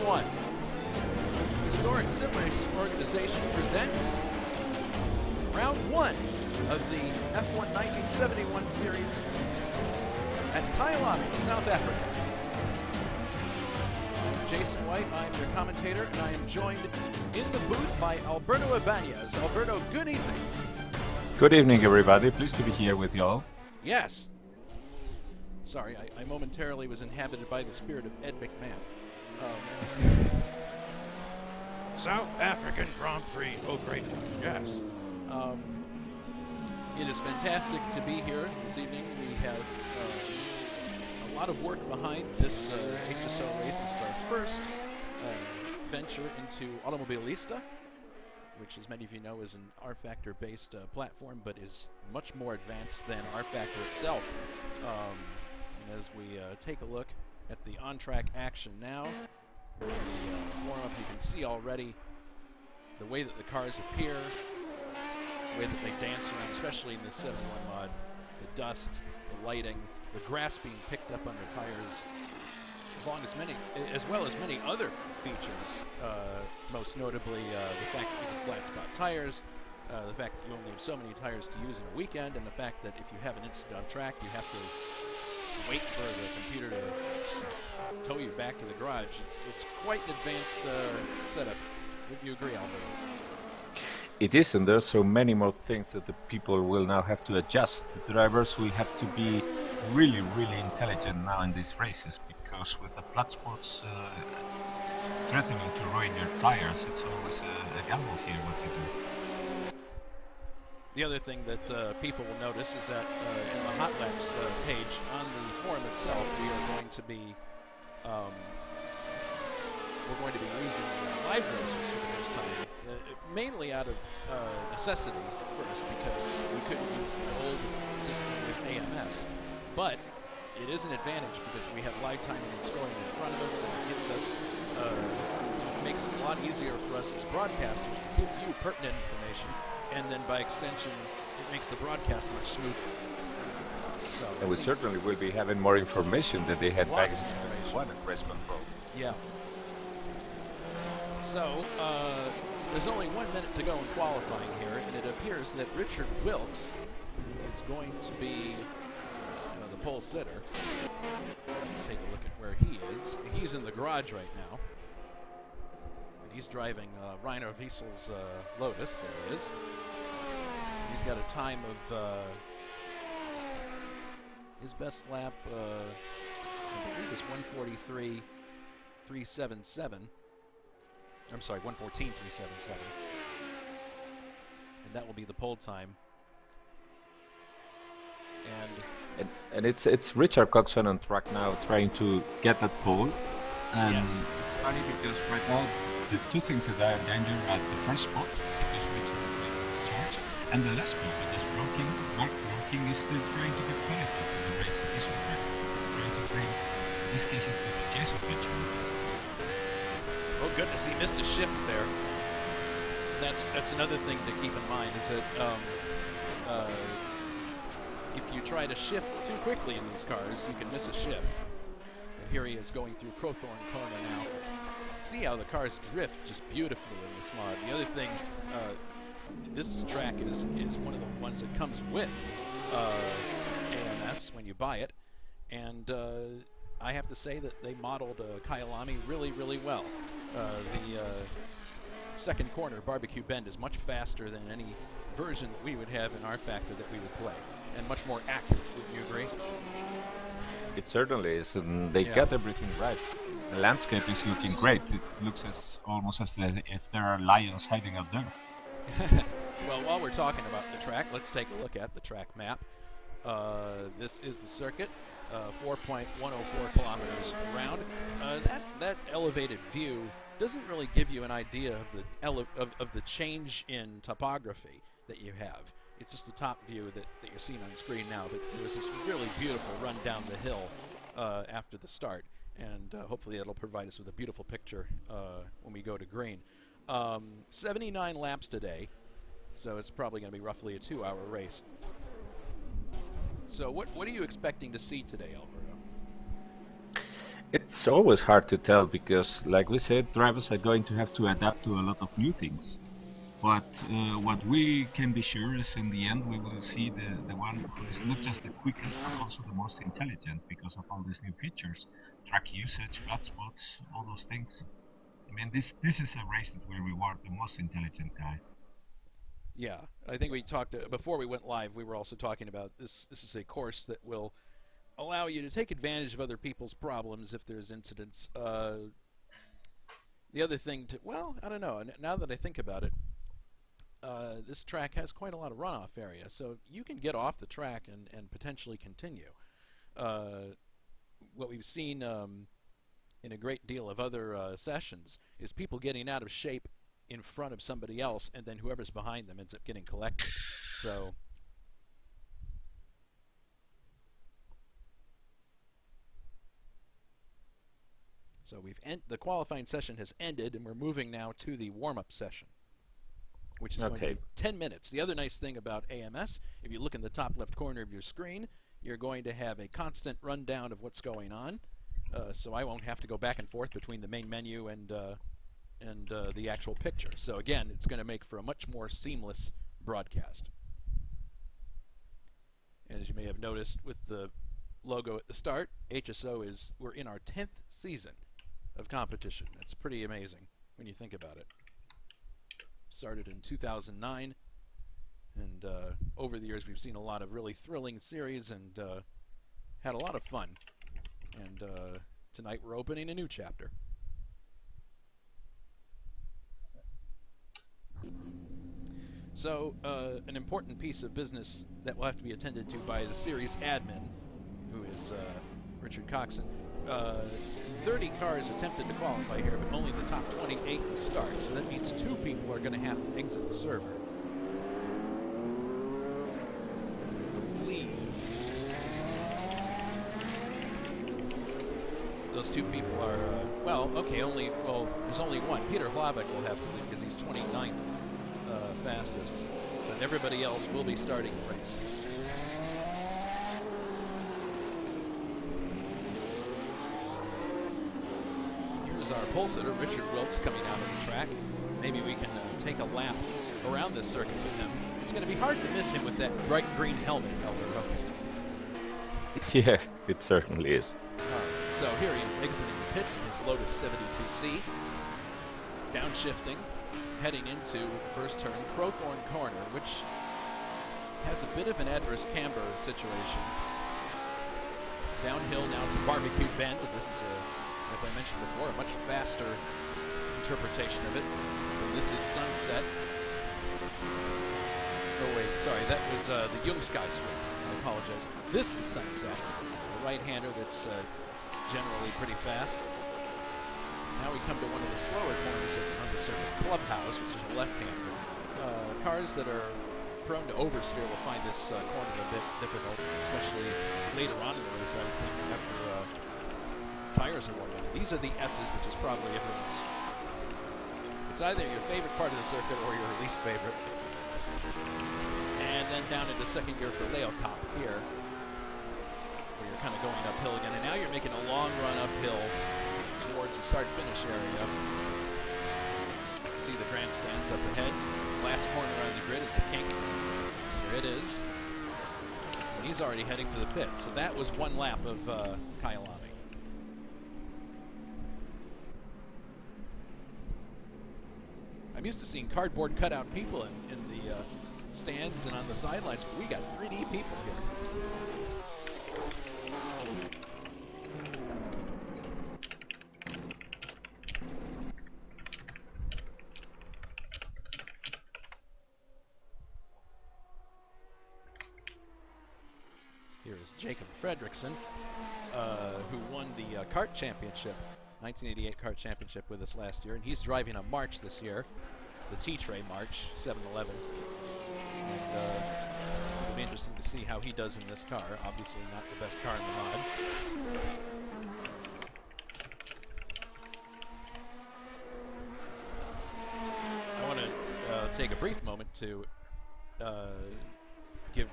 71. Historic Sim Racing Organization presents round one of the F1 1971 series at Kyalami, South Africa. I'm Jason White, I'm your commentator, and I am joined in the booth by Alberto Ibañez. Alberto, good evening. Good evening, everybody. Pleased to be here with y'all. Yes. Sorry, I momentarily was inhabited by the spirit of Ed McMahon. South African Grand Prix. Oh, great one. Yes. It is fantastic to be here this evening. We have a lot of work behind this HSO race. This is our first venture into Automobilista, which, as many of you know, is an R-Factor-based platform, but is much more advanced than R-Factor itself. And as we take a look at the on-track action now, the warm-up, you can see already the way that the cars appear, the way that they dance around, especially in the 71 mod, the dust, the lighting, the grass being picked up on the tires, as well as many other features, most notably the fact that you can flat spot tires, the fact that you only have so many tires to use in a weekend, and the fact that if you have an incident on track, you have to wait for the computer to tow you back to the garage. It's quite an advanced setup. Would you agree, Alberto? It is, and there's so many more things that the people will now have to adjust. The drivers will have to be really, really intelligent now in these races, because with the flat spots threatening to ruin your tires, it's always a gamble here what you do. The other thing that people will notice is that in the Hot Laps page on the forum itself, we are going to be using live racers for the first time, mainly out of necessity first, because we couldn't use the old system with AMS. But it is an advantage because we have live timing and scoring in front of us, and it gives us makes it a lot easier for us as broadcasters to give you pertinent information. And then by extension, it makes the broadcast much smoother. So, and we certainly will be having more information than they had back in one at race control. Yeah. So, there's only 1 minute to go in qualifying here, and it appears that Richard Wilkes is going to be the pole sitter. Let's take a look at where he is. He's in the garage right now. He's driving Rainer Wiesel's Lotus. There he is. He's got a time of his best lap, I believe, is 1:43.377. I'm sorry, 1:14.377. And that will be the pole time. And it's Richard Coxon on track now, trying to get that pole. And yes. It's funny because right now the two things that are in danger are the first spot, because Richard is making his charge, and the last spot, because Mark Rocking is still trying to get qualified for the race. He's trying to bring, in this case, into the case of Richard. Oh goodness, he missed a shift there. That's another thing to keep in mind, is that if you try to shift too quickly in these cars, you can miss a shift. And here he is going through Crowthorne Corner now. See how the cars drift just beautifully in this mod. The other thing, this track is one of the ones that comes with AMS when you buy it, and I have to say that they modeled Kyalami really, really well. The second corner, Barbecue Bend, is much faster than any version that we would have in R-Factor that we would play, and much more accurate. Would you agree? It certainly is, and they got everything right. The landscape is looking great. It looks almost as if there are lions hiding out there. Well, while we're talking about the track, let's take a look at the track map. This is the circuit, 4.104 kilometers around. That elevated view doesn't really give you an idea of the change in topography that you have. It's just the top view that you're seeing on the screen now, but there was this really beautiful run down the hill after the start, and hopefully that'll provide us with a beautiful picture when we go to green. 79 laps today, so it's probably going to be roughly a 2-hour race. So what are you expecting to see today, Alberto? It's always hard to tell because, like we said, drivers are going to have to adapt to a lot of new things. But what we can be sure is in the end we will see the one who is not just the quickest but also the most intelligent because of all these new features, track usage, flat spots, all those things. I mean, this is a race that will reward the most intelligent guy. Yeah, I think we talked before we went live. We were also talking about this. This is a course that will allow you to take advantage of other people's problems if there's incidents. The other thing well, I don't know. Now that I think about it, this track has quite a lot of runoff area, so you can get off the track and potentially continue. What we've seen in a great deal of other sessions is people getting out of shape in front of somebody else, and then whoever's behind them ends up getting collected. So the qualifying session has ended, and we're moving now to the warm-up session, which is going to be 10 minutes. The other nice thing about AMS, if you look in the top left corner of your screen, you're going to have a constant rundown of what's going on, so I won't have to go back and forth between the main menu and the actual picture. So again, it's going to make for a much more seamless broadcast. And as you may have noticed with the logo at the start, HSO we're in our 10th season of competition. That's pretty amazing when you think about it. Started in 2009, and over the years we've seen a lot of really thrilling series and had a lot of fun. And tonight we're opening a new chapter. So an important piece of business that will have to be attended to by the series admin, who is Richard Coxon. 30 cars attempted to qualify here, but only the top 28 will start. So that means 2 people are going to have to exit the server. I believe those 2 people are, there's only one. Peter Hlavik will have to leave because he's 29th fastest, but everybody else will be starting the race. Here's our pole sitter, Richard Wilkes, coming out of the track. Maybe we can take a lap around this circuit with him. It's going to be hard to miss him with that bright green helmet, Alberto. Yeah, it certainly is. So here he is exiting the pits in his Lotus 72C, downshifting, heading into the first turn, Crowthorne Corner, which has a bit of an adverse camber situation. Downhill now to Barbecue Bend. This is, as I mentioned before, a much faster interpretation of it. And this is Sunset. Oh wait, sorry, that was the Jungskai Sweep. I apologize. This is Sunset, a right-hander that's generally pretty fast. Now we come to one of the slower corners on the circuit, Clubhouse, which is a left-hander. Cars that are prone to oversteer will find this corner a bit difficult, especially later on in the race, I would think, after tires are worn out. These are the S's, which is probably everyone's. It's either your favorite part of the circuit or your least favorite. And then down into second gear for Leo Cop here, where you're kind of going uphill again. And now you're making a long run uphill towards the start-finish area. See the grandstands up ahead. Last corner on the grid is the kink. Here it is. And he's already heading for the pit. So that was one lap of Kyalami. I'm used to seeing cardboard cutout people in the stands and on the sidelines, but we got 3D people here. Here is Jacob Fredrickson, who won the kart championship, 1988 kart championship with us last year, and he's driving a March this year, the T-Tray March 711. And it'll be interesting to see how he does in this car. Obviously not the best car in the mod. I want to take a brief moment to give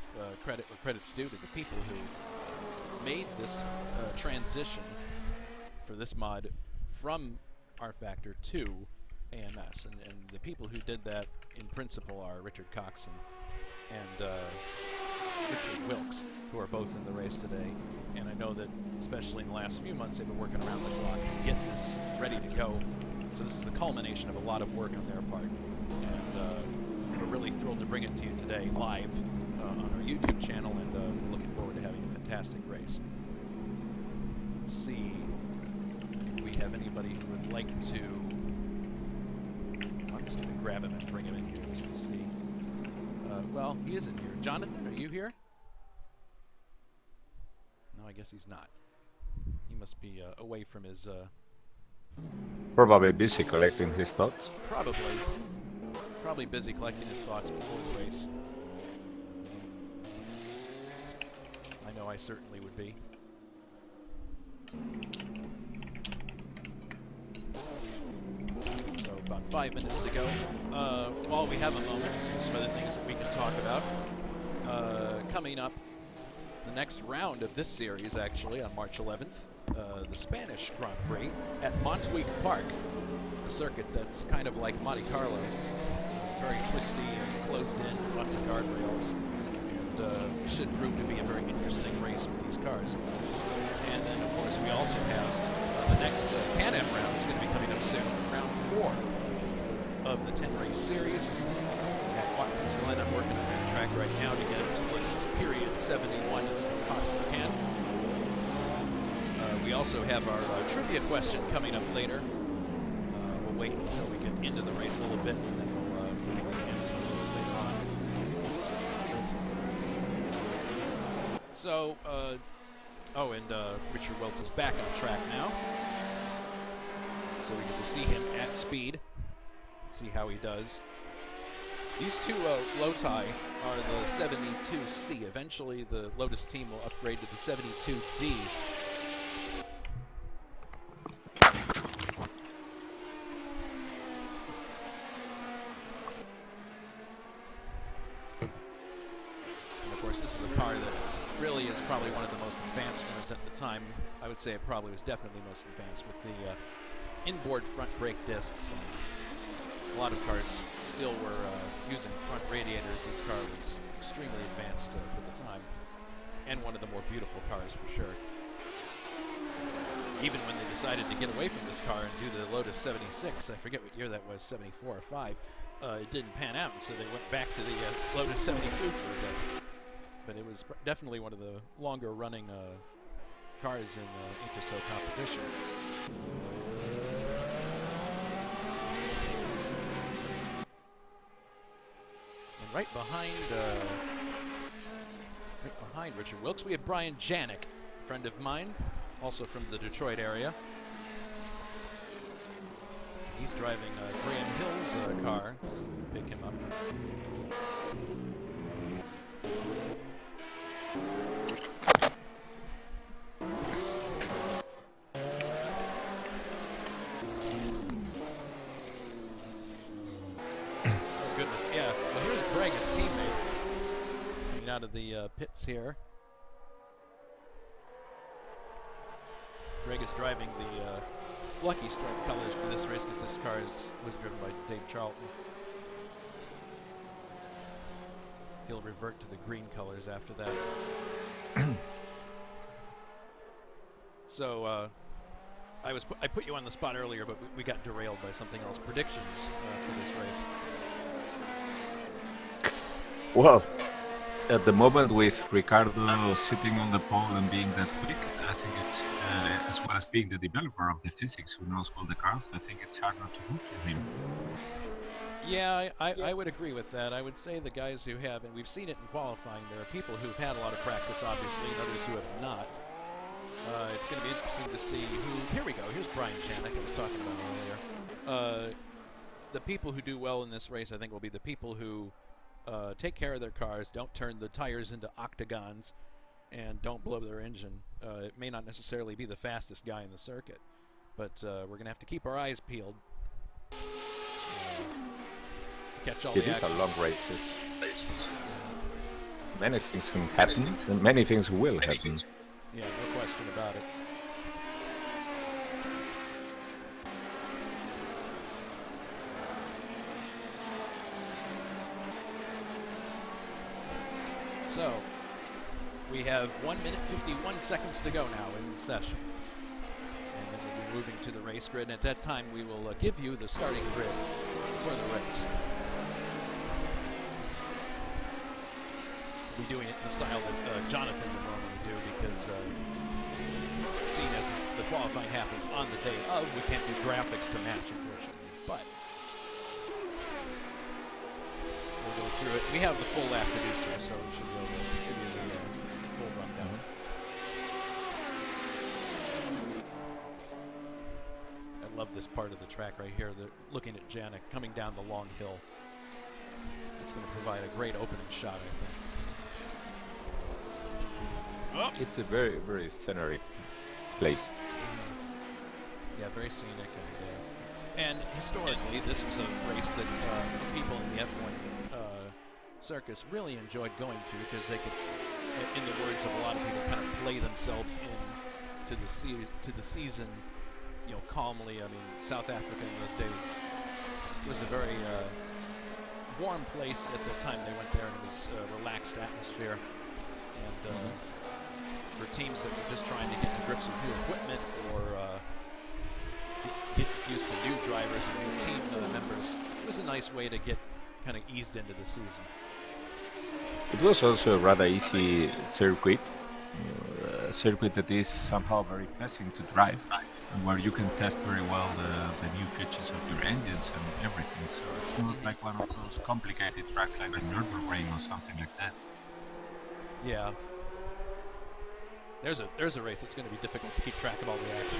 credit where credit's due to the people who made this transition for this mod from R-Factor to AMS, and the people who did that in principle are Richard Coxon and Richard Wilkes, who are both in the race today. And I know that, especially in the last few months, they've been working around the clock to get this ready to go. So this is the culmination of a lot of work on their part. And we're really thrilled to bring it to you today live on our YouTube channel, and we're looking forward to having a fantastic race. Let's see if we have anybody who would like to... I'm just going to grab him and bring him in here just to see. Well, he isn't here. Jonathan, are you here? No, I guess he's not. He must be away from his... Probably busy collecting his thoughts. Probably busy collecting his thoughts before the race. I know I certainly would be. So about 5 minutes to go. While we have a moment, some other things that we can talk about. Coming up, the next round of this series, actually, on March 11th, the Spanish Grand Prix at Montjuic Park, a circuit that's kind of like Monte Carlo, very twisty and closed in, lots of guardrails, and should prove to be a very interesting race with these cars. And then, of course, we also have the next Can-Am round is going to be coming up soon, round 4 of the 10-race series at Watkins Glen. I'm working on that track right now to get it to as period 71 as I possibly can. We also have our trivia question coming up later. We'll wait until we get into the race a little bit, and then we'll answer a little later on. So, Richard Wilkes is back on track now. So we get to see him at speed, see how he does. These two Loti are the 72C. Eventually, the Lotus team will upgrade to the 72D. And of course, this is a car that really is probably one of the most advanced ones at the time. I would say it probably was definitely most advanced with the inboard front brake discs. A lot of cars still were using front radiators. This car was extremely advanced for the time, and one of the more beautiful cars for sure. Even when they decided to get away from this car and do the Lotus 76, I forget what year that was, 74 or 5, it didn't pan out, so they went back to the Lotus 72 for a bit. But it was definitely one of the longer running cars in HSO competition. Right behind Richard Wilkes, we have Brian Janik, a friend of mine, also from the Detroit area. He's driving Graham Hill's car. Let's see if we can pick him up. Out of the pits here. Greg is driving the Lucky Strike colors for this race because this car was driven by Dave Charlton. He'll revert to the green colors after that. So I put you on the spot earlier, but we got derailed by something else. Predictions for this race. Well, at the moment, with Ricardo sitting on the pole and being that quick, I think it's, as well as being the developer of the physics who knows all the cars, I think it's hard not to root for him. Yeah, I would agree with that. I would say the guys who have, and we've seen it in qualifying, there are people who've had a lot of practice, obviously, and others who have not. It's going to be interesting to see who... Here we go. Here's Brian Janik I was talking about earlier. The people who do well in this race, I think, will be the people who take care of their cars, don't turn the tires into octagons, and don't blow their engine. It may not necessarily be the fastest guy in the circuit, but we're going to have to keep our eyes peeled. Catch all the action. These are long races. Many things can happen, and many things will happen. Yeah, no question about it. So we have 1 minute 51 seconds to go now in the session. And then we'll be moving to the race grid. And at that time, we will give you the starting grid for the race. We'll be doing it in the style that Jonathan would normally do because seeing as the qualifying happens on the day of, we can't do graphics to match, unfortunately. But we'll go through it. We have the full lap to do so, so we should be able to give you the full rundown. I love this part of the track right here. They're looking at Janik coming down the long hill. It's going to provide a great opening shot, I think. Oh. It's a very, very scenic place. Yeah, very scenic, and historically, this was a race that people in the F1 circus really enjoyed going to because they could, in the words of a lot of people, kind of play themselves in to the season, you know, calmly. I mean, South Africa in those days was a very warm place at the time they went there, and it was a relaxed atmosphere. And for teams that were just trying to get to grips with new equipment or get used to new drivers and new team members, it was a nice way to get kind of eased into the season. It was also a rather easy circuit, a circuit that is somehow very pleasant to drive, where you can test very well the new features of your engines and everything. So it's not like one of those complicated tracks like a Nürburgring or something like that. Yeah. There's a race that's going to be difficult to keep track of all the action.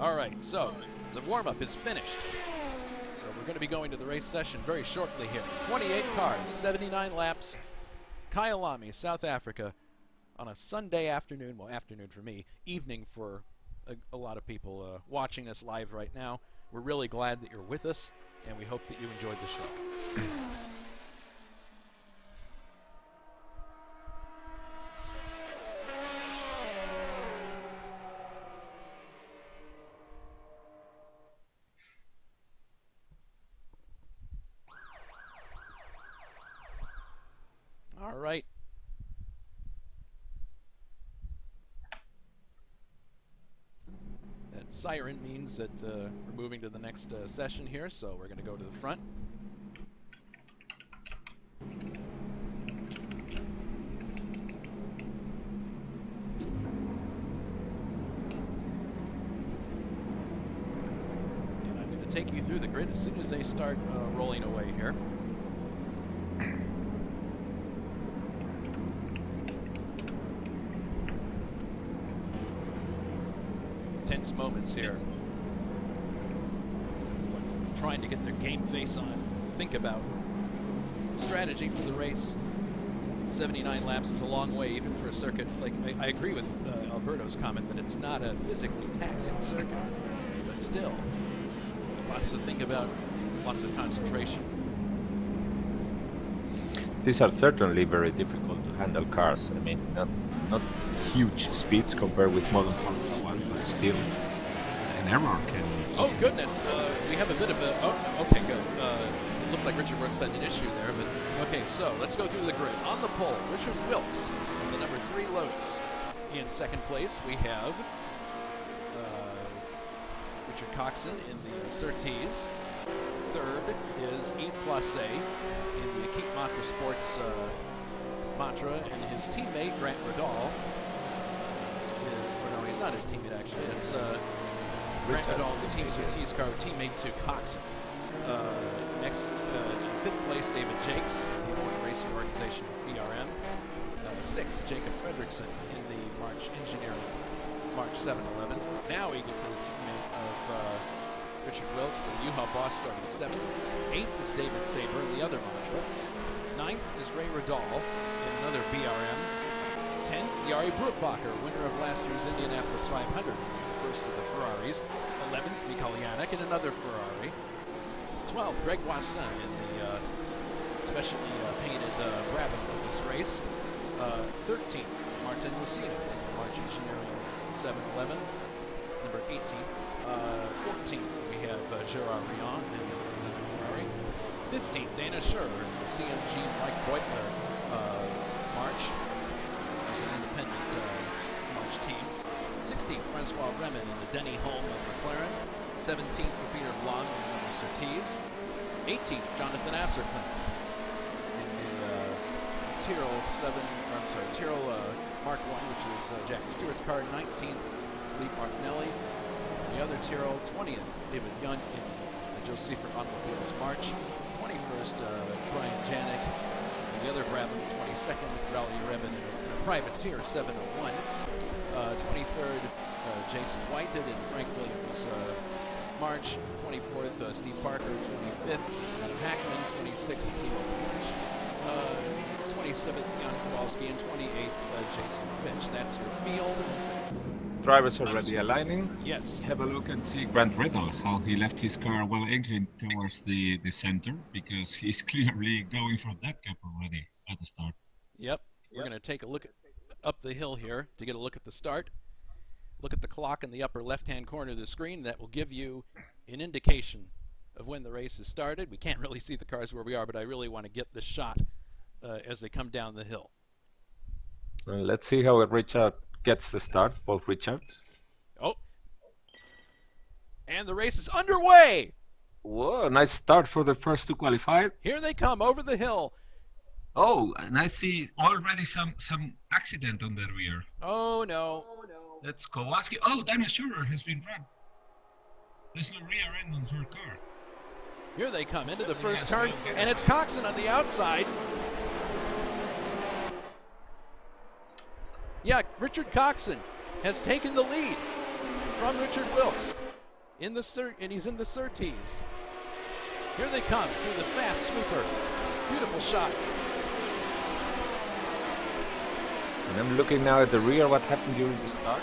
All right, so the warm-up is finished. So we're going to be going to the race session very shortly here. 28 cars, 79 laps. Kyalami, South Africa, on a Sunday afternoon. Well, afternoon for me, evening for a lot of people watching us live right now. We're really glad that you're with us, and we hope that you enjoyed the show. All right. That siren means that we're moving to the next session here, so we're going to go to the front. And I'm going to take you through the grid as soon as they start rolling away here. Tense moments here. Trying to get their game face on. Think about strategy for the race. 79 laps is a long way, even for a circuit. Like I agree with Alberto's comment that it's not a physically taxing circuit, but still, lots to think about, lots of concentration. These are certainly very difficult to handle cars. I mean, not huge speeds compared with modern Formula 1, but still, an error can... Oh goodness, we have a bit of a... Oh, okay, good. Looked like Richard Brooks had an issue there, but... Okay, so let's go through the grid. On the pole, Richard Wilkes, the number 3 Lotus. In second place, we have Richard Coxon in the Surtees. Third is Yves Placé in the Keep Matra Sports Matra, and his teammate, Grant Radal. No, he's not his teammate, actually. It's Grant Radal, the Team Surtees car, teammate to Coxon. Next, in 5th place, David Jakes, the Owen Racing Organization, BRM. 6th, Jacob Fredrickson in the March Engineering March 711. Now we get to the teammate of Richard Wilkes, the U-Haul boss, starting 7th. 8th is David Saber in the other Matra. 9th is Ray Radal in another BRM. 10th, Jari Bruckbacher, winner of last year's Indianapolis 500, first of the Ferraris. 11th, Mikael Janik in another Ferrari. 12th, Greg Wasson in the specially painted Brabham for this race. 13th, Martin Lucina in the March Engineering 711. Number 18th. 14th, we have Gerard Rion in the Ferrari. 15th, Dana Scherrer, the CMG Mike Beutler March. It's an independent March team. 16th, Francois Remen in the Denny Holm of McLaren. 17th for Peter Blanc and the Surtees. 18th, Jonathan Assercliffe in the Tyrrell Mark 1, which is Jack Stewart's car. 19th, Philippe Martinelli. The other Tyrrell, 20th, David Young in the Joe Seifert Automobiles March. 21st, Brian Janik. And the other Brabham, 22nd, Rally Rebin in a privateer, 701. 23rd, Jason Whitehead and Frank Williams March. 24th, Steve Parker. 25th, Adam Hackman. 26th, Timo Hirsch. 27th, Jan Kowalski. And 28th, Jason Finch. That's your field. Drivers already aligning. Yes. Have a look and see Grant Riddle, how he left his car well inclined towards the center, because he's clearly going for that gap already at the start. Yep. We're going to take a look up the hill here to get a look at the start. Look at the clock in the upper left-hand corner of the screen. That will give you an indication of when the race has started. We can't really see the cars where we are, but I really want to get the shot as they come down the hill. Let's see how Richard gets the start, both Richards. Oh. And the race is underway! Whoa, nice start for the first two qualified. Here they come over the hill. Oh, and I see already some accident on the rear. Oh, no. That's Kowalski. Oh, Dana Schurer has been run. There's no rear end on her car. Here they come into the first turn, and it's Coxon on the outside. Yeah, Richard Coxon has taken the lead from Richard Wilkes and he's in the Surtees. Here they come through the fast sweeper. Beautiful shot. And I'm looking now at the rear, what happened during the start.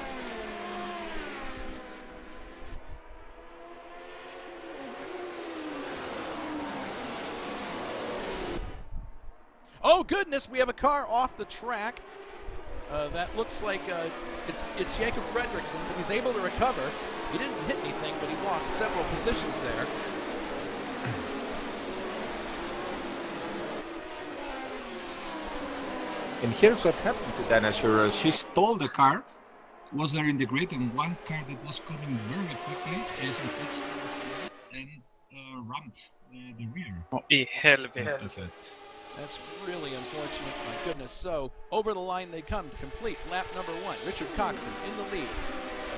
Oh goodness, we have a car off the track. That looks like it's Jacob Fredrickson, but he's able to recover. He didn't hit anything, but he lost several positions there. And here's what happened to Dana Schurer. She stole the car, was there in the grid, and one car that was coming very quickly, Jason Fitz, and rammed the rear. Oh, i helvete. That's really unfortunate, my goodness. So, over the line they come to complete lap number 1. Richard Coxon in the lead.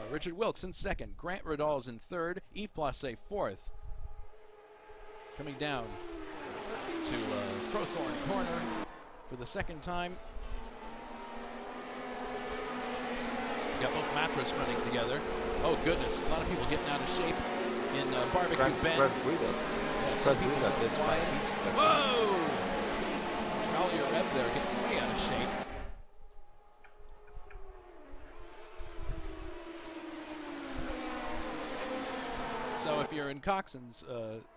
Richard Wilkes in second. Grant Riddall's in third. Yves Placé fourth. Coming down to Crowthorne Corner for the second time. Got both Matras running together. Oh goodness, a lot of people getting out of shape in Barbecue Bend. Yeah, some people quiet. Whoa! Rallier Rev there getting way out of shape. So if you're in Coxon's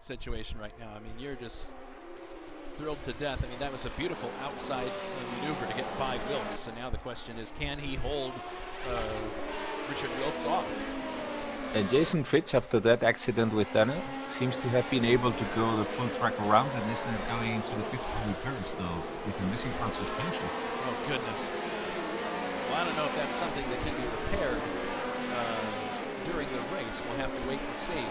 situation right now, I mean, you're just thrilled to death. I mean, that was a beautiful outside maneuver to get by Wilkes. So now the question is, can he hold Richard Wilkes off? And Jason Fitz, after that accident with Dana, seems to have been able to go the full track around and is now going into the pit for repairs, though, with a missing front suspension. Oh, goodness. Well, I don't know if that's something that can be repaired during the race. We'll have to wait and see.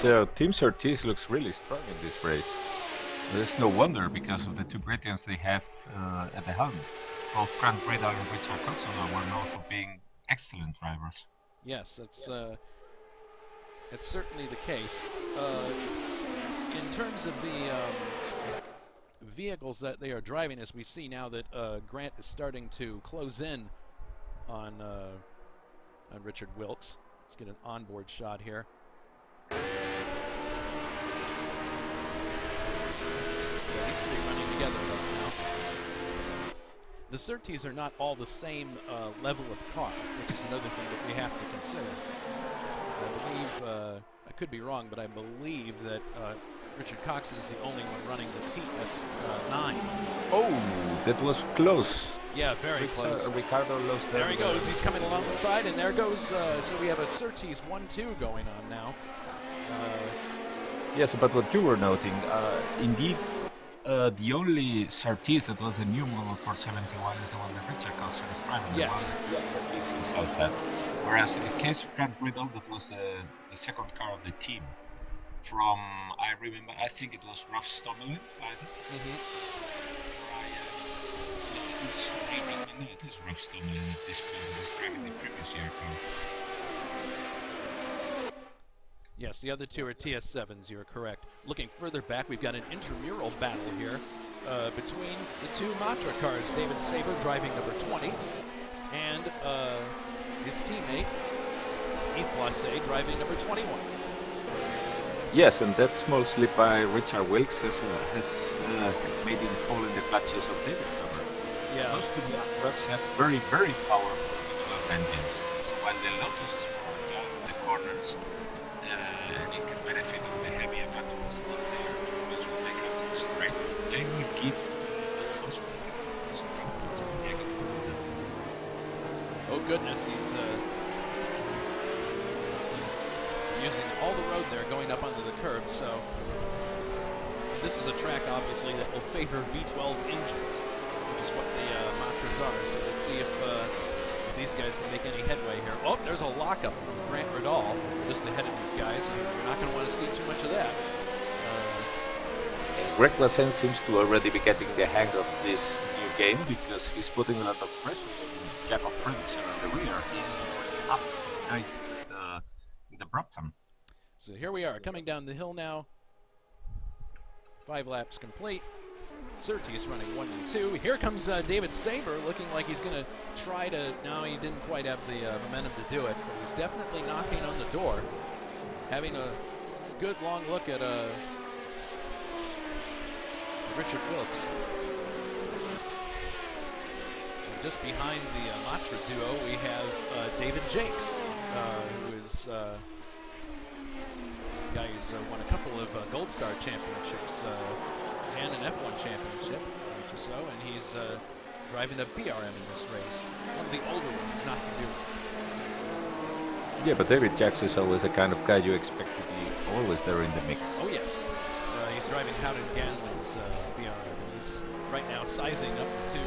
So, Team Surtees looks really strong in this race. There's no wonder because of the two Britians they have at the helm. Both Grant Riddle and Richard Coxon were known for being excellent drivers. Yes, it's certainly the case. In terms of the vehicles that they are driving, as we see now that Grant is starting to close in on Richard Wilkes. Let's get an onboard shot here. Yeah, these three running together right now. The Surtees are not all the same level of car, which is another thing that we have to consider. I believe, I could be wrong, but I believe that Richard Coxon is the only one running the TS9. Oh, that was close. Yeah, very close. Ricardo lost There he goes. He's coming along the side, and there goes. So we have a Surtees 1-2 going on now. Yes, but what you were noting, indeed, the only Surtees that was a new model for 71 is the one that Richard Coulson is driving. Yes. The one that he himself had. Whereas in the case of Grant Riddle, that was the second car of the team. From, I remember, I think it was Ruff Stommelen, either. No, it was Ruff Stommelen at this point who was driving the previous year car. Yes, the other two are TS7s, you're correct. Looking further back, we've got an intramural battle here between the two Matra cars. David Saber driving number 20, and his teammate, Yves Blassé, driving number 21. Yes, and that small slip by Richard Wilkes has made him fall in the clutches of David Saber. Yeah. Those two Matras have very, very powerful engines. While the Lotus is more down in the corners, and it can benefit on the heavier Matras that they are which will make out to the straight, they will give those straight. Oh goodness, he's using all the road there going up onto the curb, so this is a track obviously that will favor V12 engines, which is what the Matras are, so we'll see if these guys can make any headway here. Oh, there's a lockup from Grant Riddle just ahead of these guys, and you're not going to want to see too much of that. Greg Lassen seems to already be getting the hang of this new game because he's putting a lot of pressure on Jacob Fredriksson on the rear. He's up the Brompton. So here we are, coming down the hill now. 5 laps complete. Surtees running 1 and 2. Here comes David Saber, looking like he's going to try to. No, he didn't quite have the momentum to do it, but he's definitely knocking on the door, having a good long look at Richard Wilkes. And just behind the Matra duo, we have David Jakes, who is a guy who's won a couple of Gold Star championships and an F1 championship, HSO, and he's driving a BRM in this race. One of the older ones, not to do. Yeah, but David Jakes is always a kind of guy you expect to be always there in the mix. Oh yes, he's driving Howden Ganley's BRM, and he's right now sizing up to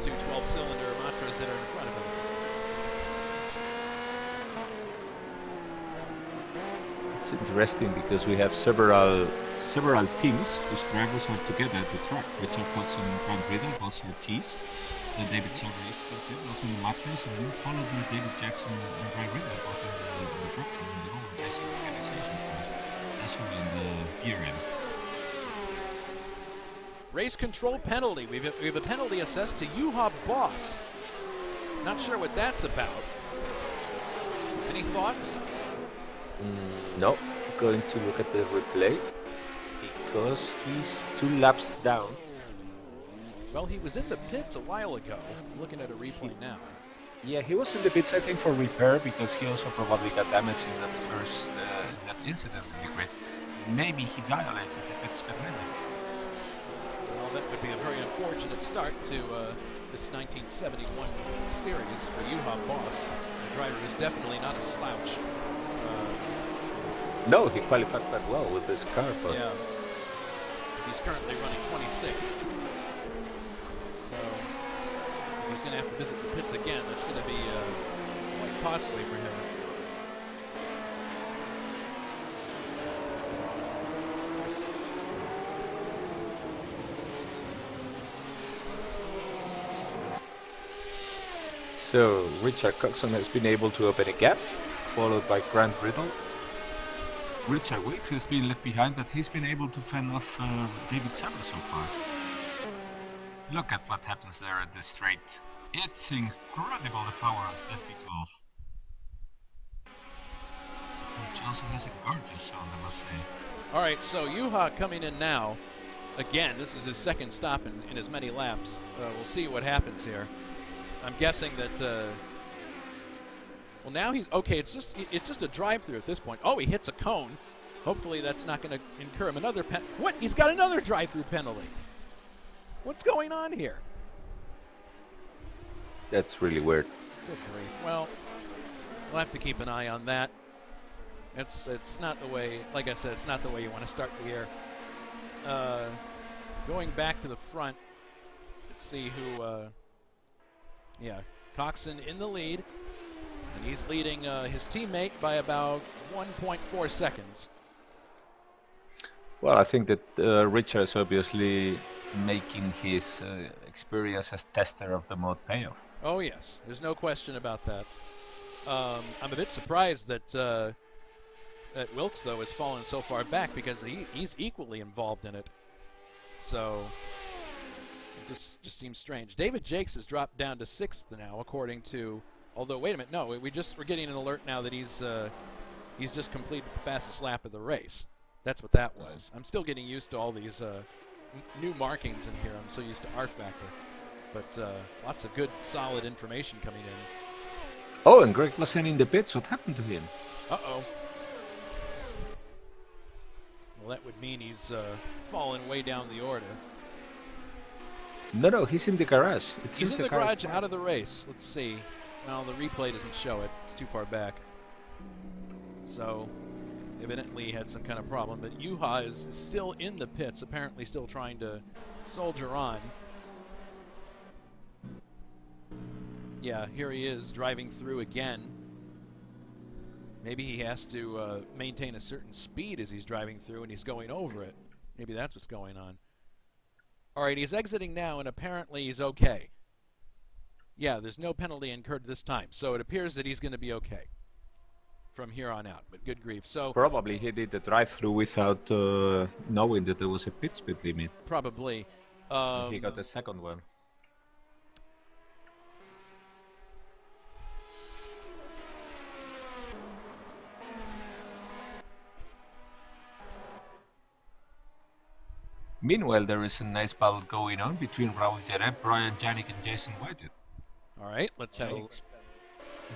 two 12-cylinder Matras that are in front of him. It's interesting because we have several teams whose drivers are together at the track. Richard Coulson and Grant Riddle, both Surtees. Then David Saber is also in the Matras, and then followed by David Jackson and Grant Riddle, both in the truck and in the whole racing organization. That's all in the BRM. Race control penalty. We have a penalty assessed to Juha Boss. Not sure what that's about. Any thoughts? No, going to look at the replay because he's 2 laps down. Well, he was in the pits a while ago. I'm looking at a replay now. Yeah, he was in the pits, I think, for repair because he also probably got damaged in that first that incident in the grid. Maybe he violated the pit stop limit. Well, that would be a very unfortunate start to this 1971 series for Juha Boss. The driver is definitely not a slouch. No, he qualified quite well with this car, but yeah, he's currently running 26th. So if he's going to have to visit the pits again, that's going to be quite costly for him. So Richard Coulson has been able to open a gap, followed by Grant Riddle. Richard Wilkes has been left behind, but he's been able to fend off David Saber so far. Look at what happens there at the straight. It's incredible the power of that V12. Which also has a gorgeous sound, I must say. Alright, so Juha coming in now. Again, this is his second stop in as many laps. We'll see what happens here. I'm guessing that well, now he's okay. It's just a drive-through at this point. Oh, he hits a cone. Hopefully, that's not going to incur him another What? He's got another drive-through penalty. What's going on here? That's really weird. Good grief. Well, we'll have to keep an eye on that. It's not the way, like I said, it's not the way you want to start the year. Going back to the front, let's see who, Coxon in the lead, and he's leading his teammate by about 1.4 seconds. Well, I think that Richard is obviously making his experience as tester of the mode pay off. Oh yes, there's no question about that. I'm a bit surprised that Wilkes, though, has fallen so far back because he's equally involved in it. So it just seems strange. David Jakes has dropped down to 6th now, according to. Although, wait a minute, no, we're getting an alert now that he's just completed the fastest lap of the race. That's what that was. I'm still getting used to all these new markings in here. I'm so used to R Factor, but lots of good, solid information coming in. Oh, and Greg was in the pits. What happened to him? Uh-oh. Well, that would mean he's fallen way down the order. No, he's in the garage. He's in the garage, out of the race. Let's see. Well, the replay doesn't show it. It's too far back. So, evidently he had some kind of problem. But Juha is still in the pits, apparently still trying to soldier on. Yeah, here he is driving through again. Maybe he has to maintain a certain speed as he's driving through and he's going over it. Maybe that's what's going on. All right, he's exiting now and apparently he's okay. Yeah, there's no penalty incurred this time, so it appears that he's going to be okay from here on out, but good grief. So probably he did the drive-through without knowing that there was a pit speed limit. Probably. He got the second one. Meanwhile, there is a nice battle going on between Raul Jareb, Brian Janik, and Jason Whited. All right, let's have a...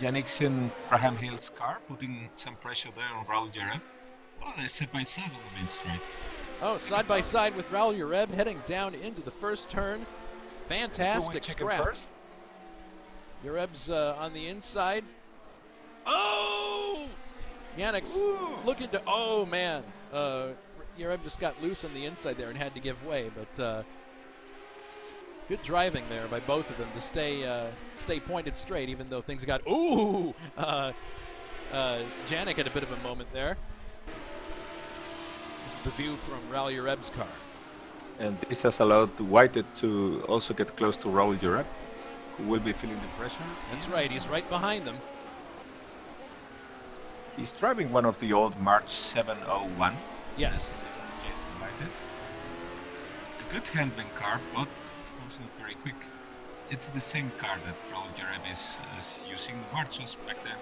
Janik's in Graham Hill's car, putting some pressure there on Raul Jareb. Oh, they're side by side on the main straight. Oh, side by side with Raul Jareb heading down into the first turn. Fantastic scrap. Jareb's on the inside. Oh! Janik's looking to... Oh, man. Jareb just got loose on the inside there and had to give way, but good driving there by both of them to stay pointed straight, even though things got... Ooh! Janik had a bit of a moment there. This is the view from Raul Jareb's car. And this has allowed Whited to also get close to Raul Jareb, who will be feeling the pressure. That's right, he's right behind them. He's driving one of the old March 701. Yes. Jason Whited. A good handling car, but also very quick. It's the same car that Raul Jareb is using. March was back then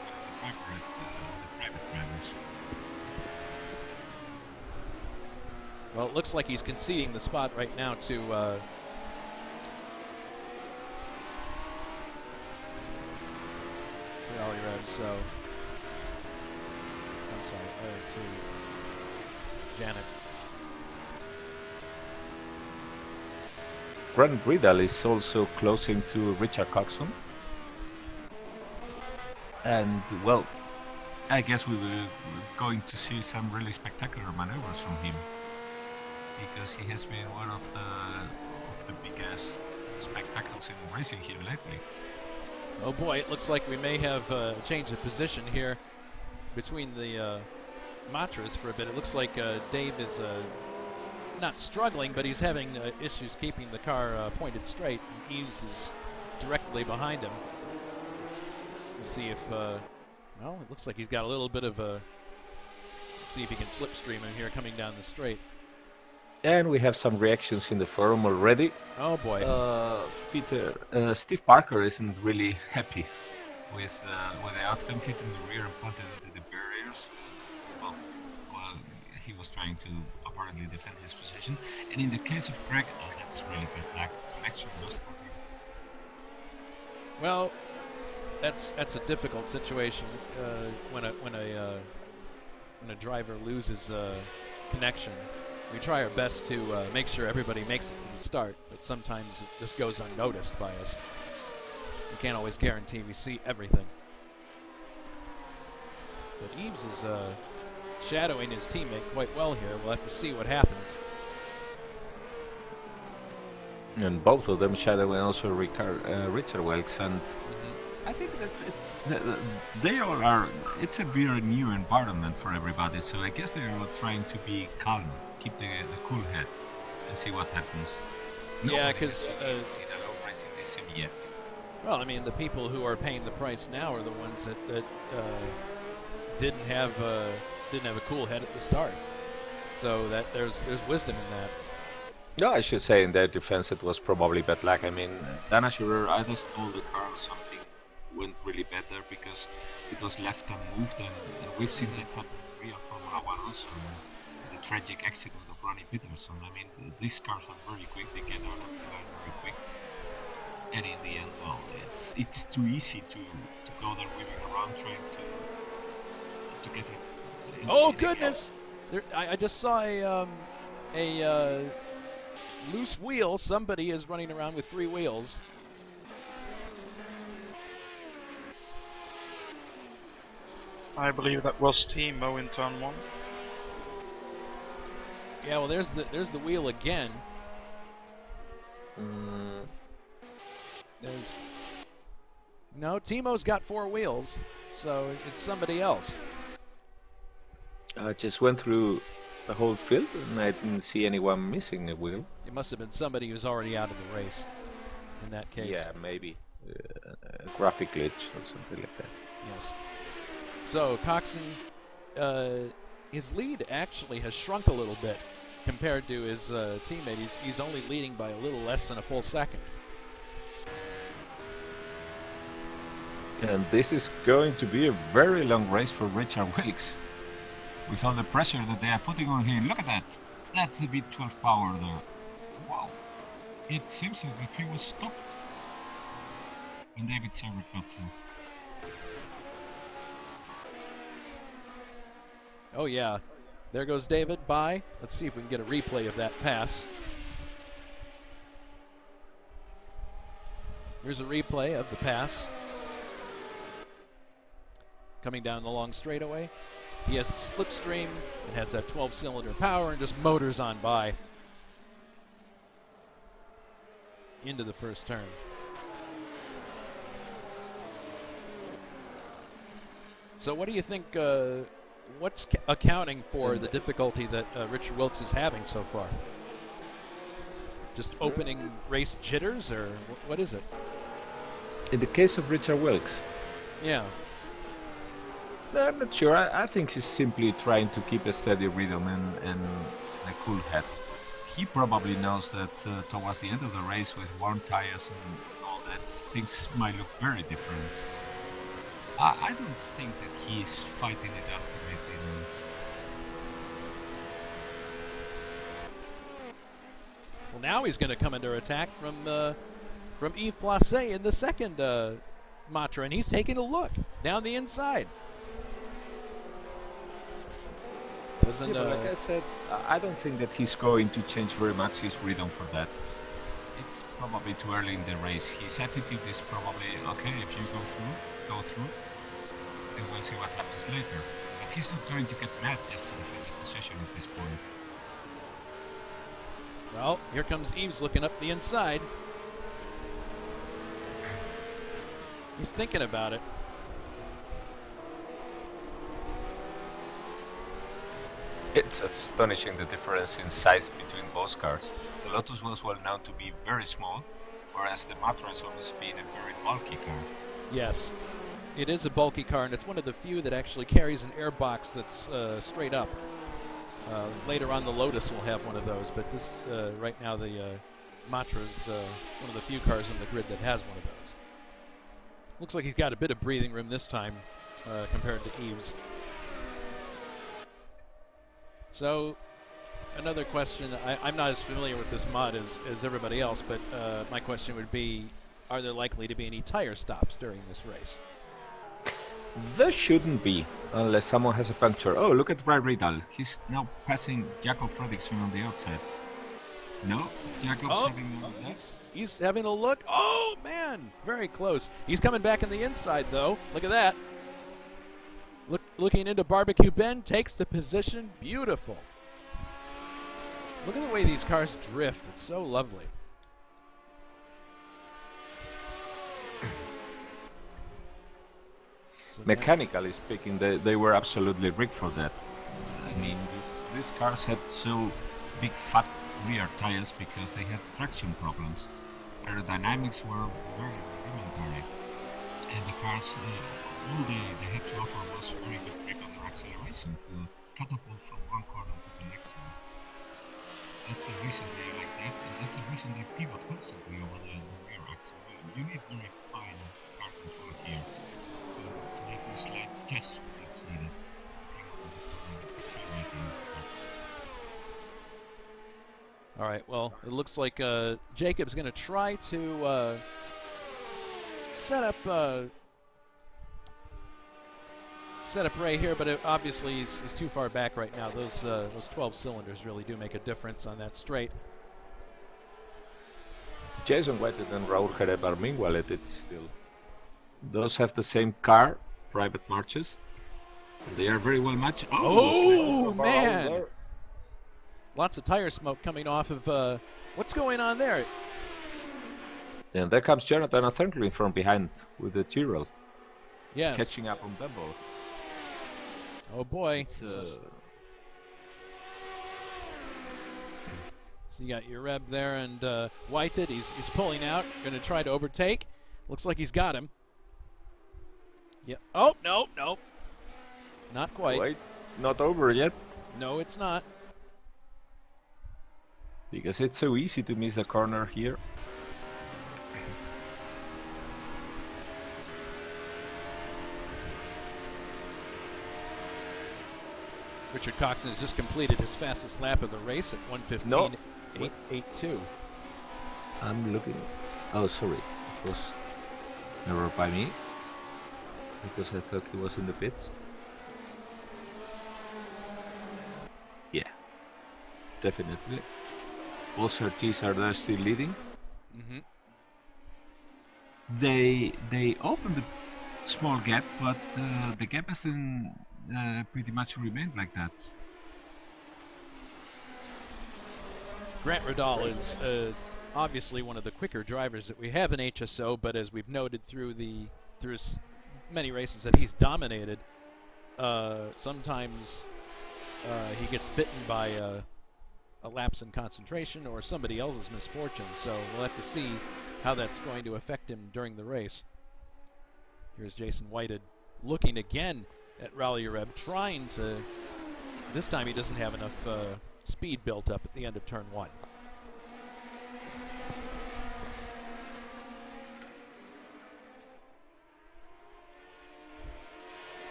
one of the private drivers. Well, it looks like he's conceding the spot right now to Raul Jareb, so... I'm sorry, to Janik. Grant Bridal is also closing to Richard Coxon. And, well, I guess we were going to see some really spectacular maneuvers from him, because he has been one of the biggest spectacles in racing here lately. Oh boy, it looks like we may have a change of position here between the Matras for a bit. It looks like Dave is not struggling, but he's having issues keeping the car pointed straight. And Eves is directly behind him. We'll see if, well, it looks like he's got a little bit of a, see if he can slipstream him here coming down the straight. And we have some reactions in the forum already. Oh boy. Steve Parker isn't really happy with the outcome, hitting the rear and punted into the barriers. Well, he was trying to apparently defend his position. And in the case of Greg, that's really bad luck. Connection lost for him. Well, that's a difficult situation when a driver loses connection. We try our best to make sure everybody makes it from the start, but sometimes it just goes unnoticed by us. You can't always guarantee we see everything. But Eves is shadowing his teammate quite well here. We'll have to see what happens. And both of them shadowing also Richard Welks, and I think that they all are. It's a very new environment for everybody, so I guess they are all trying to be calm, keep the cool head, and see what happens. Yeah, because racing this sim yet. well, I mean, the people who are paying the price now are the ones that didn't have a cool head at the start. So that there's wisdom in that. No, I should say in their defense it was probably bad luck. I mean, Dana Schurer either stole the car or something went really bad there because it was left unmoved, and we've seen that happen in real Formula 1 also. The tragic accident of Ronnie Peterson. I mean, these cars are very quick, they get out of the line very quick. And in the end, well, it's too easy to go there weaving around trying to get it. Oh goodness! There, I just saw a loose wheel. Somebody is running around with 3 wheels. I believe that was Timo in turn 1. Yeah, well, there's the wheel again. There's no, Timo's got 4 wheels, so it's somebody else. I just went through the whole field and I didn't see anyone missing a wheel. It must have been somebody who's already out of the race. In that case. Yeah, maybe a graphic glitch or something like that. Yes. So Coxon, his lead actually has shrunk a little bit compared to his teammate. He's only leading by a little less than a full second. And this is going to be a very long race for Richard Wilkes. With all the pressure that they are putting on him. Look at that! That's the V12 power there. Wow! It seems as if he was stopped when David Saber got through. Oh yeah. There goes David by. Let's see if we can get a replay of that pass. Here's a replay of the pass. Coming down the long straightaway. He has a slipstream, it has that 12-cylinder power, and just motors on by into the first turn. So what do you think, what's accounting for the difficulty that Richard Wilkes is having so far? Just opening race jitters, or what is it? In the case of Richard Wilkes? Yeah. I'm not sure. I think he's simply trying to keep a steady rhythm and a cool head. He probably knows that towards the end of the race with worn tires and all that, things might look very different. I don't think that he's fighting it up a bit. Well, now he's going to come under attack from Yves Placé in the second Matra, and he's taking a look down the inside. Yeah, but like I said, I don't think that he's going to change very much his rhythm for that. It's probably too early in the race. His attitude is probably, okay, if you go through, then we'll see what happens later. But he's not going to get mad just to defend the position at this point. Well, here comes Yves looking up the inside. He's thinking about it. It's astonishing the difference in size between both cars. The Lotus was well known to be very small, whereas the Matra has always been a very bulky car. Yes, it is a bulky car, and it's one of the few that actually carries an airbox that's straight up. Later on, the Lotus will have one of those, but this right now the Matra is one of the few cars on the grid that has one of those. Looks like he's got a bit of breathing room this time compared to Yves. So, another question. I'm not as familiar with this mod as everybody else, but my question would be, are there likely to be any tire stops during this race? There shouldn't be, unless someone has a puncture. Oh, look at Ray Riddle. He's now passing Jakob Fredriksson on the outside. No, Jacob's Oh, having a look. he's having a look. Oh, man, very close. He's coming back in the inside, though. Look at that. Looking into Barbecue Bend, takes the position. Beautiful. Look at the way these cars drift. It's so lovely. So Mechanically speaking, they were absolutely rigged for that. I mean, these cars had so big fat rear tires because they had traction problems. Aerodynamics were very rudimentary, and the cars, all they had to offer was very good grip under acceleration to catapult from one corner to the next one. That's the reason they are like that, and that's the reason they pivot constantly over the rear axle. You need very fine car control here to make the slide just what it's needed. Accelerating. All right, well, it looks like Jacob's going to try to set up Ray here, but obviously he's too far back right now. Those 12 cylinders really do make a difference on that straight. Jason Whited and Raul Jerez are meanwhile at it still. Those have the same car, private marches. They are very well matched. Oh man! Lots of tire smoke coming off of what's going on there? And there comes Jonathan Atherton from behind with the Tyrrell. Yes. Catching up on them both. Oh boy. It's, So you got your Reb there and Whited. He's pulling out, going to try to overtake. Looks like he's got him. Yeah. Oh, no. Not quite. Wait, not over yet. No, it's not. Because it's so easy to miss the corner here. Richard Coxon has just completed his fastest lap of the race at 1:15.882. No. I'm looking. Oh, sorry. It was error by me. Because I thought he was in the pits. Yeah. Definitely. All Surtees are there still leading. Mm-hmm. They opened a small gap, but the gap has then pretty much remained like that. Grant Radal is obviously one of the quicker drivers that we have in HSO, but as we've noted through many races that he's dominated, sometimes he gets bitten by a lapse in concentration or somebody else's misfortune. So we'll have to see how that's going to affect him during the race. Here's Jason Whited looking again at Raul Reb, trying to. This time he doesn't have enough speed built up at the end of turn 1.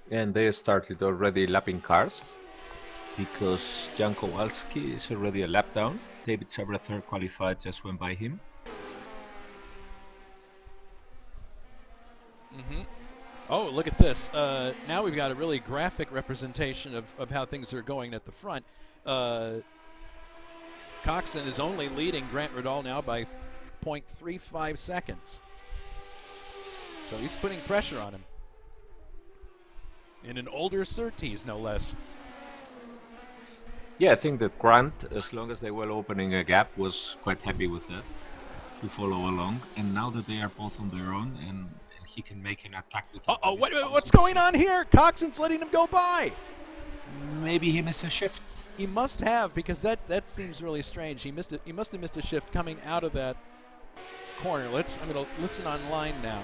And they started already lapping cars because Jan Kowalski is already a lap down. David Sabra, third qualified, just went by him. Mm-hmm. Oh, look at this. Now we've got a really graphic representation of how things are going at the front. Coxon is only leading Grant Radal now by 0.35 seconds. So he's putting pressure on him. In an older Surtees, no less. Yeah, I think that Grant, as long as they were opening a gap, was quite happy with that to follow along. And now that they are both on their own and he can make an attack with. What's going on here? Coxon's letting him go by. Maybe he missed a shift. He must have, because that seems really strange. He must have missed a shift coming out of that corner. I'm going to listen online now.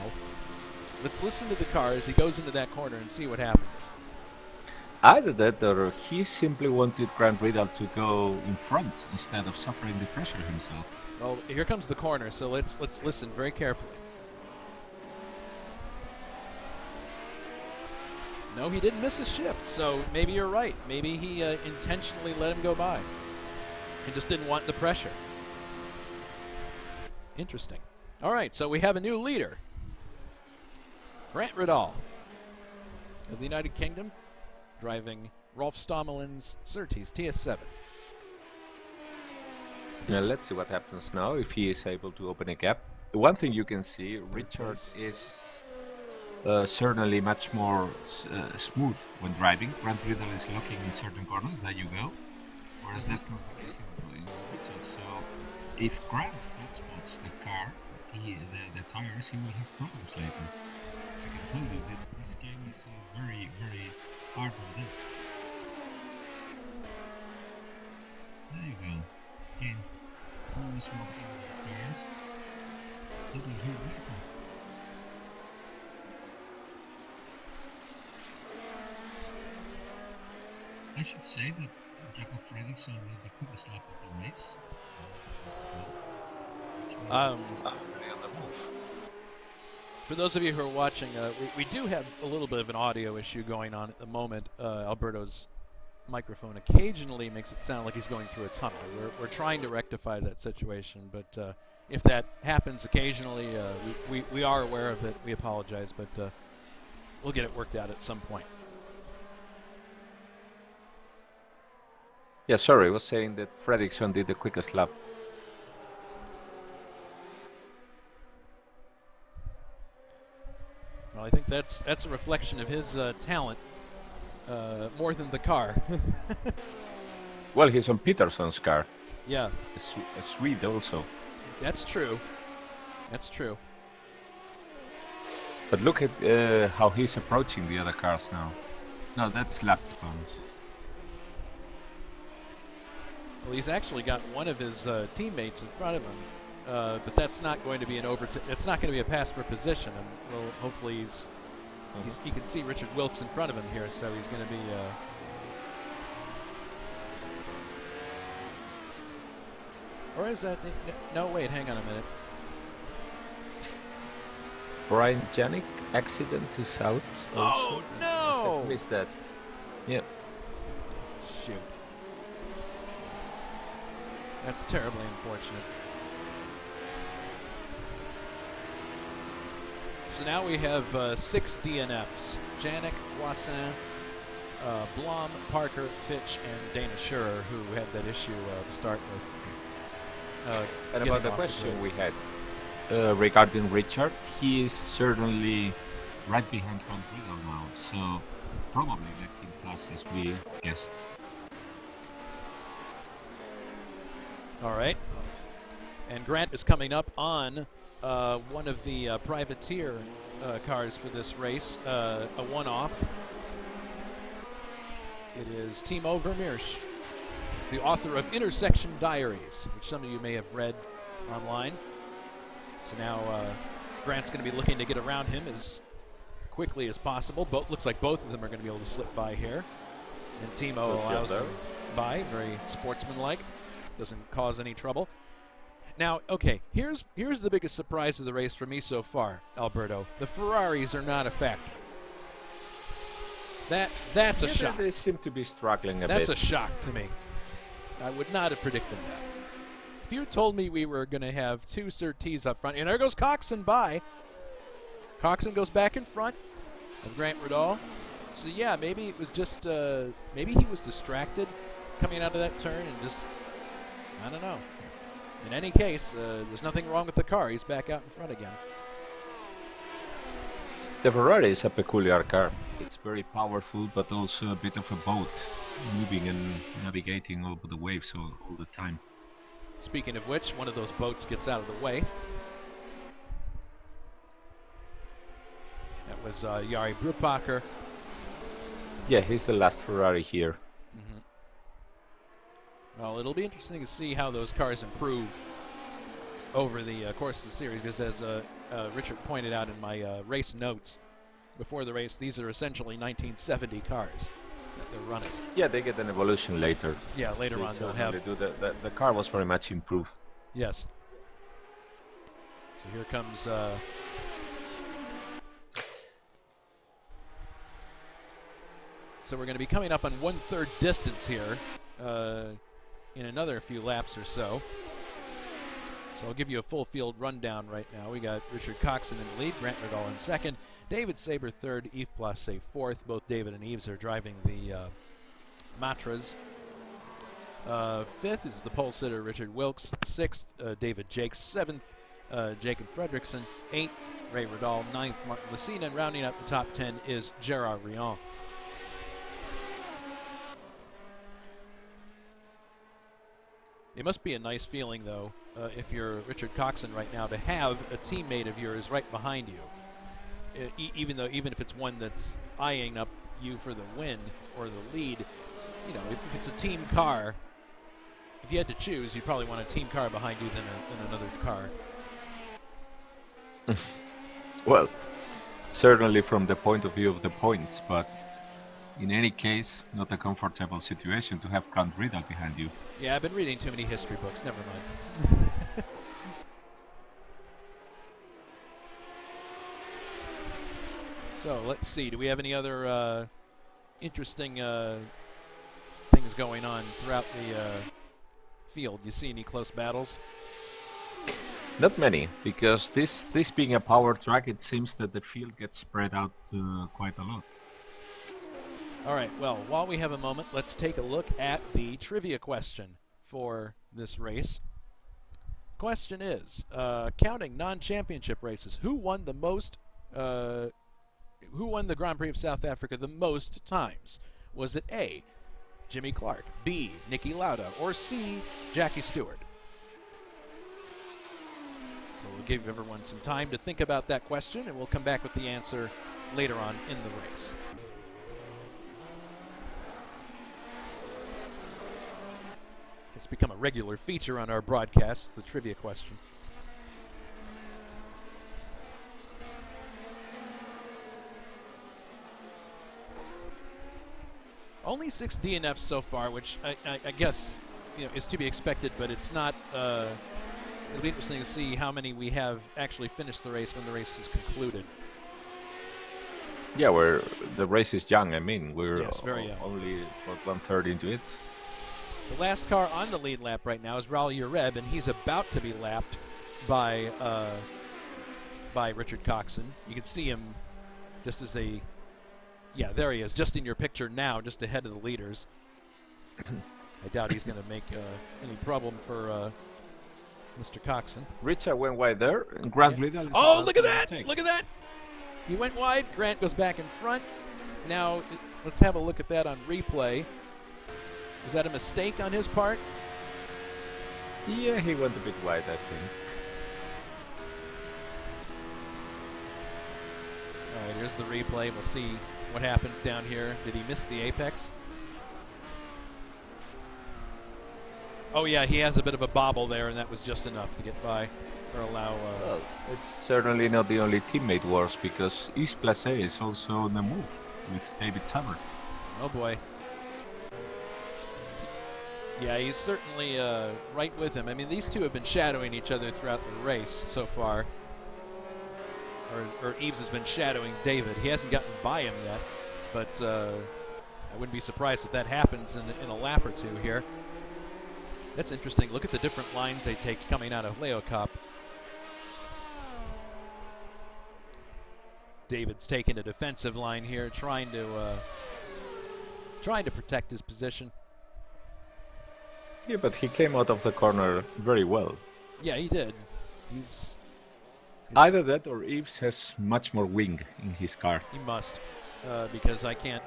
Let's listen to the car as he goes into that corner and see what happens. Either that, or he simply wanted Grant Riddle to go in front instead of suffering the pressure himself. Well, here comes the corner, so let's listen very carefully. No, he didn't miss a shift, so maybe you're right. Maybe he intentionally let him go by. He just didn't want the pressure. Interesting. All right, so we have a new leader. Grant Radal of the United Kingdom, driving Rolf Stommelin's Surtees TS7. Now let's see what happens now if he is able to open a gap. The one thing you can see, Richard is certainly much more smooth when driving. Grant Riddle is locking in certain corners, there you go. Whereas that's not the case in Richard. So if Grant flat spots the car, the tires, he will have problems later. I can tell you that this game is very, very hard on that. There you go. Again, always walking the tires. That will hurt later. I should say that Jacob Fredriksson made the quickest lap of the race. For those of you who are watching, we do have a little bit of an audio issue going on at the moment. Alberto's microphone occasionally makes it sound like he's going through a tunnel. We're trying to rectify that situation, but if that happens occasionally, we are aware of it. We apologize, but we'll get it worked out at some point. Yeah, sorry, I was saying that Fredriksson did the quickest lap. Well, I think that's a reflection of his talent more than the car. Well, he's on Peterson's car. Yeah. A Swede also. That's true. That's true. But look at how he's approaching the other cars now. No, that's lap times. Well, he's actually got one of his teammates in front of him, but that's not going to be it's not going to be a pass for position. And well, hopefully he can see Richard Wilkes in front of him here, so he's going to be. Or is that? No, wait, hang on a minute. Brian Janik accident is out. Oh no! I missed that. Yep. Shoot. That's terribly unfortunate. So now we have 6 DNFs. Janik, Wassin, Blom, Parker, Fitch, and Dana Schurer, who had that issue to start with. And about the question we had regarding Richard, he is certainly right behind Grant Riddle now, so probably let him pass as we guessed. All right. And Grant is coming up on one of the privateer cars for this race, a one-off. It is Timo Vermeersch, the author of Intersection Diaries, which some of you may have read online. So now Grant's going to be looking to get around him as quickly as possible. Looks like both of them are going to be able to slip by here. And Timo allows them by, very sportsmanlike. Doesn't cause any trouble. Now, okay, here's the biggest surprise of the race for me so far, Alberto. The Ferraris are not a factor. That's a shock. They seem to be struggling a bit. That's a shock to me. I would not have predicted that. If you told me we were going to have 2 Surtees up front, and there goes Coxon by. Coxon goes back in front of Grant Riddle. So yeah, maybe it was just maybe he was distracted coming out of that turn and just. I don't know. In any case, there's nothing wrong with the car. He's back out in front again. The Ferrari is a peculiar car. It's very powerful, but also a bit of a boat, moving and navigating over the waves all the time. Speaking of which, one of those boats gets out of the way. That was Jari Brupacher. Yeah, he's the last Ferrari here. Well, it'll be interesting to see how those cars improve over the course of the series, because as Richard pointed out in my race notes before the race, these are essentially 1970 cars that they're running. Yeah, they get an evolution later. Yeah, later on they'll have... The car was very much improved. Yes. So here comes... So we're going to be coming up on 1/3 distance here. In another few laps or so. So I'll give you a full field rundown right now. We got Richard Coxon in the lead, Grant Riddle in second, David Saber third, Yves Plasse fourth. Both David and Yves are driving the Matras. Fifth is the pole sitter Richard Wilkes. Sixth, David Jakes. Seventh, Jacob Fredrickson. Eighth, Ray Riddall. Ninth, Martin Lucina. And rounding up the top 10 is Gerard Rion. It must be a nice feeling, though, if you're Richard Coxon right now, to have a teammate of yours right behind you. Even if it's one that's eyeing up you for the win or the lead, you know, if it's a team car, if you had to choose, you'd probably want a team car behind you than another car. Well, certainly from the point of view of the points, but in any case, not a comfortable situation to have Grant Riddle behind you. Yeah, I've been reading too many history books. Never mind. So let's see. Do we have any other interesting things going on throughout the field? You see any close battles? Not many, because this being a power track, it seems that the field gets spread out quite a lot. All right, well, while we have a moment, let's take a look at the trivia question for this race. Question is, counting non-championship races, who won the Grand Prix of South Africa the most times? Was it A, Jimmy Clark, B, Niki Lauda, or C, Jackie Stewart? So we'll give everyone some time to think about that question, and we'll come back with the answer later on in the race. It's become a regular feature on our broadcasts, the trivia question. Only 6 DNFs so far, which I guess is to be expected, but it's not. It'll be interesting to see how many we have actually finished the race when the race is concluded. Yeah, the race is young. I mean, we're very young. Only 1/3 into it. The last car on the lead lap right now is Raul Ureb, and he's about to be lapped by Richard Coxon. You can see him just as there he is, just in your picture now, just ahead of the leaders. I doubt he's going to make any problem for Mr. Coxon. Richard went wide there, and Grant Riddle is look at that! Look at that! He went wide, Grant goes back in front. Now, let's have a look at that on replay. Was that a mistake on his part? Yeah, he went a bit wide, I think. All right, here's the replay. We'll see what happens down here. Did he miss the apex? Oh, yeah, he has a bit of a bobble there, and that was just enough to get by or allow... Well, it's certainly not the only teammate wars, because Yves Placé is also on the move with David Summer. Oh, boy. Yeah, he's certainly right with him. I mean, these two have been shadowing each other throughout the race so far. Or Yves has been shadowing David. He hasn't gotten by him yet, but I wouldn't be surprised if that happens in a lap or two here. That's interesting. Look at the different lines they take coming out of Leo Cup. David's taking a defensive line here, trying to protect his position. Yeah, but he came out of the corner very well. Yeah, he did. Either that or Yves has much more wing in his car. He must, because I can't.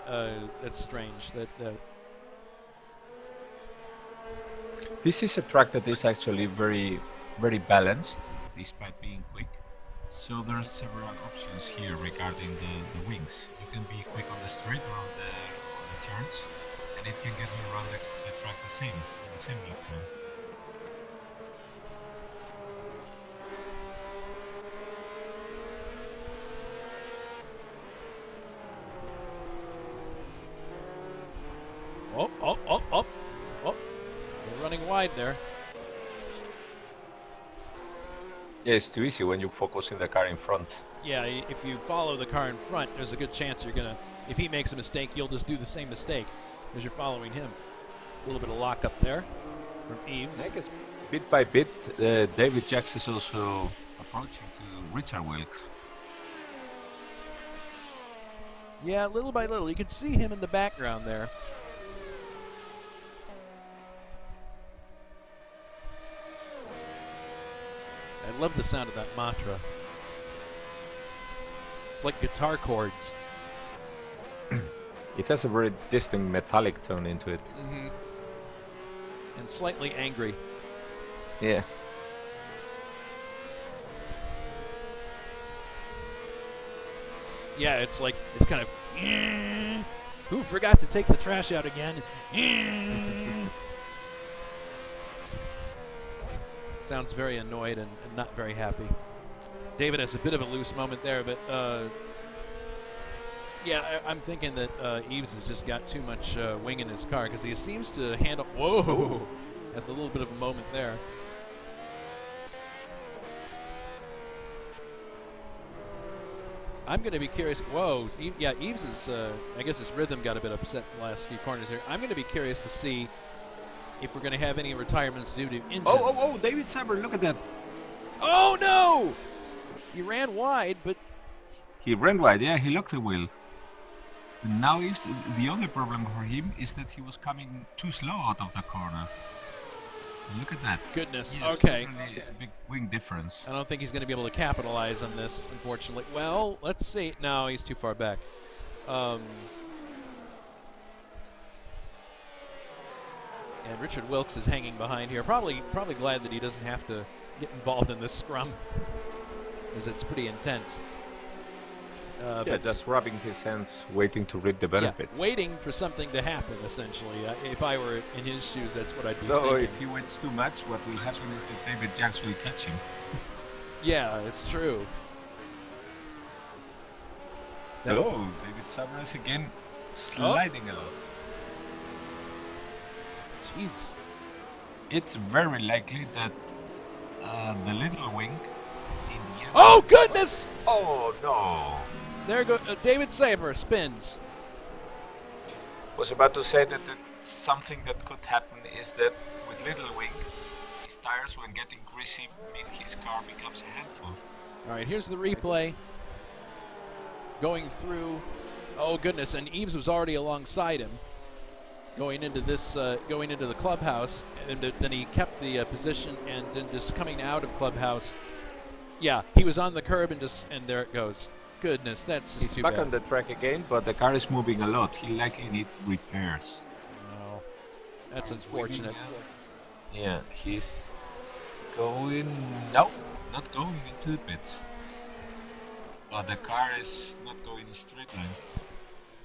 That's strange. This is a track that is actually very, very balanced, despite being quick. So there are several options here regarding the wings. You can be quick on the straight or on the turns, and it can get you around the track the same lap time. Oh. They're running wide there. Yeah, it's too easy when you focus in the car in front. Yeah, if you follow the car in front, there's a good chance you're going to, if he makes a mistake, you'll just do the same mistake as you're following him. A little bit of lock up there from Yves. I guess bit by bit, David Jacks is also approaching to Richard Wilkes. Yeah, little by little. You can see him in the background there. I love the sound of that mantra. It's like guitar chords. It has a very distinct metallic tone into it. Mm-hmm. And slightly angry. Yeah. Yeah, it's like, it's kind of, who forgot to take the trash out again? Sounds very annoyed and not very happy. David has a bit of a loose moment there, but yeah, I'm thinking that Eves has just got too much wing in his car because he seems to handle. Whoa! Has a little bit of a moment there. I'm going to be curious. Whoa! Yeah, Eves is. I guess his rhythm got a bit upset in the last few corners here. I'm going to be curious to see if we're going to have any retirements due to injury. Oh! David Saber, look at that! Oh no! He ran wide, but He ran wide. Yeah, he locked the wheel. Now the only problem for him is that he was coming too slow out of the corner. Look at that. goodness. Yes, Okay. really a big wing difference. I don't think he's going to be able to capitalize on this, unfortunately. Well, let's see. No, he's too far back. And Richard Wilkes is hanging behind here. Probably glad that he doesn't have to get involved in this scrum, because it's pretty intense. Yeah, but just rubbing his hands, waiting to reap the benefits. yeah, waiting for something to happen, essentially. If I were in his shoes, that's what I'd be No, thinking. if he waits too much, what will happen is that David Jacks will catch him. Yeah, it's true. Hello, David Sabres again, sliding a lot. Jeez. It's very likely that the little wing in the end... Oh, goodness! Oh, no! There goes David Saber spins. Was about to say that something that could happen is that with little wing, his tires when getting greasy mean his car becomes a handful. All right, here's the replay. Going through. Oh goodness! And Eves was already alongside him, going into the clubhouse, and then he kept the position, and then just coming out of clubhouse. Yeah, he was on the curb and there it goes. Goodness, that's just He's too back bad. on the track again, but the car is moving a lot. He likely needs repairs. No, that's unfortunate. Yeah, he's going... No, not going into the pits. But the car is not going a straight line.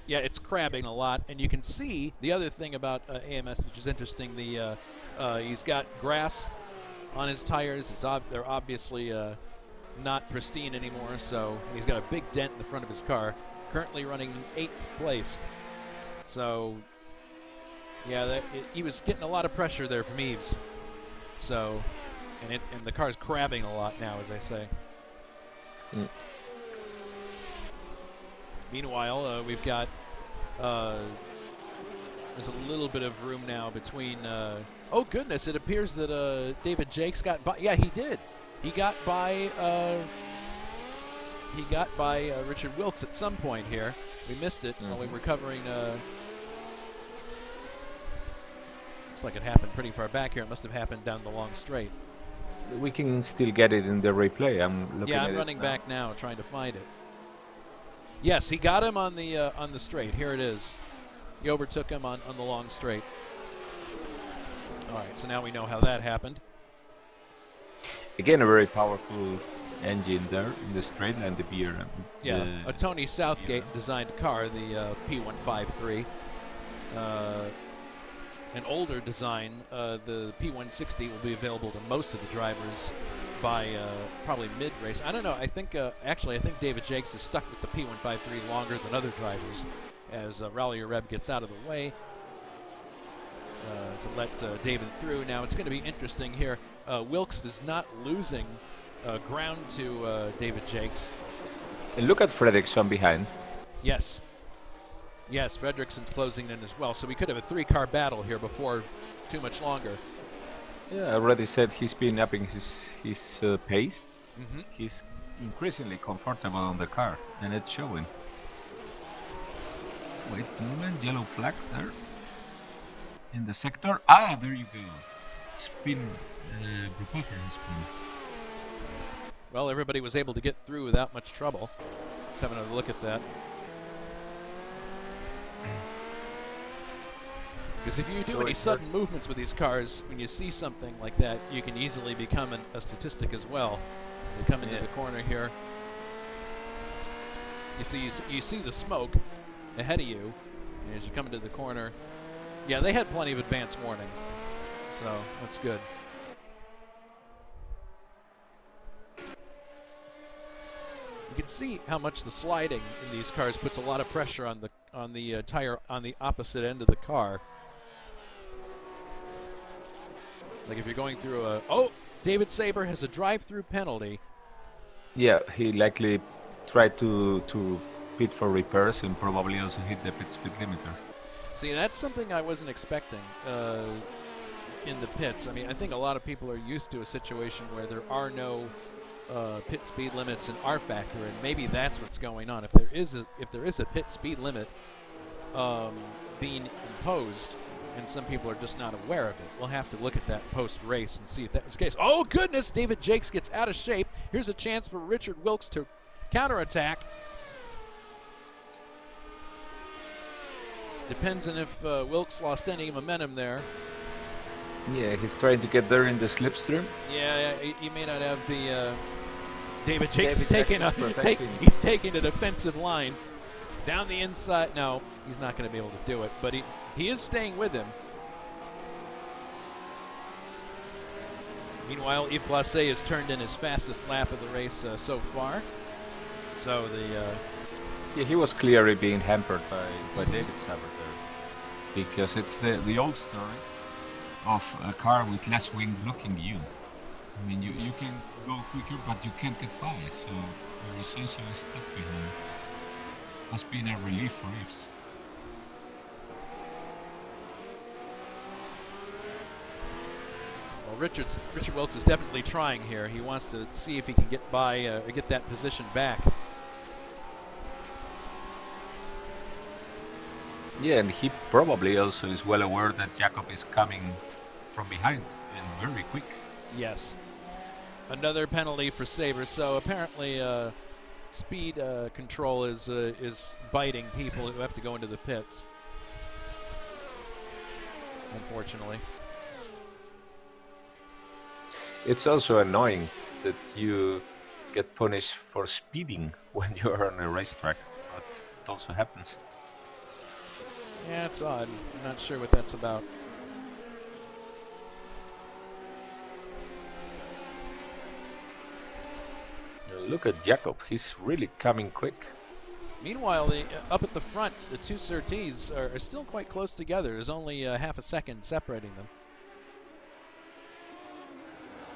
Yeah, it's crabbing a lot, and you can see the other thing about AMS, which is interesting. He's got grass on his tires. They're obviously not pristine anymore, so he's got a big dent in the front of his car. Currently running in 8th place. So, yeah, he was getting a lot of pressure there from Eves. So, and the car's crabbing a lot now, as I say. Mm. Meanwhile, we've got there's a little bit of room now between. Oh goodness! It appears that David Jakes got by. Yeah, he did. He got by. Richard Wilkes at some point here. We missed it while we were covering. Looks like it happened pretty far back here. It must have happened down the long straight. We can still get it in the replay. I'm looking at I'm it running now. back now, trying to find it. Yes, he got him on the straight. Here it is. He overtook him on the long straight. All right, so now we know how that happened. Again, a very powerful engine there in the straight line, the beer. Yeah, a Tony Southgate designed car, the P153. An older design, the P160 will be available to most of the drivers by probably mid-race. I don't know. I think David Jakes is stuck with the P153 longer than other drivers, as Raleigh Reb gets out of the way to let David through. Now it's going to be interesting here. Wilkes is not losing ground to David Jakes. And look at Fredriksson behind. Yes. Yes, Fredriksson's closing in as well. So we could have a 3-car battle here before too much longer. Yeah, I already said he's been upping his pace. Mm-hmm. He's increasingly comfortable on the car, and it's showing. Wait a moment, yellow flag there. In the sector. Ah, there you go. Spin, Brubacher has spin. Well, everybody was able to get through without much trouble. Let's have another look at that. Because if you do any sudden movements with these cars, when you see something like that, you can easily become a statistic as well. So you come into the corner here. You see the smoke ahead of you, and as you come into the corner, yeah, they had plenty of advance warning, so that's good. You can see how much the sliding in these cars puts a lot of pressure on the tire on the opposite end of the car. Like if you're going through David Saber has a drive-through penalty. Yeah, he likely tried to pit for repairs and probably also hit the pit speed limiter. See, that's something I wasn't expecting in the pits. I mean, I think a lot of people are used to a situation where there are no pit speed limits in R Factor, and maybe that's what's going on. If there is a pit speed limit being imposed, and some people are just not aware of it, we'll have to look at that post-race and see if that was the case. Oh, goodness! David Jakes gets out of shape. Here's a chance for Richard Wilkes to counterattack. Depends on if Wilkes lost any momentum there. Yeah, he's trying to get there in the slipstream. Yeah, he may not have the... David Jakes is he's taking a defensive line. Down the inside. No, he's not going to be able to do it, but he is staying with him. Meanwhile, Yves Blasset has turned in his fastest lap of the race so far. So yeah, he was clearly being hampered by David Saber there, because it's the old story of a car with less wind blocking you. I mean, you can go quicker, but you can't get by, so you're essentially stuck behind. Has been a relief for Yves. Well, Richard Wilkes is definitely trying here. He wants to see if he can get by or get that position back. Yeah, and he probably also is well aware that Jacob is coming from behind and very quick. Yes. Another penalty for Saber. So apparently speed control is biting people who have to go into the pits. Unfortunately. It's also annoying that you get punished for speeding when you're on a racetrack, but it also happens. Yeah, it's odd. I'm not sure what that's about. Look at Jacob, he's really coming quick. Meanwhile, up at the front, the two Surtees are still quite close together. There's only half a second separating them.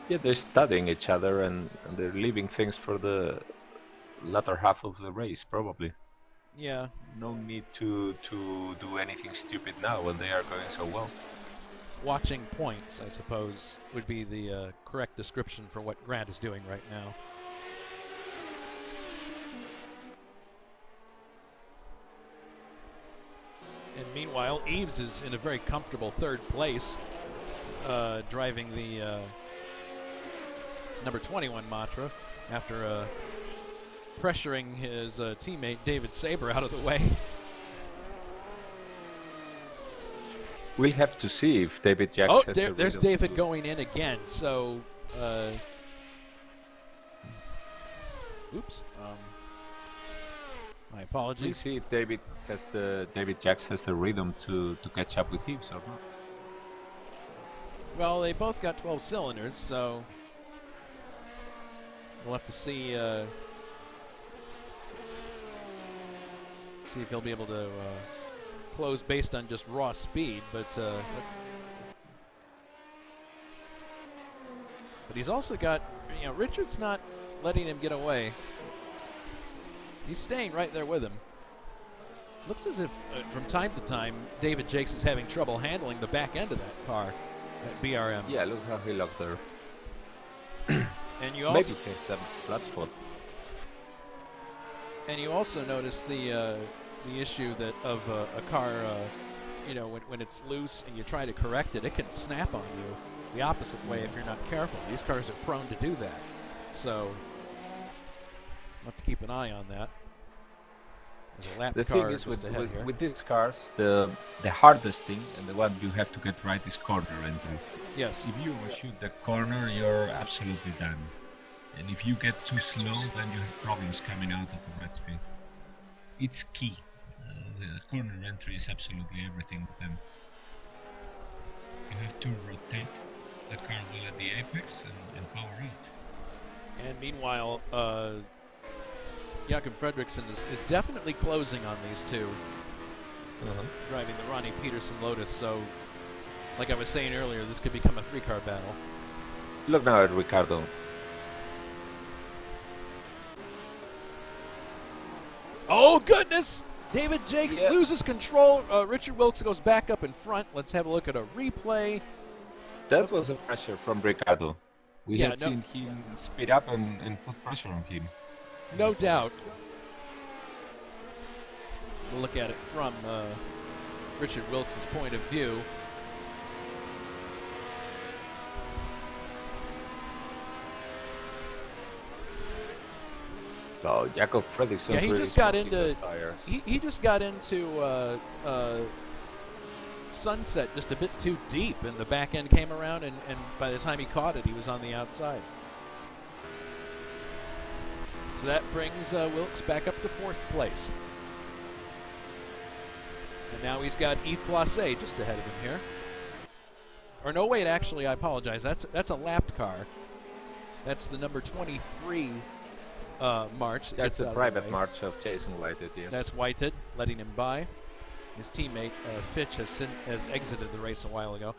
Yeah, they're studying each other and they're leaving things for the latter half of the race, probably. Yeah. No need to do anything stupid now when they are going so well. Watching points, I suppose, would be the correct description for what Grant is doing right now. And meanwhile, Yves is in a very comfortable third place, driving the number 21 Matra after pressuring his teammate David Saber out of the way. We'll have to see if David Jackson has there's David going in again. So, oops. My apologies. We'll see if David Jackson has the rhythm to catch up with Yves or not. Well, they both got 12 cylinders, so we'll have to see if he'll be able to close based on just raw speed, but he's also got, Richard's not letting him get away. He's staying right there with him. Looks as if, from time to time, David Jakes is having trouble handling the back end of that car at BRM. Yeah, look how he locked there. And you also maybe he has some flat spot. And you also notice the issue that of a car, when it's loose and you try to correct it, it can snap on you the opposite way if you're not careful. These cars are prone to do that. So We'll have to keep an eye on that. There's a lap The car thing is, just ahead here. with these cars, the hardest thing and the one you have to get right is corner entry. Yes. If you overshoot the corner, you're absolutely done. And if you get too slow, then you have problems coming out of the red speed. It's key. The corner entry is absolutely everything with them. You have to rotate the car well at the apex and power out. And meanwhile, Jakob Fredriksson is definitely closing on these two, driving the Ronnie Peterson Lotus. So, like I was saying earlier, this could become a 3-car battle. Look now at Ricardo. Oh, goodness! David Jakes loses control. Richard Wilkes goes back up in front. Let's have a look at a replay. That was a pressure from Ricardo. We Yeah, had seen him speed up and put pressure on him. No doubt. We'll look at it from Richard Wilkes' point of view. So Jakob Fredriksson. Yeah, he just got into he just got into Sunset just a bit too deep, and the back end came around, and by the time he caught it, he was on the outside. So that brings Wilkes back up to 4th place. And now he's got Yves Placé just ahead of him here. Or no, wait, actually, I apologize. That's a lapped car. That's the number 23 March. That's a private march of Jason Whited, yes. That's Whited, letting him by. His teammate Fitch has exited the race a while ago.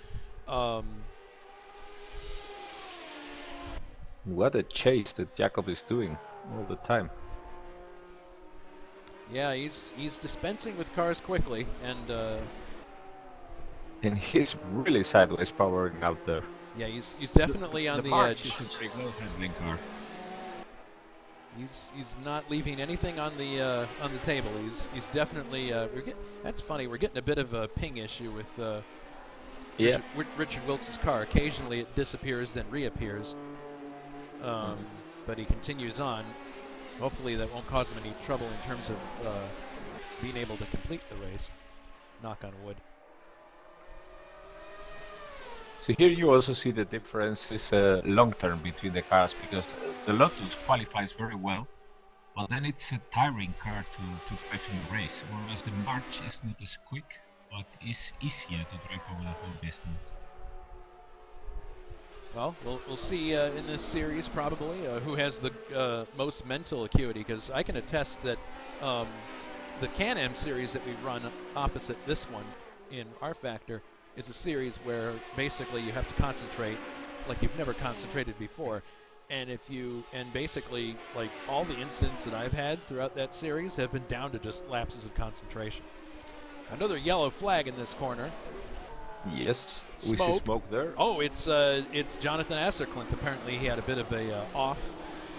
What a chase that Jakob is doing all the time. Yeah, he's dispensing with cars quickly, and he's really sideways powering out there. Yeah, he's definitely on the edge. Is a pretty well handling car. He's not leaving anything on the table. He's definitely that's funny. We're getting a bit of a ping issue with Richard Wilkes' car. Occasionally it disappears, then reappears. But he continues on. Hopefully that won't cause him any trouble in terms of being able to complete the race. Knock on wood. So here you also see the difference is long term between the cars, because the Lotus qualifies very well, but then it's a tiring car to drive in the race, whereas the March is not as quick, but is easier to drive over the whole distance. Well, we'll see in this series probably who has the most mental acuity, because I can attest that the Can-Am series that we run opposite this one in R-Factor is a series where basically you have to concentrate like you've never concentrated before. And basically, like, all the incidents that I've had throughout that series have been down to just lapses of concentration. Another yellow flag in this corner. Yes, we see smoke there. Oh, it's Jonathan Asserklint. Apparently he had a bit of a off.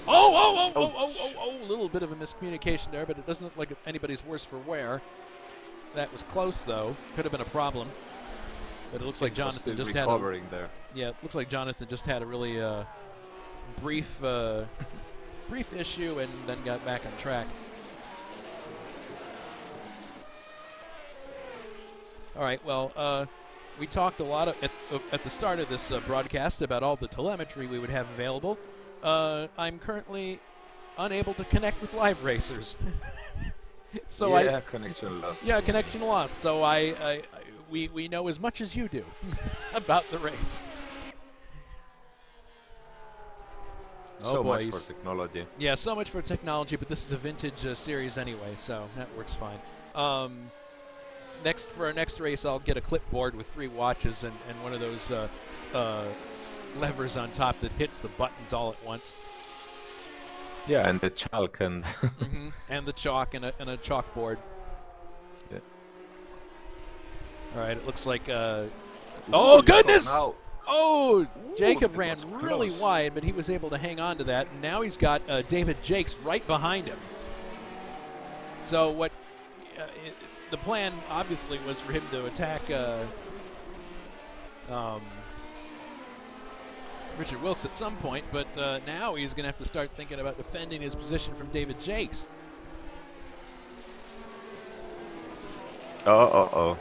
A little bit of a miscommunication there, but it doesn't look like anybody's worse for wear. That was close, though. Could have been a problem. But it looks like Jonathan just had there. Yeah, it looks like Jonathan just had a really brief issue and then got back on track. All right, well, we talked a lot at the start of this broadcast about all the telemetry we would have available. I'm currently unable to connect with Live Racers. So connection lost. Yeah, connection lost. So we know as much as you do about the race. So much for technology. Yeah, so much for technology, but this is a vintage series anyway, so that works fine. For our next race, I'll get a clipboard with 3 watches and one of those levers on top that hits the buttons all at once. Yeah, and the chalk and and the chalk and a chalkboard. Yeah. All right, it looks like. Oh goodness! Now. Oh, Jacob ran was really close. wide, but he was able to hang on to that. And now he's got David Jakes right behind him. So what? The plan obviously was for him to attack Richard Wilkes at some point, but now he's going to have to start thinking about defending his position from David Jakes. Oh.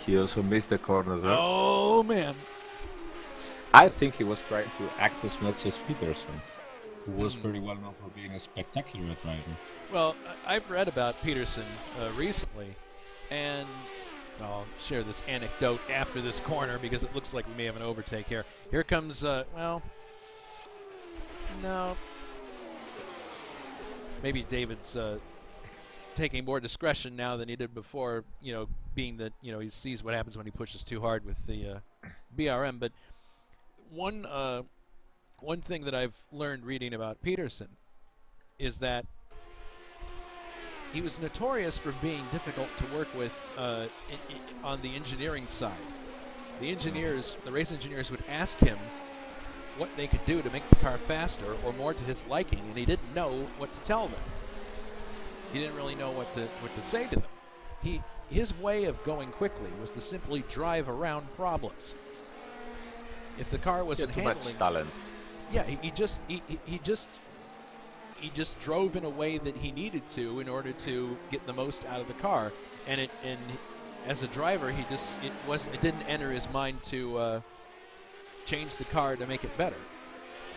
He also missed the corner there. Oh, man. I think he was trying to act as much as Peterson, who was very well known for being a spectacular driver. Well, I've read about Peterson recently, and I'll share this anecdote after this corner because it looks like we may have an overtake here. Here comes, well, no. Maybe David's taking more discretion now than he did before, being that, he sees what happens when he pushes too hard with the BRM. But one thing that I've learned reading about Peterson is that he was notorious for being difficult to work with on the engineering side. The race engineers would ask him what they could do to make the car faster or more to his liking, and he didn't know what to tell them. He didn't really know what to say to them. His way of going quickly was to simply drive around problems. If the car wasn't handling, too much talent. Yeah, he just drove in a way that he needed to in order to get the most out of the car, and as a driver, it didn't enter his mind to change the car to make it better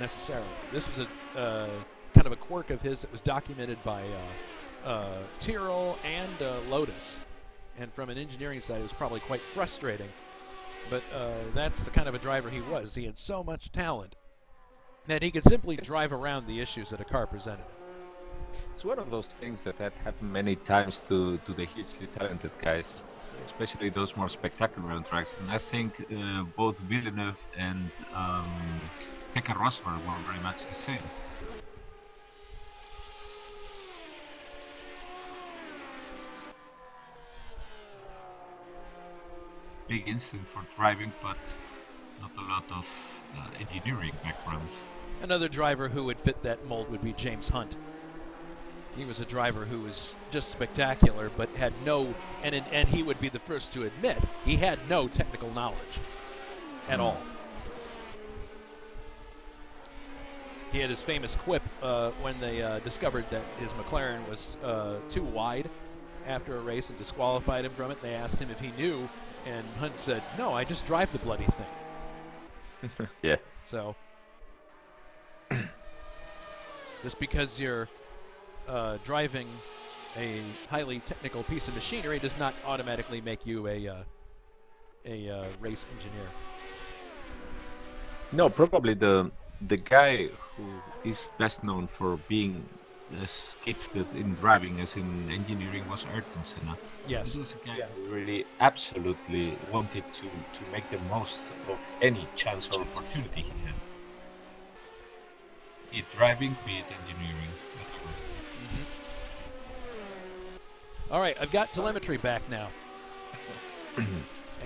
necessarily. This was a kind of a quirk of his that was documented by Tyrrell and Lotus, and from an engineering side, it was probably quite frustrating. But that's the kind of a driver he was. He had so much talent that he could simply drive around the issues that a car presented. It's one of those things that had happened many times to the hugely talented guys, especially those more spectacular tracks. And I think both Villeneuve and Pekka Rosberg were very much the same. Big instinct for driving, but not a lot of engineering background. Another driver who would fit that mold would be James Hunt. He was a driver who was just spectacular, but had no, and he would be the first to admit, he had no technical knowledge at all. He had his famous quip when they discovered that his McLaren was too wide after a race and disqualified him from it. They asked him if he knew, and Hunt said, "No, I just drive the bloody thing." Yeah. So, just because you're driving a highly technical piece of machinery does not automatically make you a race engineer. No, probably the guy who is best known for being as gifted in driving as in engineering was Ayrton Senna. Yes. This was a guy who really absolutely wanted to make the most of any chance or opportunity he had. Be it driving, be it engineering, whatever. All right, I've got telemetry back now.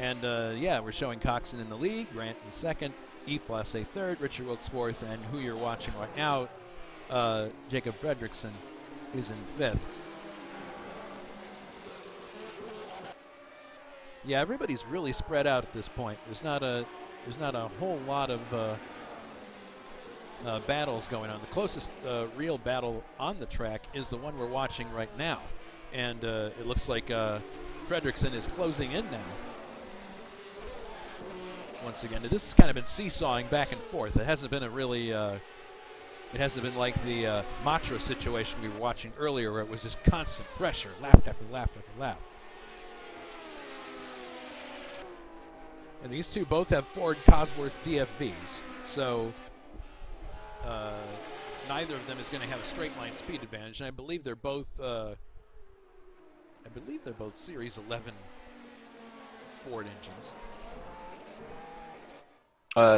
And yeah, we're showing Coxon in the lead, Grant in second, E Plus a third, Richard Wilkes fourth, and who you're watching right now, Jacob Fredrickson, is in fifth. Yeah, everybody's really spread out at this point. There's not a whole lot of battles going on. The closest real battle on the track is the one we're watching right now, and it looks like Fredrickson is closing in now. Once again, this has kind of been seesawing back and forth. It hasn't been a really, it hasn't been like the Matra situation we were watching earlier, where it was just constant pressure, lap after lap after lap. And these two both have Ford Cosworth DFVs, so neither of them is going to have a straight line speed advantage. And I believe they're both, Series 11 Ford engines.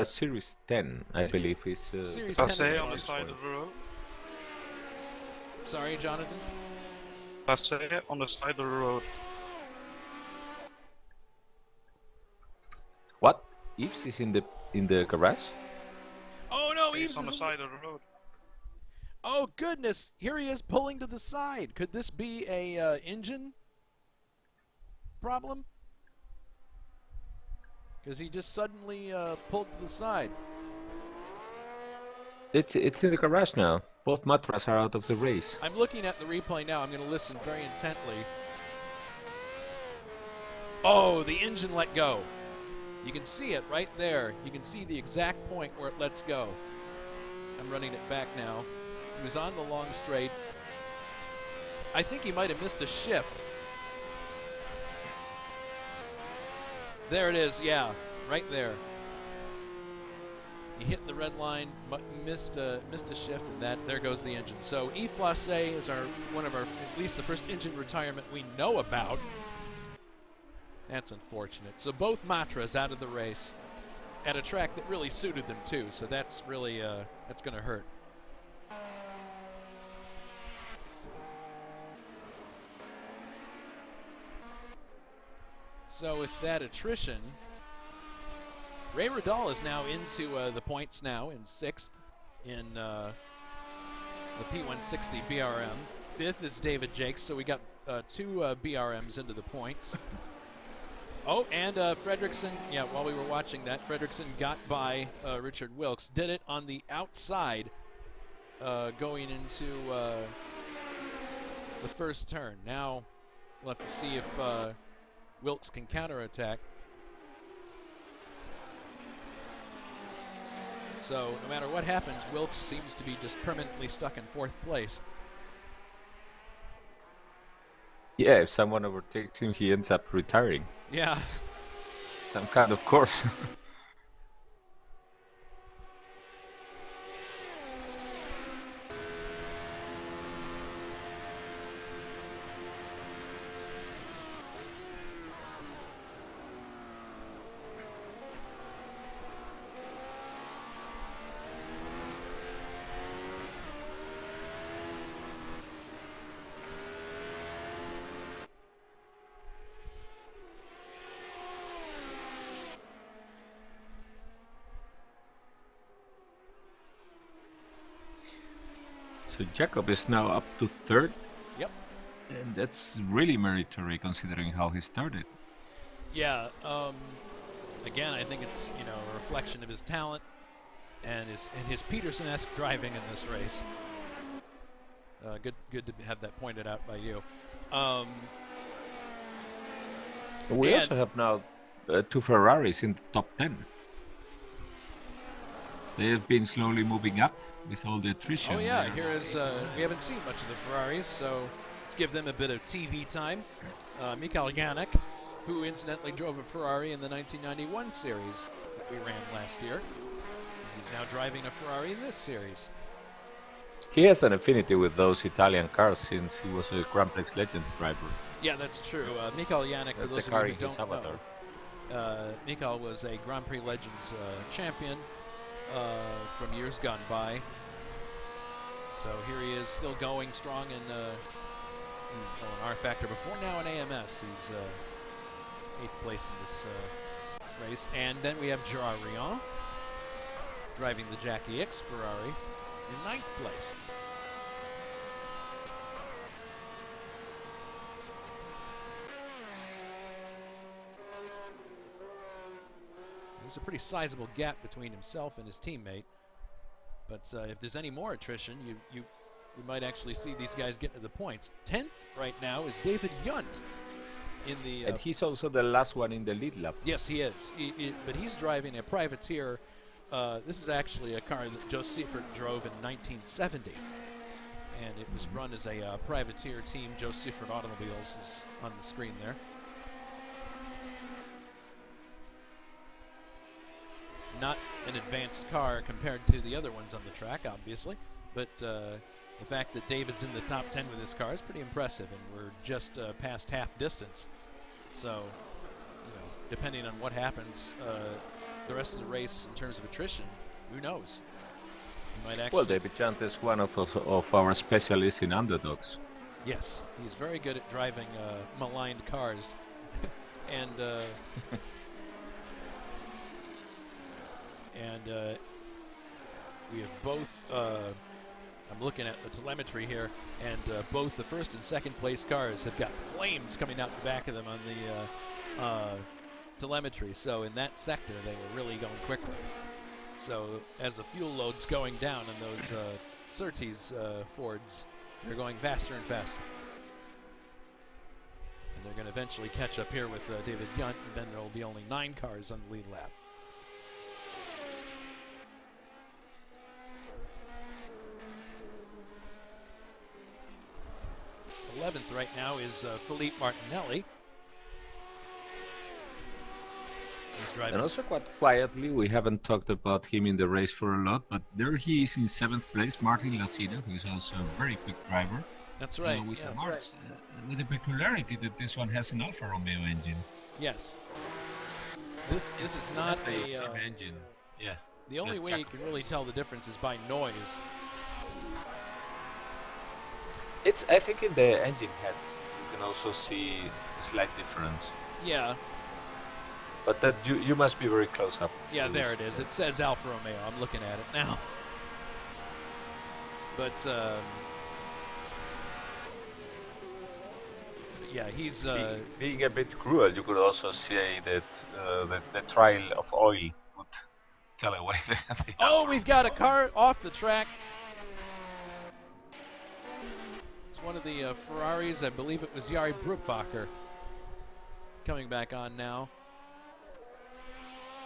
Series 10, I believe, is Series Class 10 A on the side of the road. Sorry, Jonathan? Class A on the side of the road. What? Yves is in the garage? Oh no, He's Yves on the is side of the road. Oh goodness! Here he is pulling to the side. Could this be a engine problem? Because he just suddenly pulled to the side. It's in the garage now. Both Matras are out of the race. I'm looking at the replay now. I'm going to listen very intently. Oh, the engine let go. You can see it right there. You can see the exact point where it lets go. I'm running it back now. He was on the long straight. I think he might have missed a shift. There it is, yeah, right there. He hit the red line, but missed a shift, and there goes the engine. So Yves Placé is one of our, at least the first engine retirement we know about. That's unfortunate. So both Matras out of the race at a track that really suited them too. So that's really that's going to hurt. So with that attrition, Ray Radal is now into the points now in 6th in the P160 BRM. 5th is David Jakes, so we got 2 BRMs into the points. Oh, and Fredrickson, yeah, while we were watching that, Fredrickson got by Richard Wilkes. Did it on the outside going into the first turn. Now we'll have to see if Wilkes can counterattack. So no matter what happens, Wilkes seems to be just permanently stuck in 4th place. Yeah, if someone overtakes him, he ends up retiring. Yeah. Some kind of course. So Jacob is now up to 3rd. Yep. And that's really meritory considering how he started. Yeah. Again, I think it's a reflection of his talent and his Peterson-esque driving in this race. Good to have that pointed out by you. We also have now 2 Ferraris in the top 10. They have been slowly moving up with all the attrition. Oh yeah, here is, we haven't seen much of the Ferraris, so let's give them a bit of TV time. Mikael Yannick, who incidentally drove a Ferrari in the 1991 series that we ran last year. He's now driving a Ferrari in this series. He has an affinity with those Italian cars since he was a Grand Prix Legends driver. Yeah, that's true. Mikael Yannick, for those of you who don't know, Mikael was a Grand Prix Legends champion from years gone by. So here he is, still going strong in an R Factor before now in AMS. He's 8th place in this race. And then we have Gerard Rion driving the Jackie X Ferrari in 9th place. There's a pretty sizable gap between himself and his teammate. But if there's any more attrition, we might actually see these guys get to the points. 10th right now is David Yunt in the... and he's also the last one in the lead lap. Yes, he is. But he's driving a privateer. This is actually a car that Joe Seifert drove in 1970. And it was run as a privateer team. Joe Seifert Automobiles is on the screen there. Not an advanced car compared to the other ones on the track, obviously, but the fact that David's in the top 10 with this car is pretty impressive, and we're just past half distance. So, depending on what happens the rest of the race in terms of attrition, who knows? He might actually. Well, David Yunt is one of our specialists in underdogs. Yes, he's very good at driving maligned cars, and. And we have both, I'm looking at the telemetry here, and both the first and second place cars have got flames coming out the back of them on the telemetry. So in that sector, they were really going quickly. So as the fuel load's going down in those Surtees Fords, they're going faster and faster. And they're going to eventually catch up here with David Yunt, and then there will be only 9 cars on the lead lap. 11th right now is Philippe Martinelli. He's driving. And also quite quietly, we haven't talked about him in the race for a lot, but there he is in 7th place, Martin Lacina, who is also a very quick driver. That's right. With with the peculiarity that this one has an Alfa Romeo engine. Yes. This is not the same engine. Yeah. The only way you can really tell the difference is by noise. I think in the engine heads you can also see a slight difference. Yeah. But that you must be very close up. Yeah, there it is. It says Alfa Romeo. I'm looking at it now. But yeah, he's being a bit cruel. You could also say that the trial of oil would tell away the oh, we've got a car off the track. It's one of the Ferraris. I believe it was Jari Bruckbacher coming back on now.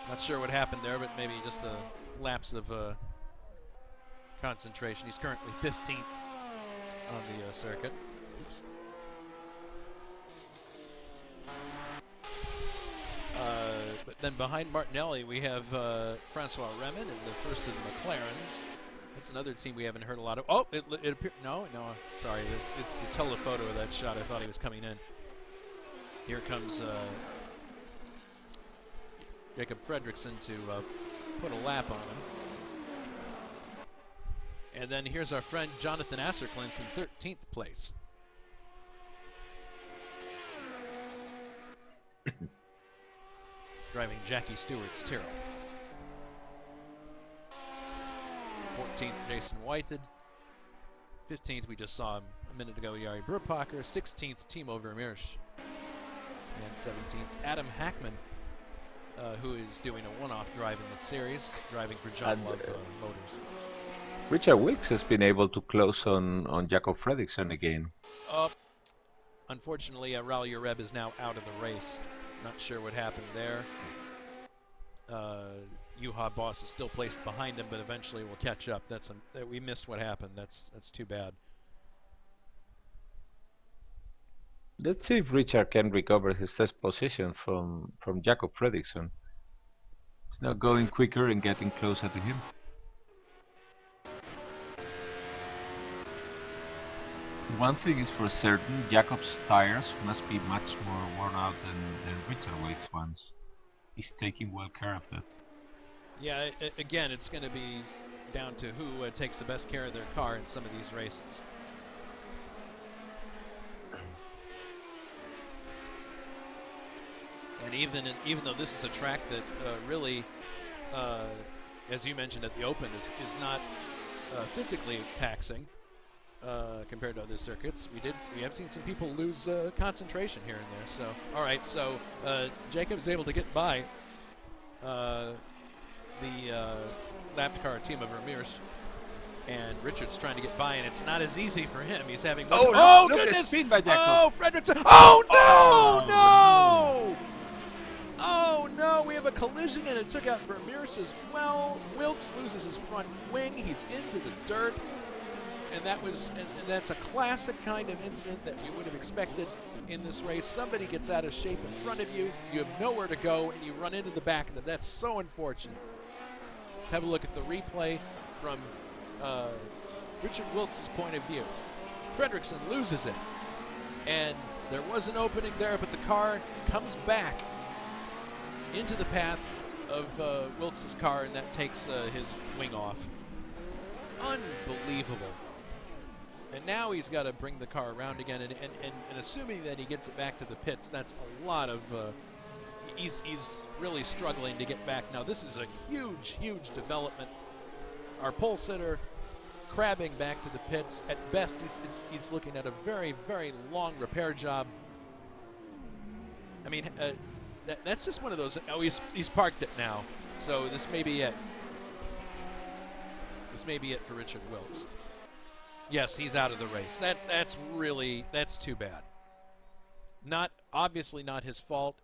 Not sure what happened there, but maybe just a lapse of concentration. He's currently 15th on the circuit. Oops. But then behind Martinelli, we have Francois Remin in the first of the McLarens. That's another team we haven't heard a lot of. Oh, it appeared. No, sorry. It's the telephoto of that shot. I thought he was coming in. Here comes Jacob Fredriksson to put a lap on him. And then here's our friend Jonathan Asserklint in 13th place. Driving Jackie Stewart's Tyrrell. 14th, Jason Whited. 15th, we just saw him a minute ago, Jari Bruckbacher. 16th, Timo Vermeersch. And 17th, Adam Hackman, who is doing a one-off drive in the series, driving for John Love Motors. Richard Wilkes has been able to close on Jacob Fredriksson again. Unfortunately, Raul Ureb is now out of the race. Not sure what happened there. Juha Boss is still placed behind him, but eventually will catch up. We missed what happened. That's too bad. Let's see if Richard can recover his first position from Jacob Fredriksson. He's now going quicker and getting closer to him. One thing is for certain, Jacob's tires must be much more worn out than Richard Wilkes' ones. He's taking well care of that. Yeah, again, it's going to be down to who takes the best care of their car in some of these races. And even though this is a track that really, as you mentioned at the Open, is not physically taxing compared to other circuits, we have seen some people lose concentration here and there. So, all right, so Jacob is able to get by the lapped car team of Vermeersch, and Richard's trying to get by, and it's not as easy for him. He's having look goodness! at speed by Jacob. Oh, Fredriksson! Oh no! Oh no! We have a collision, and it took out Vermeersch as well. Wilkes loses his front wing. He's into the dirt. And that's a classic kind of incident that we would have expected in this race. Somebody gets out of shape in front of you, you have nowhere to go, and you run into the back of them. That's so unfortunate. Let's have a look at the replay from Richard Wilkes' point of view. Fredriksson loses it, and there was an opening there, but the car comes back into the path of Wilkes' car, and that takes his wing off. Unbelievable. And now he's got to bring the car around again, and assuming that he gets it back to the pits, that's a lot of, he's really struggling to get back. Now this is a huge development. Our pole sitter crabbing back to the pits. At best, he's looking at a very long repair job. I mean, that's just one of those, he's parked it now, so this may be it. This may be it for Richard Wilkes. Yes, he's out of the race. That's too bad. Obviously not his fault,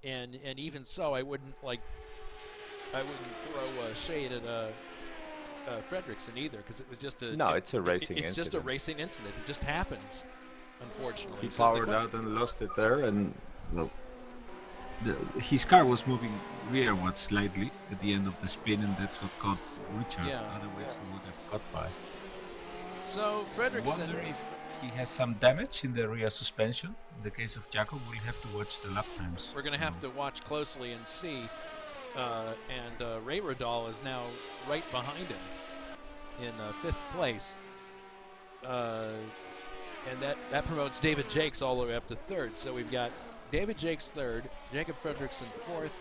and even so, I wouldn't throw shade at Fredrickson either, because it was just a. No, it's a racing It's incident. just a racing incident. It just happens, unfortunately. He So powered out and lost it there, and his car was moving rearward slightly at the end of the spin, and that's what caught Richard. Yeah, Otherwise, he would have got by. So I Fredrickson. wonder if he has some damage in the rear suspension. In the case of Jacob, we'll have to watch the lap times. We're going to have to watch closely and see. Ray Rodal is now right behind him in 5th place. And that promotes David Jakes all the way up to 3rd. So we've got David Jakes 3rd, Jacob Fredrickson 4th,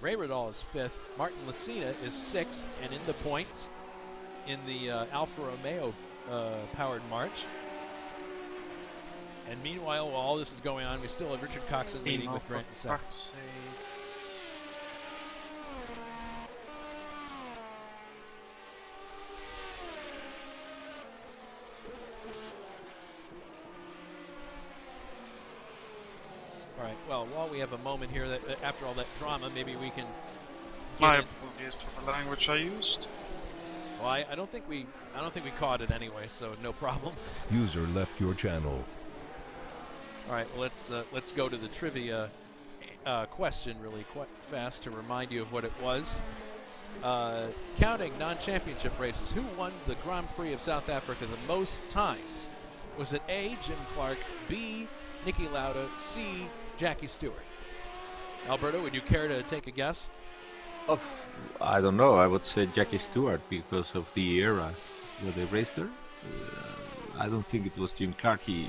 Ray Rodal is 5th, Martin Lucina is 6th and in the points in the Alfa Romeo powered march. And meanwhile, while all this is going on, we still have Richard Coxon leading with Grant in 2nd. All right. Well, while we have a moment here, that after all that drama, maybe we can. My apologies for the language I used. Well, I don't think we caught it anyway, so no problem. User left your channel. All right. Well, let's go to the trivia question really fast to remind you of what it was. Counting non-championship races, who won the Grand Prix of South Africa the most times? Was it A, Jim Clark, B, Niki Lauda, C, Jackie Stewart? Alberto, would you care to take a guess? I don't know. I would say Jackie Stewart because of the era where they raced her. I don't think it was Jim Clark. He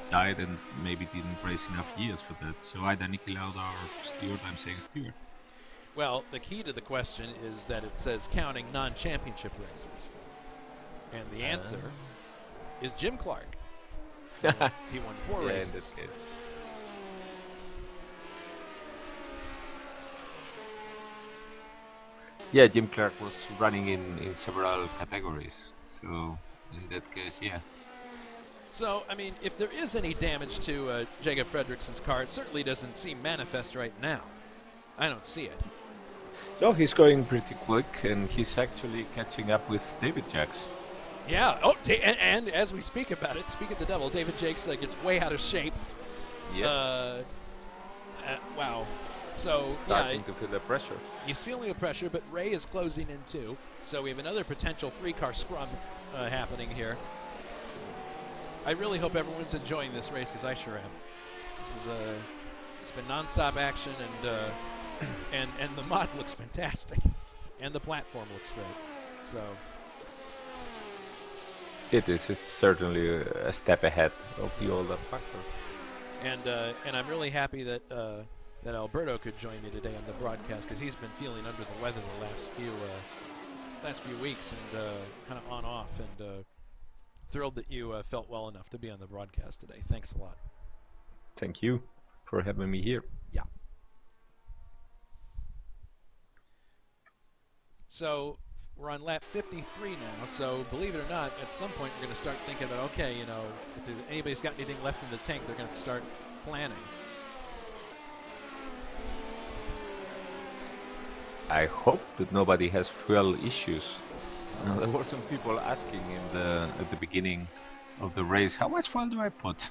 died and maybe didn't race enough years for that. So either Niki Lauda or Stewart. I'm saying Stewart. Well, the key to the question is that it says counting non-championship races. And the answer is Jim Clark. He won 4 races. In this case. Yeah, Jim Clark was running in several categories. So in that case, yeah. So, I mean, if there is any damage to Jacob Fredrickson's car, it certainly doesn't seem manifest right now. I don't see it. No, he's going pretty quick, and he's actually catching up with David Jakes. Yeah. Oh, and as we speak about it, speak of the devil, David Jakes gets way out of shape. Yeah. Wow. So, Starting to feel the pressure. He's feeling the pressure, but Ray is closing in too. So we have another potential 3-car scrum happening here. I really hope everyone's enjoying this race, because I sure am. This is it's been nonstop action, and the mod looks fantastic, and the platform looks great. So it is. It's certainly a step ahead of the older factor. And I'm really happy that that Alberto could join me today on the broadcast, because he's been feeling under the weather the last few weeks, and kind of on off, and thrilled that you felt well enough to be on the broadcast today. Thanks a lot. Thank you for having me here. Yeah. So we're on lap 53 now, so believe it or not, at some point we're going to start thinking about, okay, you know, if anybody's got anything left in the tank, they're going to start planning. I hope that nobody has fuel issues. There were some people asking at the beginning of the race, how much fuel do I put?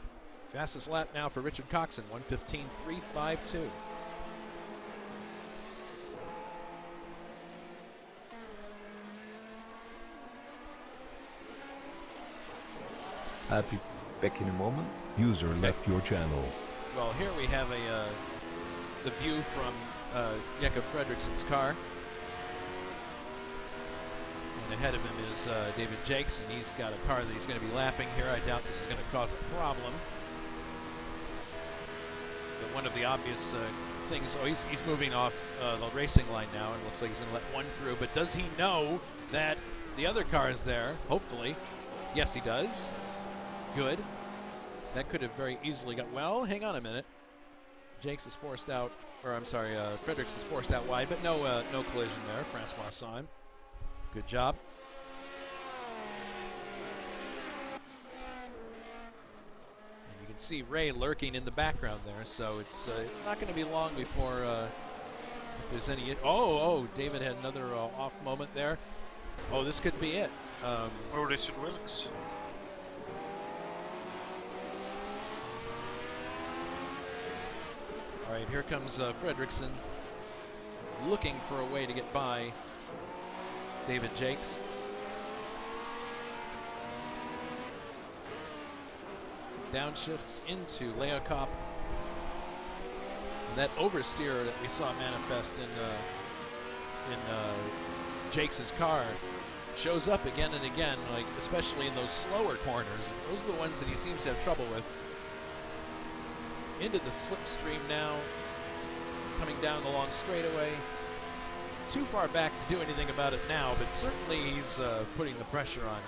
Fastest lap now for Richard Coxon, 1:15.352. I'll be back in a moment. User left your channel. Well, here we have the view from Jakob Fredrickson's car. And ahead of him is David Jakes, and he's got a car that he's going to be lapping here. I doubt this is going to cause a problem. But one of the obvious things, he's moving off the racing line now, and looks like he's going to let one through. But does he know that the other car is there? Hopefully. Yes, he does. Good. That could have very easily got, well, hang on a minute. Jakes is forced out, or I'm sorry, Fredericks is forced out wide, but no collision there. Francois saw him. Good job. see Ray lurking in the background there, so it's not going to be long before if there's any. Oh, David had another off moment there. Oh, this could be it. Or Richard Wilkes. All right, here comes Fredrickson, looking for a way to get by David Jakes. Downshifts into Leo Kopp. And that oversteer that we saw manifest in Jakes' car shows up again and again, like especially in those slower corners. Those are the ones that he seems to have trouble with. Into the slipstream now, coming down the long straightaway. Too far back to do anything about it now, but certainly he's putting the pressure on.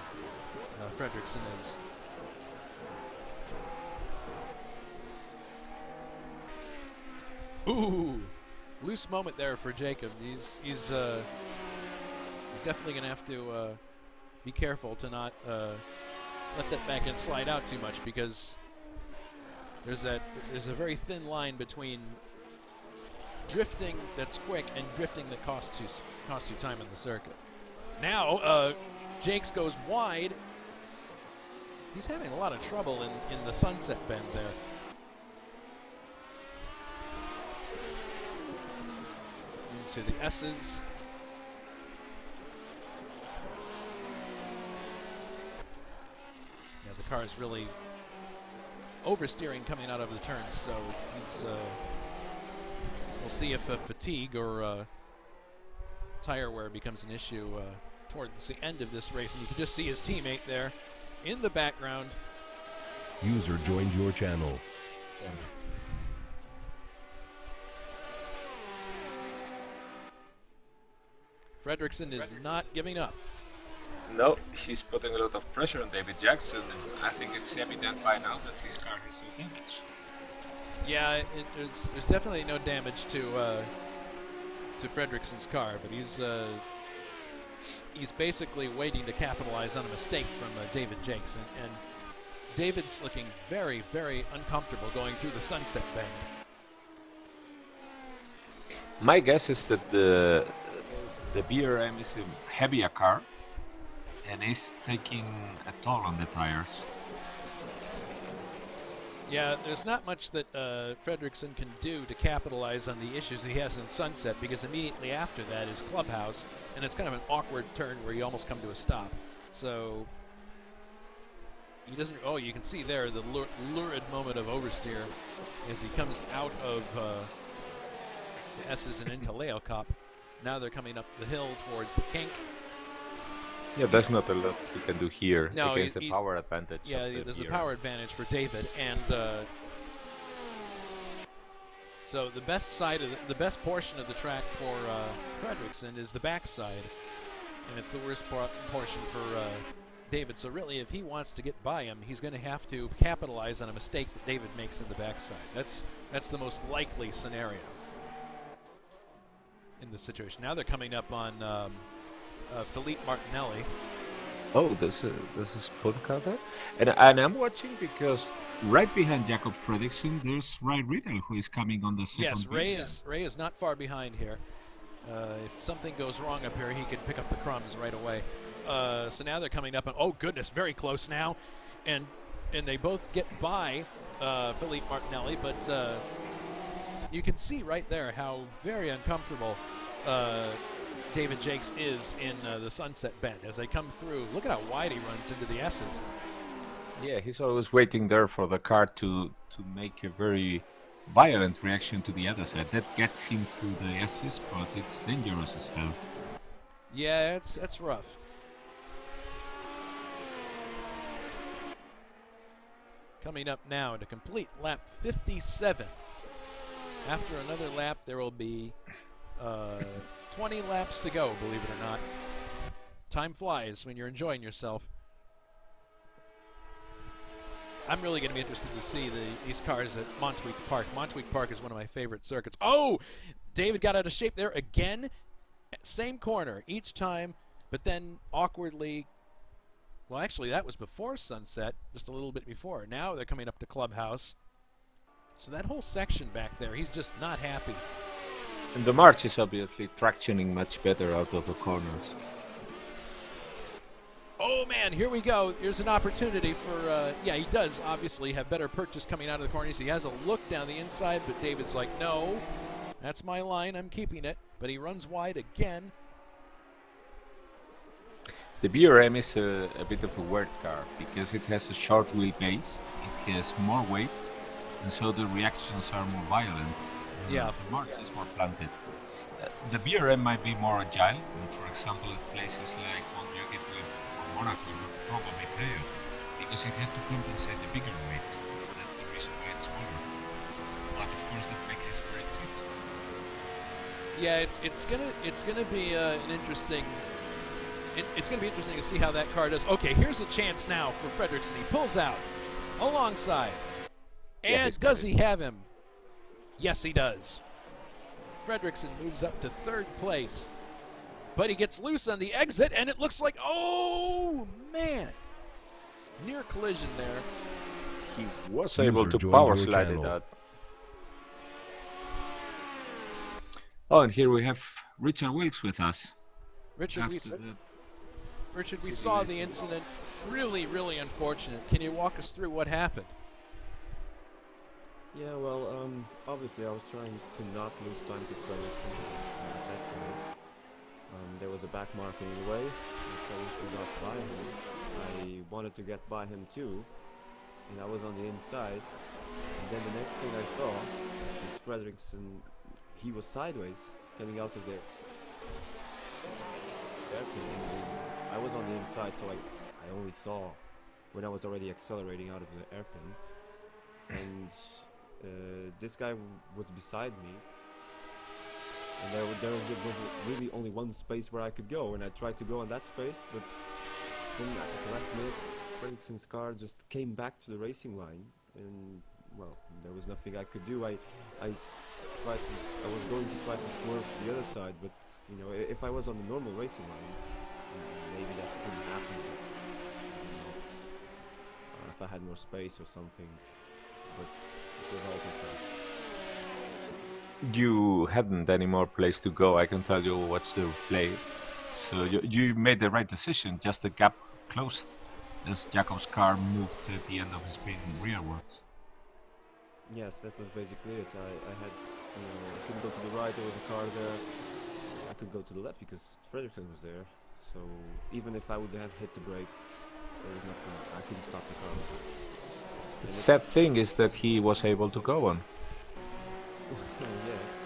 Fredrickson is. Ooh, loose moment there for Jacob. He's definitely going to have to be careful to not let that back end slide out too much, because there's a very thin line between drifting that's quick and drifting that costs you time in the circuit. Now Jakes goes wide. He's having a lot of trouble in the sunset bend there. Into the S's. Yeah, the car is really oversteering coming out of the turns, so he's we'll see if fatigue or tire wear becomes an issue towards the end of this race. And you can just see his teammate there in the background. User joined your channel. Fredrickson is not giving up. No, he's putting a lot of pressure on David Jackson, and I think it's evident by now that his car has no damage. Yeah, there's definitely no damage to Fredrickson's car, but he's basically waiting to capitalize on a mistake from David Jakes, and David's looking very, very uncomfortable going through the sunset bend. My guess is that the BRM is a heavier car and is taking a toll on the tires. Yeah, there's not much that Fredrickson can do to capitalize on the issues he has in Sunset, because immediately after that is Clubhouse, and it's kind of an awkward turn where you almost come to a stop. So he doesn't. Oh, you can see there the lurid moment of oversteer as he comes out of the S's and into Leo Kopp. Now they're coming up the hill towards the kink. Yeah, there's not a lot you can do here against the he's, power advantage. Yeah, there's a power advantage for David, and so the best side of the best portion of the track for Fredrickson is the backside, and it's the worst portion for David. So really, if he wants to get by him, he's going to have to capitalize on a mistake that David makes in the backside. That's the most likely scenario in this situation. Now they're coming up on Philippe Martinelli. Oh, there's a spot car there, and I'm watching because right behind Jacob Fredrickson there's Ray Riddle, who is coming on the second. Yes, Ray is not far behind here. If something goes wrong up here, he can pick up the crumbs right away. So now they're coming up, and oh goodness, very close now, and they both get by Philippe Martinelli, but you can see right there how very uncomfortable David Jakes is in the sunset bend as they come through. Look at how wide he runs into the S's. Yeah, he's always waiting there for the car to make a very violent reaction to the other side. That gets him through the S's, but it's dangerous as hell. Yeah, that's rough. Coming up now to complete lap 57. After another lap, there will be 20 laps to go, believe it or not. Time flies when you're enjoying yourself. I'm really going to be interested to see these cars at Montjuic Park. Montjuic Park is one of my favorite circuits. Oh! David got out of shape there again. Same corner each time, but then awkwardly Well, actually, that was before sunset, just a little bit before. Now they're coming up to Clubhouse. So that whole section back there, he's just not happy. And the March is obviously tractioning much better out of the corners. Oh, man, here we go. Here's an opportunity for, yeah, he does obviously have better purchase coming out of the corners. He has a look down the inside, but David's like, no, that's my line. I'm keeping it. But he runs wide again. The BRM is a bit of a weird car because it has a short wheelbase, it has more weight, and so the reactions are more violent. Yeah. The March is more planted. The BRM might be more agile, and for example, at places like Montjuic or Monaco, it would probably fail because it had to compensate the bigger weight. That's the reason why it's smaller. But of course, that makes it very good. Yeah, it's gonna be an interesting. It's going to be interesting to see how that car does. Okay, here's a chance now for Fredrickson. He pulls out alongside. And does he have him? Yes, he does. Fredrickson moves up to third place. But he gets loose on the exit, and it looks like, oh, man. Near collision there. He was User able to joined power your slide it channel. out. Oh, and here we have Richard Wilkes with us. Richard, we After the saw the incident. Really, really unfortunate. Can you walk us through what happened? Yeah, well, obviously I was trying to not lose time to Fredrickson at that point. There was a back marking in the way, and Fredrickson got by him. I wanted to get by him too, and I was on the inside. And then the next thing I saw was Fredrickson. He was sideways, coming out of the airplane. I was on the inside, so I only saw when I was already accelerating out of the airplane. And this guy was beside me, and there was really only one space where I could go, and I tried to go in that space, but then at the last minute Fredrickson's car just came back to the racing line, and well, there was nothing I could do. I was going to try to swerve to the other side, but you know, if I was on the normal racing line, maybe that couldn't happen, but, you know, if I had more space or something, but it was all too fast. You hadn't any more place to go, I can tell you, watch the replay. So you made the right decision, just the gap closed as Jacob's car moved at the end of his spin rearwards. Yes, that was basically it. I had, you know, I couldn't go to the right, there was a car there. I could go to the left because Fredrickson was there. So even if I would have hit the brakes, there was nothing, I couldn't stop the car. The sad thing is that he was able to go on. Yes.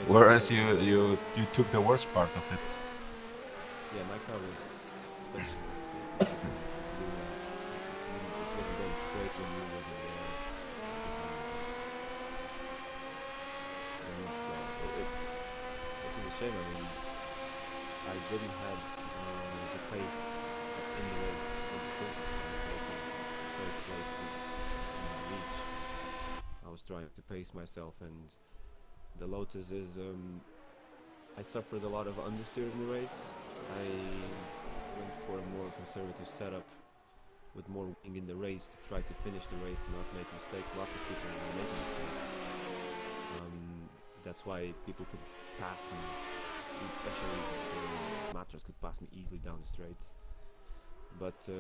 Whereas you took the worst part of it. Yeah, my car was suspension was it wasn't going straight when you was in the air. It was a shame. I mean, I didn't have the pace in the race for the surface cars. Also, third place was in reach. I was trying to pace myself, and the Lotus is. I suffered a lot of understeer in the race. I went for a more conservative setup with more wing in the race to try to finish the race and not make mistakes. Lots of people were making mistakes. That's why people could pass me, especially matchers could pass me easily down the straight. But I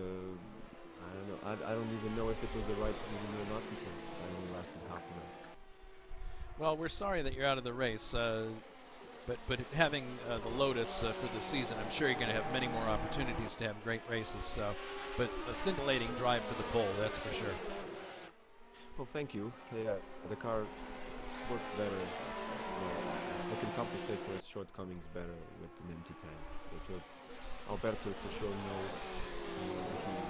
don't know. I don't even know if it was the right decision or not because I only lasted half the race. Well, we're sorry that you're out of the race. But having the Lotus for the season, I'm sure you're going to have many more opportunities to have great races. So, but a scintillating drive for the pole, that's for sure. Well, thank you. Yeah, the car works better. It can compensate for its shortcomings better with an empty tank. It was Alberto for sure knows. He will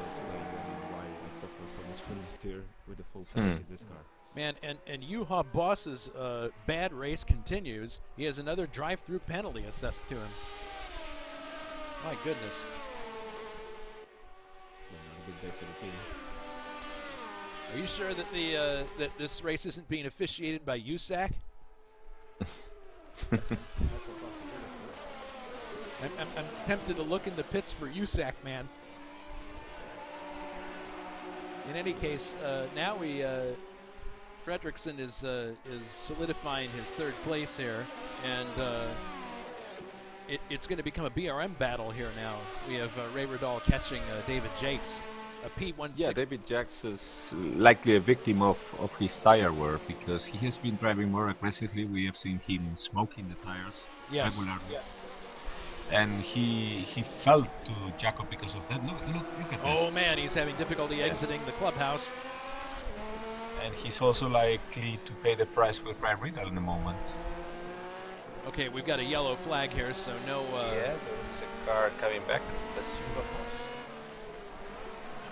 explain why I suffer so much understeer with a full tank in this car. Man, and Juha Boss's bad race continues. He has another drive-through penalty assessed to him. My goodness. Yeah, not a good day for the team. Are you sure that that this race isn't being officiated by USAC? I'm tempted to look in the pits for USAC, man. In any case, now Fredriksson is solidifying his third place here, and it's going to become a BRM battle here now. We have Ray Riddall catching David Jakes, a P16. Yeah, David Jakes is likely a victim of his tire wear because he has been driving more aggressively. We have seen him smoking the tires regularly. Yes. And he fell to Jacob because of that. Look at that. Oh man, he's having difficulty exiting the clubhouse. And he's also likely to pay the price with Ray Riddle in a moment. Okay, we've got a yellow flag here, so no... Yeah, there's a car coming back. That's super close.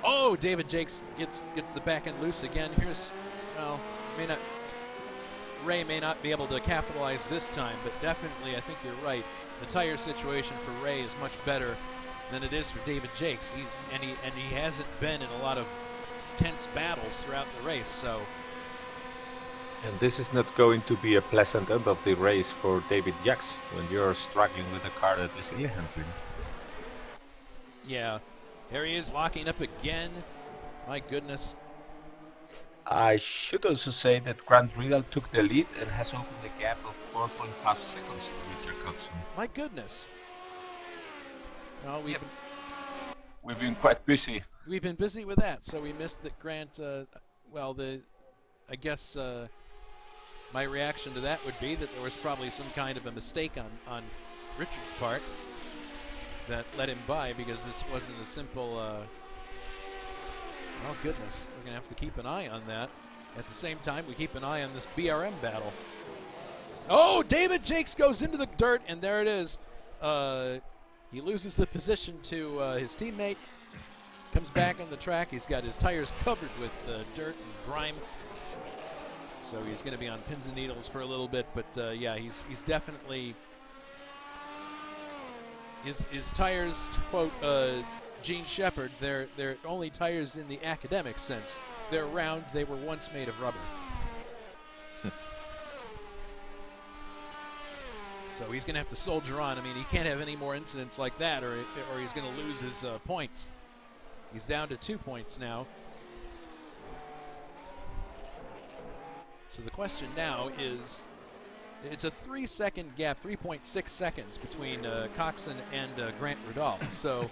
Oh, David Jakes gets the back end loose again. Here's... Well, Ray may not be able to capitalize this time, but definitely, I think you're right. The tire situation for Ray is much better than it is for David Jakes. He hasn't been in a lot of tense battles throughout the race, so... And this is not going to be a pleasant end of the race for David Jakes when you're struggling with a car that is ill-handling. Yeah, here he is locking up again. My goodness. I should also say that Grant Riddle took the lead and has opened a gap of 4.5 seconds to Richard Coxon. My goodness. No, we've been quite busy. We've been busy with that, so we missed that Grant, I guess my reaction to that would be that there was probably some kind of a mistake on Richard's part that let him by, because this wasn't a simple, oh goodness, we're going to have to keep an eye on that. At the same time, we keep an eye on this BRM battle. Oh, David Jakes goes into the dirt, and there it is. He loses the position to his teammate, comes back on the track. He's got his tires covered with dirt and grime. So he's going to be on pins and needles for a little bit, but yeah, he's definitely his tires, to quote Gene Shepard, they're only tires in the academic sense. They're round. They were once made of rubber. So he's going to have to soldier on. I mean, he can't have any more incidents like that, or he's going to lose his points. He's down to 2 points now. So the question now is, it's a 3-second gap, 3.6 seconds between Coxon and Grant Riddall. So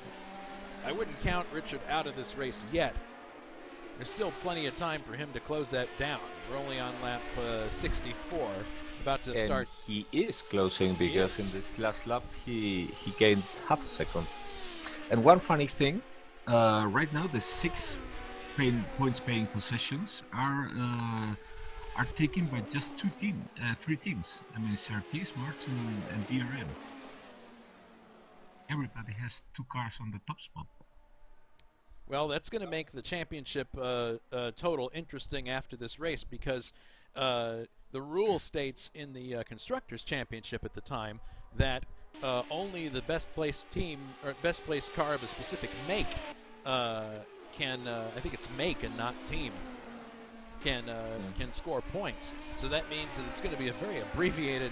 I wouldn't count Richard out of this race yet. There's still plenty of time for him to close that down. We're only on lap 64, about to start. He is closing because in this last lap he gained half a second. And one funny thing, right now the 6 points paying possessions are taken by just 3 teams. I mean, Surtees, Martin, and BRM. Everybody has 2 cars on the top spot. Well, that's going to make the championship total interesting after this race, because the rule states in the Constructors' Championship at the time that only the best placed team or best placed car of a specific make can, I think it's make and not team, can score points. So that means that it's going to be a very abbreviated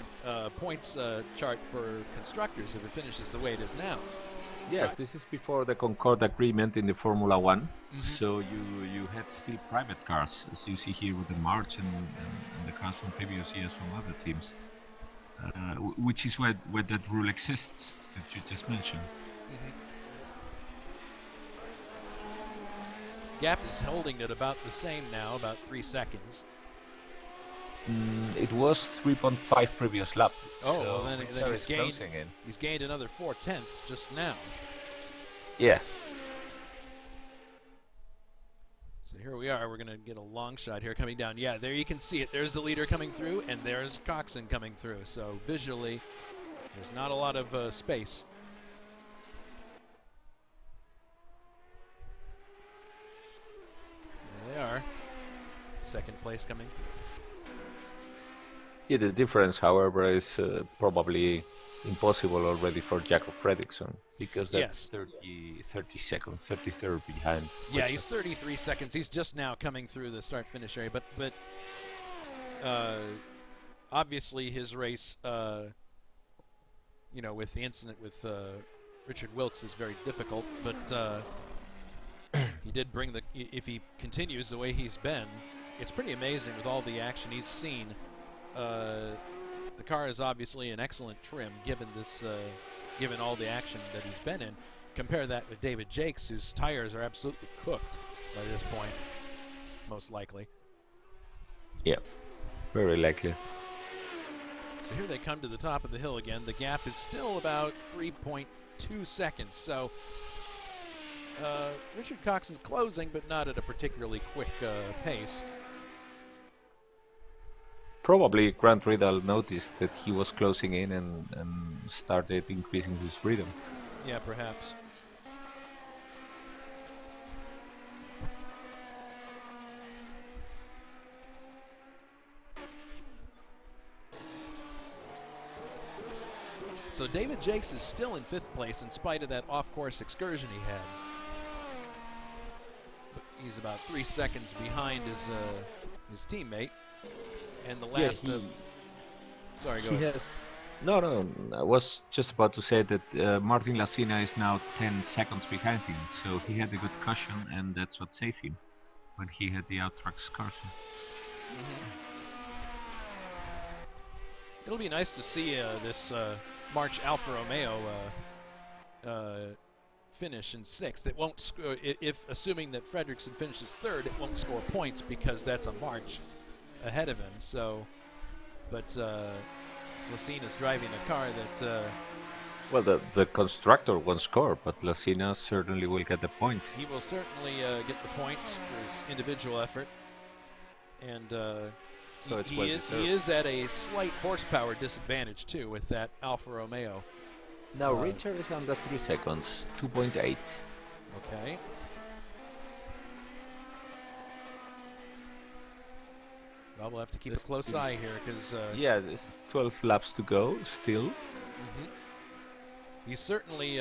points chart for constructors if it finishes the way it is now. Yes, this is before the Concord agreement in the Formula One. Mm-hmm. So you had still private cars, as you see here with the March and the cars from previous years from other teams, which is where that rule exists that you just mentioned. Mm-hmm. Gap is holding at about the same now, about 3 seconds. It was 3.5 previous lap. Oh, so well then he's gained another 4/10 just now. Yeah. So here we are. We're going to get a long shot here coming down. Yeah, there you can see it. There's the leader coming through, and there's Coxon coming through. So visually, there's not a lot of space. There they are. Second place coming through. Yeah, the difference, however, is probably impossible already for Jacob Fredriksson, because that's 30 seconds, 33rd behind. Yeah, Richard. he's 33 seconds. He's just now coming through the start-finish area, but obviously his race, with the incident with Richard Wilkes is very difficult, but he did bring if he continues the way he's been, it's pretty amazing with all the action he's seen. The car is obviously an excellent trim given this, given all the action that he's been in. Compare that with David Jakes, whose tires are absolutely cooked by this point, most likely. Yeah, very likely. So here they come to the top of the hill again. The gap is still about 3.2 seconds. So Richard Cox is closing, but not at a particularly quick pace. Probably Grant Riddle noticed that he was closing in and started increasing his rhythm. Yeah, perhaps. So David Jakes is still in 5th place in spite of that off-course excursion he had. But he's about 3 seconds behind his teammate. And the last sorry, go ahead. No, I was just about to say that Martin Lassina is now 10 seconds behind him, so he had a good cushion, and that's what saved him when he had the out-track excursion. It'll be nice to see this March Alfa Romeo finish in 6th. It won't if assuming that Fredriksson finishes 3rd, it won't score points because that's a March ahead of him. So, but Lassina's driving a car that. Well, the constructor won't score, but Lassina certainly will get the point. He will certainly get the points for his individual effort, and so he is at a slight horsepower disadvantage too with that Alfa Romeo. Now Richard is under 3 seconds, 2.8. Okay. Well, we'll have to keep a close eye here because yeah, there's 12 laps to go still. He's certainly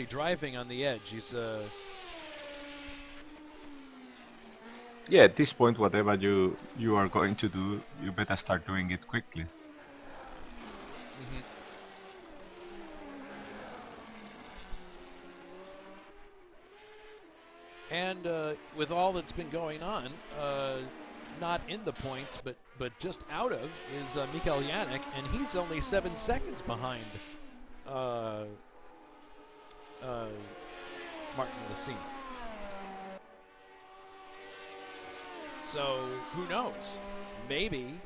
driving on the edge. He's yeah, at this point, whatever you are going to do, you better start doing it quickly. And with all that's been going on, not in the points, but just out of, is Mikael Yannick, and he's only 7 seconds behind Martin Lassina. So who knows? Maybe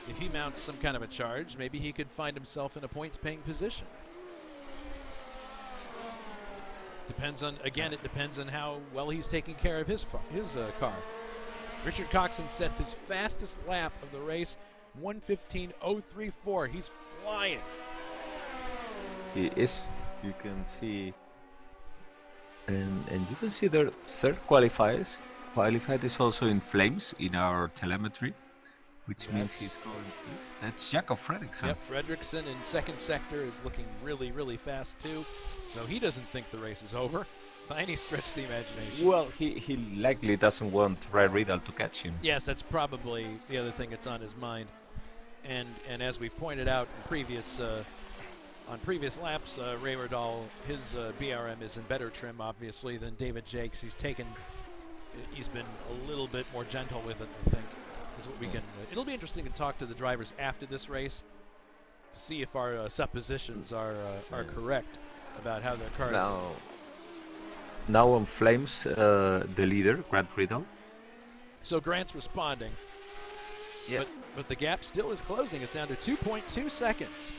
if he mounts some kind of a charge, maybe he could find himself in a points-paying position. Depends on, again, it depends on how well he's taking care of his car. Richard Coxon sets his fastest lap of the race, 1:15.034. He's flying. He is. You can see, and you can see their third qualified is also in flames in our telemetry, which means he's going. That's Jakob Fredriksson. Yep, Fredriksson in second sector is looking really, really fast too. So he doesn't think the race is over by any stretch of the imagination. Well, he likely doesn't want Ray Riddle to catch him. Yes, that's probably the other thing that's on his mind. And as we've pointed out in previous on previous laps, Ray Riddle, his BRM is in better trim, obviously, than David Jakes. He's been a little bit more gentle with it, I think. Is what we can. It'll be interesting to talk to the drivers after this race to see if our suppositions are correct about how their cars. Now on flames, the leader, Grant Riddle. So Grant's responding. Yeah. But the gap still is closing. It's down to 2.2 seconds.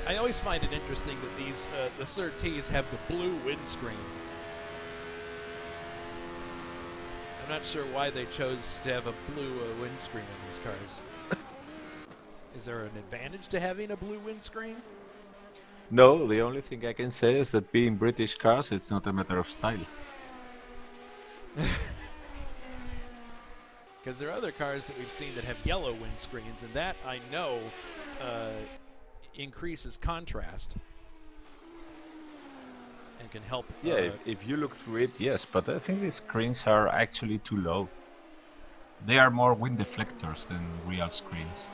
I always find it interesting that these the Surtees have the blue windscreen. I'm not sure why they chose to have a blue windscreen on these cars. Is there an advantage to having a blue windscreen? No, the only thing I can say is that being British cars, it's not a matter of style. Because there are other cars that we've seen that have yellow windscreens, and that I know increases contrast and can help. Yeah, if you look through it, yes, but I think these screens are actually too low. They are more wind deflectors than real screens.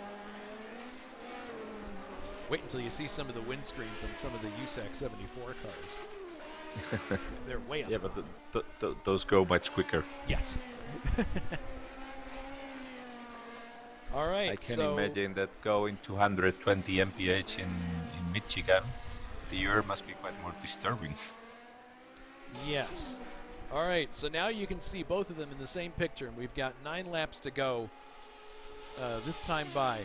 Wait until you see some of the windscreens on some of the USAC 74 cars. They're way up. Yeah, but those go much quicker. Yes. All right. I can so imagine that going to 120 mph in Michigan, the air must be quite more disturbing. Yes. All right. So now you can see both of them in the same picture, and we've got 9 laps to go. This time by.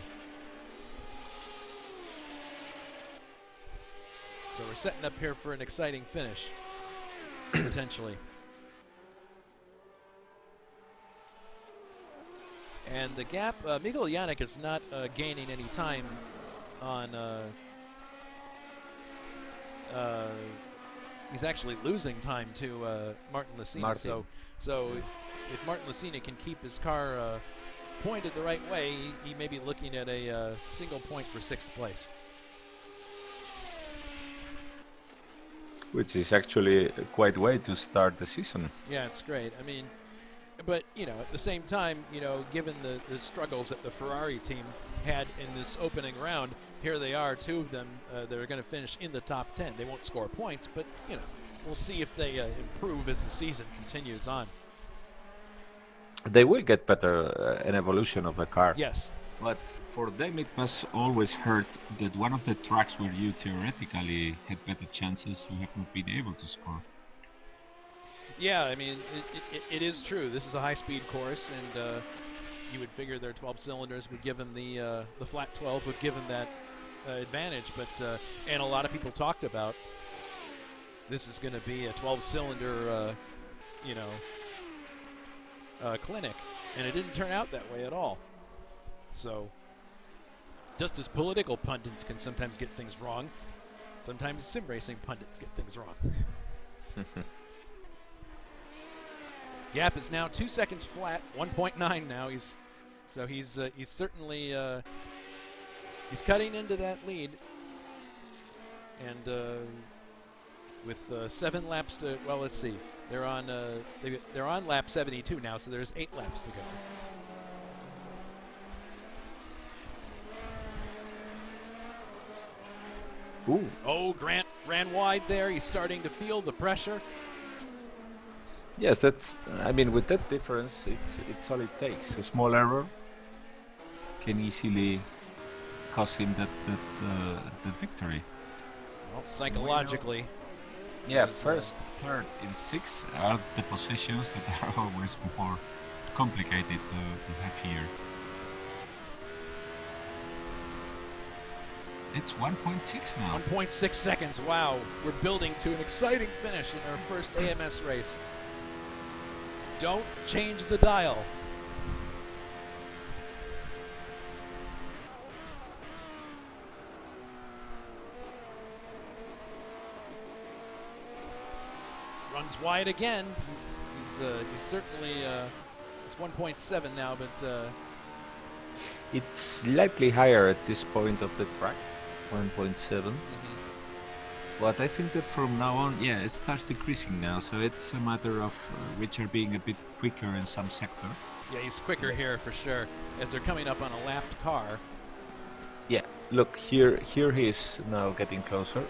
So we're setting up here for an exciting finish, potentially. And the gap, Miguel Yannick is not gaining any time on. He's actually losing time to Martin Licina. So if Martin Licina can keep his car pointed the right way, he may be looking at a single point for 6th place. Which is actually a quite way to start the season. Yeah, it's great. I mean, but, you know, at the same time, you know, given the struggles that the Ferrari team had in this opening round, here they are, 2 of them that are going to finish in the top 10. They won't score points, but, you know, we'll see if they improve as the season continues on. They will get better, an evolution of the car. Yes. But for them it must always hurt that one of the tracks where you theoretically had better chances, you have not been able to score. Yeah, I mean, it is true. This is a high-speed course, and you would figure their 12 cylinders would give them the flat 12 would give them that advantage. But and a lot of people talked about this is going to be a 12-cylinder, clinic, and it didn't turn out that way at all. So, just as political pundits can sometimes get things wrong, sometimes sim racing pundits get things wrong. Gap is now 2 seconds flat, 1.9 now. He's certainly he's cutting into that lead, and with 7 laps to, well, let's see, they're on lap 72 now, so there's 8 laps to go. Ooh. Oh, Grant ran wide there. He's starting to feel the pressure. Yes, that's. I mean, with that difference, it's all it takes. A small error can easily cost him the victory. Well, psychologically. Yeah, first, third, and 6 are the positions that are always more complicated to have here. It's 1.6 now. 1.6 seconds. Wow, we're building to an exciting finish in our first AMS race. Don't change the dial. Runs wide again. He's certainly it's 1.7 now, but it's slightly higher at this point of the track, 1.7. But I think that from now on, yeah, it starts decreasing now. So it's a matter of Richard being a bit quicker in some sector. Yeah, he's quicker here for sure, as they're coming up on a lapped car. Yeah, look, here he is now getting closer.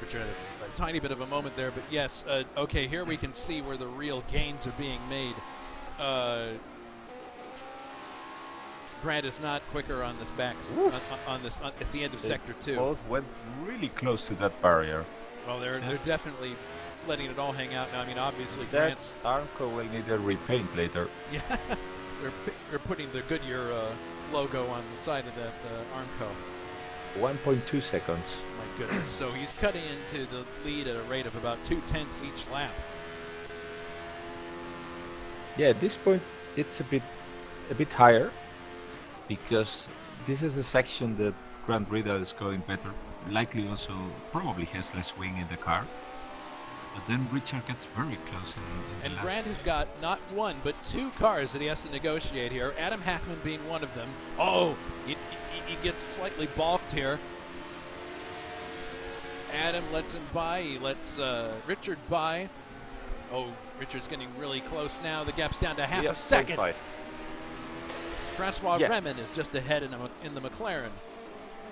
Richard had a tiny bit of a moment there, but yes, okay, here we can see where the real gains are being made. Grant is not quicker on this back at the end of sector 2. Both went really close to that barrier. Well, they're definitely letting it all hang out now. I mean, obviously, That Grant's. Armco will need a repaint later. Yeah, they're putting the Goodyear logo on the side of that Armco. 1.2 seconds. My goodness. So he's cutting into the lead at a rate of about 0.2 each lap. Yeah, at this point it's a bit higher, because this is the section that Grant Riddle is going better. Likely also probably has less wing in the car. But then Richard gets very close in And the Grant last. has got not 1 but 2 cars that he has to negotiate here. Adam Hackman being one of them. Oh, he gets slightly balked here. Adam lets him by. He lets Richard by. Oh, Richard's getting really close now. The gap's down to half a second. 0.5. Francois Yeah. Remen is just ahead in the McLaren.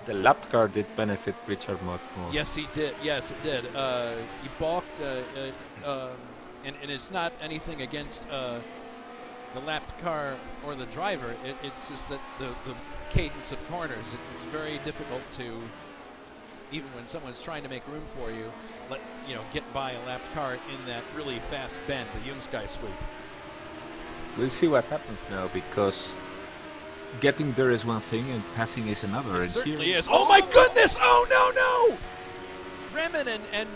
The lap car did benefit Richard much more. Yes, he did. Yes, it did. He balked, and it's not anything against the lapped car or the driver. It's just that the cadence of corners. It's very difficult to, even when someone's trying to make room for you, get by a lapped car in that really fast bend, the Jungsky sweep. We'll see what happens now, because getting there is one thing and passing is another. It certainly is. Oh my goodness! Oh no! Bremen and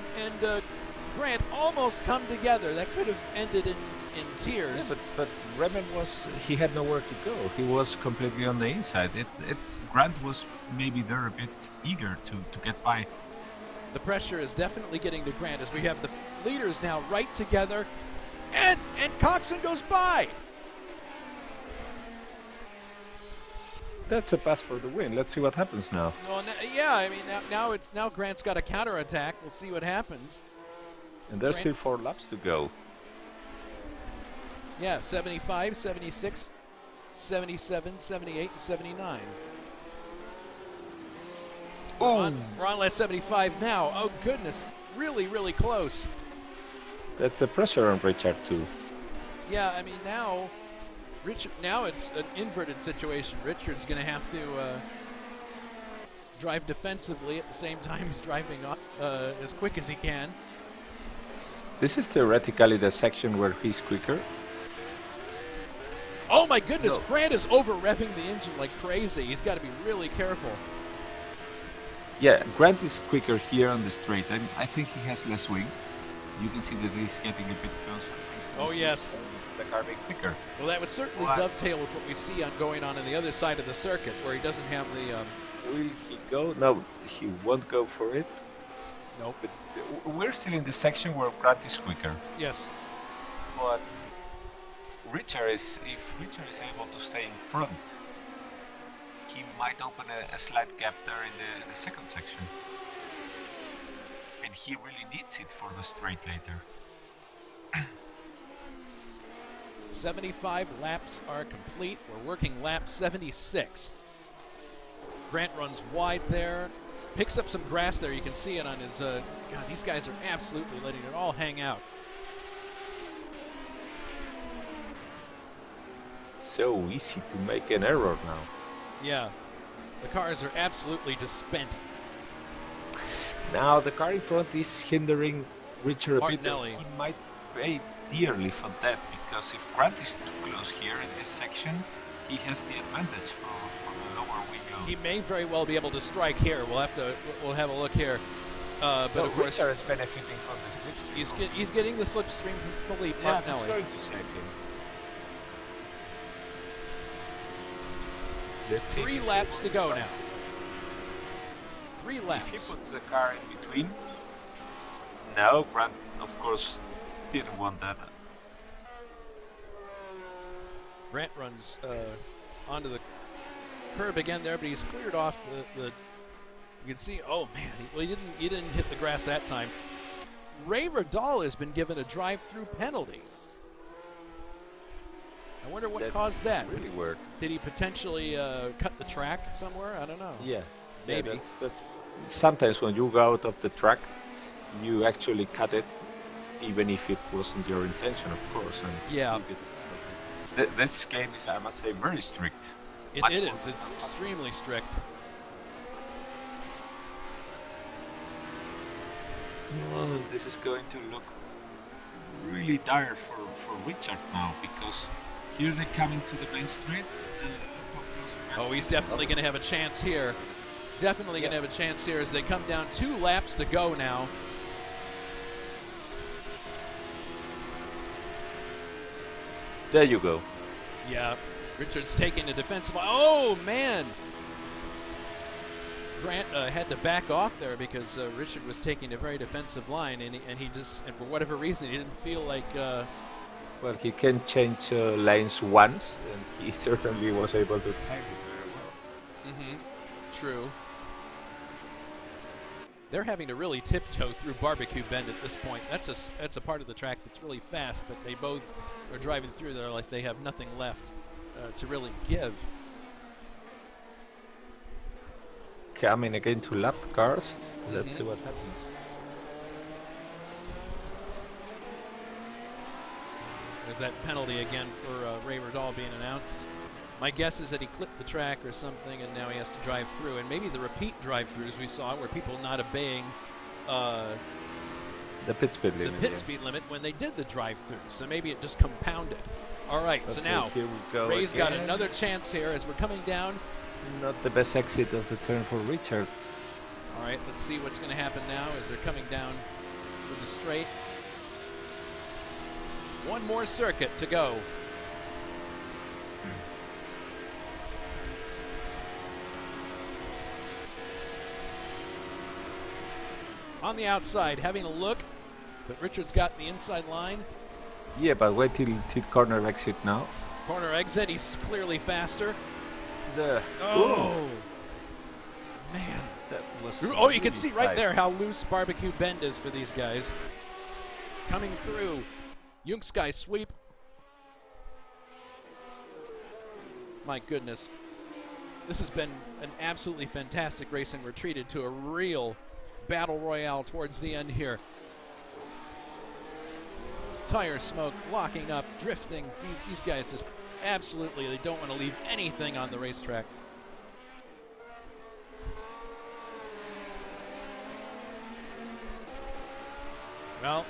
Grant almost come together. That could have ended in tears. Yeah, but Remen he had nowhere to go. He was completely on the inside. Grant was maybe there a bit eager to get by. The pressure is definitely getting to Grant as we have the leaders now right together, and Coxon goes by. That's a pass for the win. Let's see what happens now. Well, I mean now Grant's got a counterattack. We'll see what happens. And there's Grant. still 4 laps to go. Yeah, 75, 76, 77, 78, and 79. We're on lap 75 now. Oh goodness, really, really close. That's the pressure on Richard too. Yeah, I mean now it's an inverted situation. Richard's going to have to drive defensively at the same time he's driving as quick as he can. This is theoretically the section where he's quicker. Oh my goodness, No. Grant is over-revving the engine like crazy. He's got to be really careful. Yeah, Grant is quicker here on the straight. I think he has less wing. You can see that he's getting a bit closer. Oh yes. The car being quicker. Well, that would certainly dovetail with what we see going on the other side of the circuit, where he doesn't have the. Will he go? No, he won't go for it. Nope. But we're still in the section where Grant is quicker. Yes. But if Richard is able to stay in front, he might open a slight gap there in the second section. And he really needs it for the straight later. 75 laps are complete. We're working lap 76. Grant runs wide there, picks up some grass there. You can see it on his. God, these guys are absolutely letting it all hang out. So easy to make an error now. Yeah, the cars are absolutely just spent. Now the car in front is hindering Richard a bit. Martinelli. He might pay dearly for that, because if Grant is too close here in this section, he has the advantage for the lower wing. He may very well be able to strike here. We'll have a look here. But of course, Richard is benefiting from the slipstream. he's getting the slipstream from Philippe Yeah, that's Martinelli. going to save him. Let's see 3 if laps he to go tries. now. 3 If he laps. puts the car in between, no, Grant of course didn't want that. Grant runs onto the curb again there, but he's cleared off the. You can see. Oh man, he didn't hit the grass that time. Ray Radal has been given a drive-through penalty. I wonder what caused that. Really weird. Did he potentially cut the track somewhere? I don't know. Yeah, Maybe. Yeah, that's sometimes when you go out of the track, you actually cut it, even if it wasn't your intention, of course. And Yeah. This game is, I must say, very strict. It Much is. more. It's extremely strict. Well, this is going to look really dire for Richard now, because here they come into the main straight. Oh, he's definitely going to have a chance here. Definitely going to have a chance here as they come down 2 laps to go now. There you go. Yeah, Richard's taking the defensive. Oh man! Grant had to back off there because Richard was taking a very defensive line, and he for whatever reason he didn't feel like. Well, he can change lanes once, and he certainly was able to time it very well. True. They're having to really tiptoe through Barbecue Bend at this point. That's a part of the track that's really fast, but they both are driving through there like they have nothing left to really give. again to lap cars. Let's see what happens. There's that penalty again for Ray Riddall being announced. My guess is that he clipped the track or something, and now he has to drive through. And maybe the repeat drive-throughs we saw were people not obeying the pit speed limit. The pit speed limit when they did the drive-through. So maybe it just compounded. All right, Okay, so now here we go Ray's got again. another chance here as we're coming down. Not the best exit of the turn for Richard. All right, let's see what's going to happen now as they're coming down for the straight. One more circuit to go. On the outside, having a look, but Richard's got the inside line. Yeah, but wait till corner exit now. Corner exit, he's clearly faster. Oh, Man. that was Oh, you can really see right tight. there how loose Barbecue Bend is for these guys. Coming through. Junksky sweep. My goodness. This has been an absolutely fantastic race, and we're treated to a real battle royale towards the end here. Tire smoke, locking up, drifting. These guys just absolutely, they don't want to leave anything on the racetrack. Well,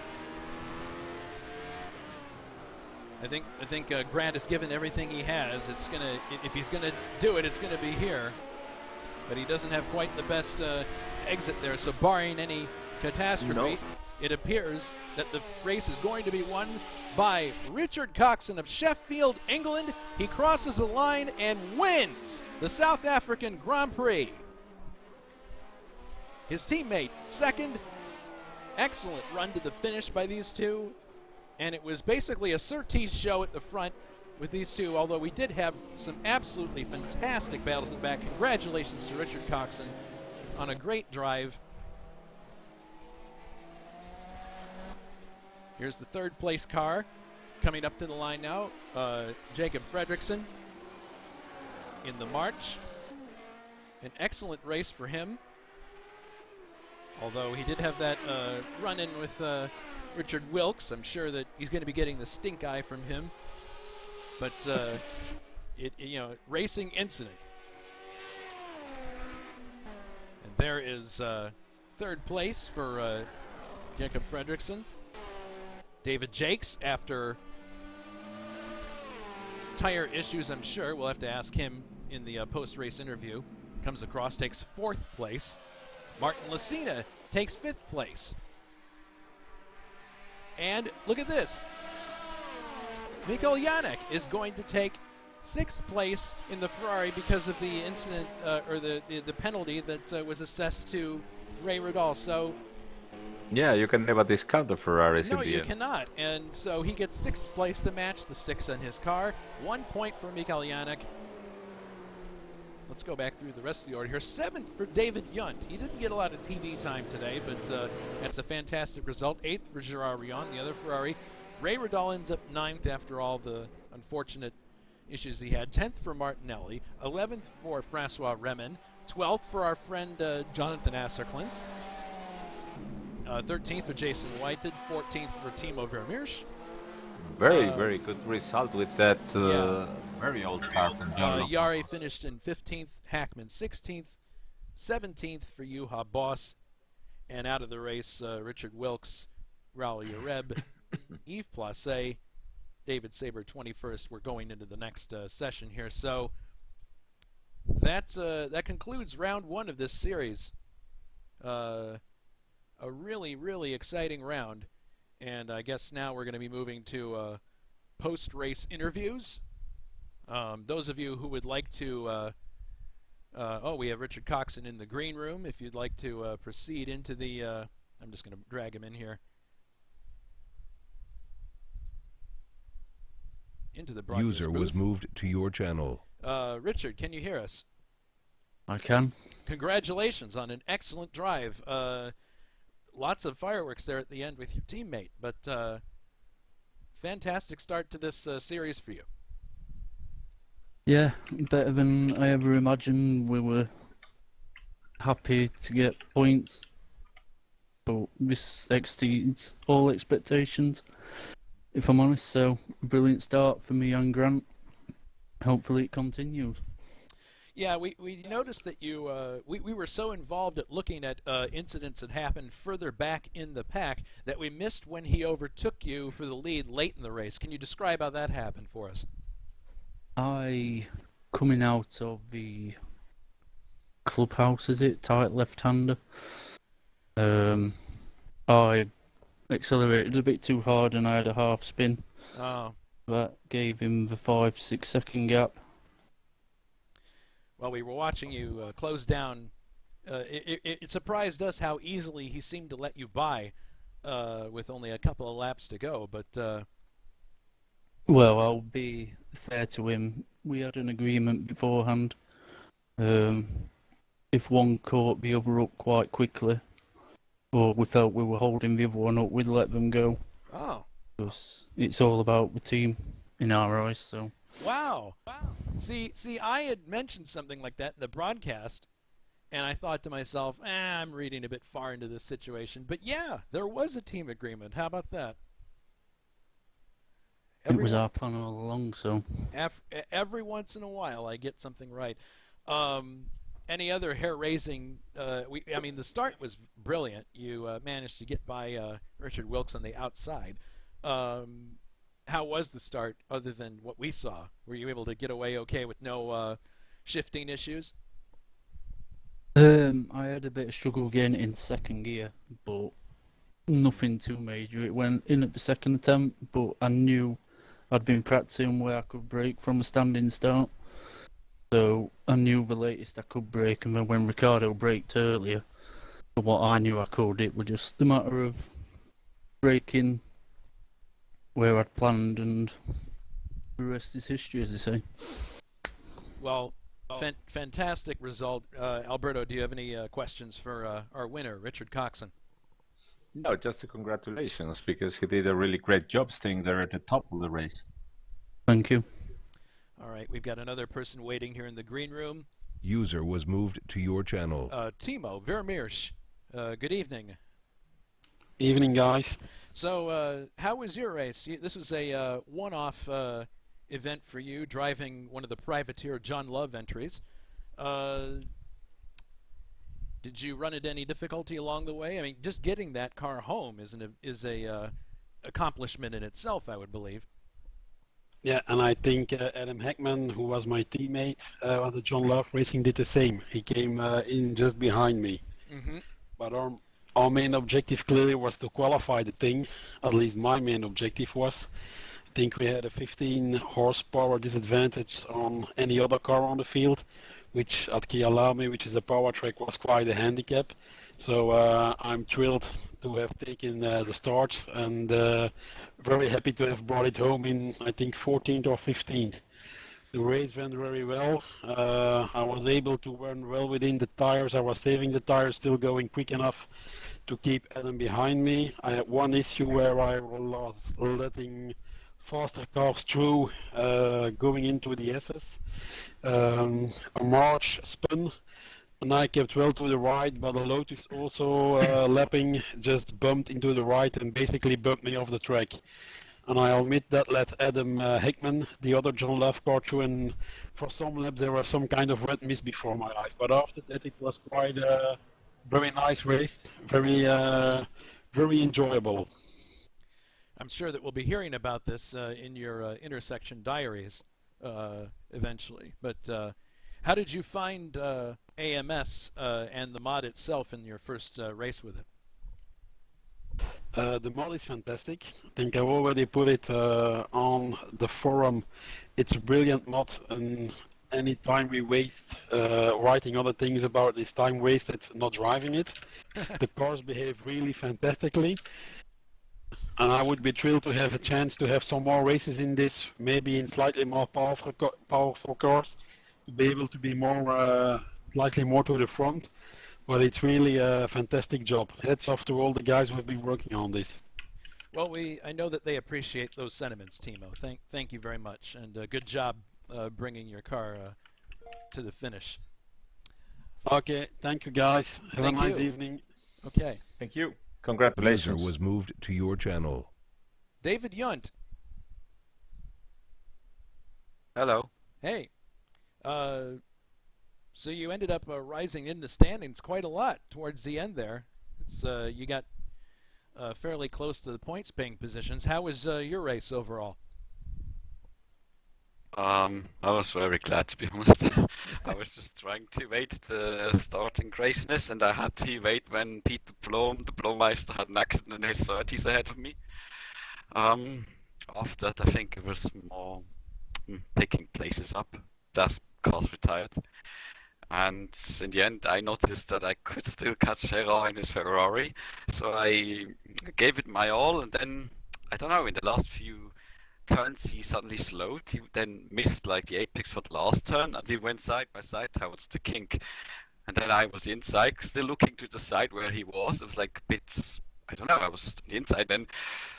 I think Grant has given everything he has. It's gonna, if he's gonna do it, it's gonna be here. But he doesn't have quite the best exit there. So barring any catastrophe, it appears that the race is going to be won by Richard Coxon of Sheffield, England. He crosses the line and wins the South African Grand Prix. His teammate second. Excellent run to the finish by these two. And it was basically a Surtees show at the front with these two, although we did have some absolutely fantastic battles in the back. Congratulations to Richard Coxon on a great drive. Here's the third place car coming up to the line now. Jacob Fredrickson in the March. An excellent race for him. Although he did have that run-in with Richard Wilkes. I'm sure that he's going to be getting the stink eye from him. But, racing incident. And there is third place for Jacob Fredrickson. David Jakes, after tire issues, I'm sure, we'll have to ask him in the post-race interview, comes across, takes fourth place. Martin Lucena takes fifth place. And look at this. Mikko Janek is going to take sixth place in the Ferrari because of the incident or the penalty that was assessed to Ray Riddall. So yeah, you can never discount the Ferraris in no, the you end. cannot. And so he gets sixth place to match the six on his car. 1 point for Mikko Janek. Let's go back through the rest of the order here. Seventh for David Yunt. He didn't get a lot of TV time today, but that's a fantastic result. Eighth for Gerard Rion, the other Ferrari. Ray Riddall ends up ninth after all the unfortunate issues he had. 10th for Martinelli. 11th for Francois Remen. 12th for our friend Jonathan Asserclinth. 13th for Jason Whited. 14th for Timo Vermeersch. Very good result with that very old car from Yari finished in 15th, Hackman 16th, 17th for Juha Boss, and out of the race, Richard Wilkes, Raul Yareb, Yves Placé, David Saber 21st. We're going into the next session here. So that concludes round one of this series. A really, really exciting round. And I guess now we're going to be moving to post-race interviews. Those of you who would like to, we have Richard Coxon in the green room. If you'd like to proceed into the, I'm just going to drag him in here, into the broadcast User booth. was moved to your channel. Richard, can you hear us? I can. Congratulations on an excellent drive. Lots of fireworks there at the end with your teammate, but fantastic start to this series for you. Yeah, better than I ever imagined. We were happy to get points, but this exceeds all expectations, if I'm honest. So, brilliant start for me and Grant. Hopefully it continues. Yeah, we noticed that you we were so involved at looking at incidents that happened further back in the pack that we missed when he overtook you for the lead late in the race. Can you describe how that happened for us? Coming out of the clubhouse, is it? Tight left-hander. I accelerated a bit too hard and I had a half spin. Oh. That gave him the 5-6 second gap. Well, we were watching you close down. It surprised us how easily he seemed to let you by with only a couple of laps to go. But Well, I'll be fair to him. We had an agreement beforehand. If one caught the other up quite quickly, or we felt we were holding the other one up, we'd let them go. oh, Because it's all about the team in our eyes. So wow. See, I had mentioned something like that in the broadcast, and I thought to myself, I'm reading a bit far into this situation. But yeah, there was a team agreement. How about that? it was our plan all along. So Every once in a while, I get something right. Any other hair-raising? I mean, the start was brilliant. You managed to get by Richard Wilkes on the outside. How was the start, other than what we saw? Were you able to get away okay with no shifting issues? I had a bit of struggle getting in second gear, but nothing too major. It went in at the second attempt, but I knew I'd been practicing where I could brake from a standing start. So I knew the latest I could brake, and then when Ricardo braked earlier, for what I knew I could, it was just a matter of braking where I'd planned, and the rest is history, as they say. Well, fantastic result. Alberto, do you have any questions for our winner, Richard Coxon? No, just a congratulations, because he did a really great job staying there at the top of the race. Thank you. All right, we've got another person waiting here in the green room. User was moved to your channel. Timo Vermeersch. Good evening. Evening, guys. So, how was your race? This was a one-off event for you, driving one of the privateer John Love entries. Did you run into any difficulty along the way? I mean, just getting that car home is a accomplishment in itself, I would believe. Yeah, and I think Adam Heckman, who was my teammate on the John Love Racing, did the same. He came in just behind me. Mm-hmm. But our main objective clearly was to qualify the thing. At least my main objective was. I think we had a 15 horsepower disadvantage on any other car on the field, which at Kyalami, which is a power track, was quite a handicap. So I'm thrilled to have taken the start, and very happy to have brought it home in, I think, 14th or 15th. The race went very well. I was able to run well within the tires. I was saving the tires, still going quick enough to keep Adam behind me. I had one issue where I was letting faster cars through going into the SS. A March spun, and I kept well to the right, but a Lotus also lapping just bumped into the right and basically bumped me off the track. And I admit that let Adam Hickman, the other John Love car, through, and for some laps there was some kind of red mist before my eyes. But after that it was quite a very nice race, very enjoyable. I'm sure that we'll be hearing about this in your intersection diaries eventually. But how did you find AMS and the mod itself in your first race with it? The mod is fantastic. I think I've already put it on the forum. It's a brilliant mod, and any time we waste writing other things about this time wasted not driving it. The cars behave really fantastically, and I would be thrilled to have a chance to have some more races in this, maybe in slightly more powerful cars, to be able to be more slightly more to the front. But it's really a fantastic job. Hats off to all the guys who have been working on this. Well, I know that they appreciate those sentiments, Timo. Thank you very much, and good job bringing your car to the finish. Okay, thank you guys. Have Thank a nice you. evening. Okay. Thank you. User Congratulations. was moved to your channel. David Yunt. Hello. Hey. So you ended up rising in the standings quite a lot towards the end there. It's you got fairly close to the points paying positions. How was your race overall? I was very glad, to be honest. I was just trying to wait the starting craziness, and I had to wait when Peter Blom, the Blommeister, had an accident in his 30s ahead of me. After that, I think it was more picking places up. Das cars retired. And in the end, I noticed that I could still catch Gerard in his Ferrari, so I gave it my all, and then, I don't know, in the last few turns he suddenly slowed. He then missed like the apex for the last turn, and we went side by side towards the kink. And then I was inside, still looking to the side where he was. It was like a bit, I don't know, I was on the inside. Then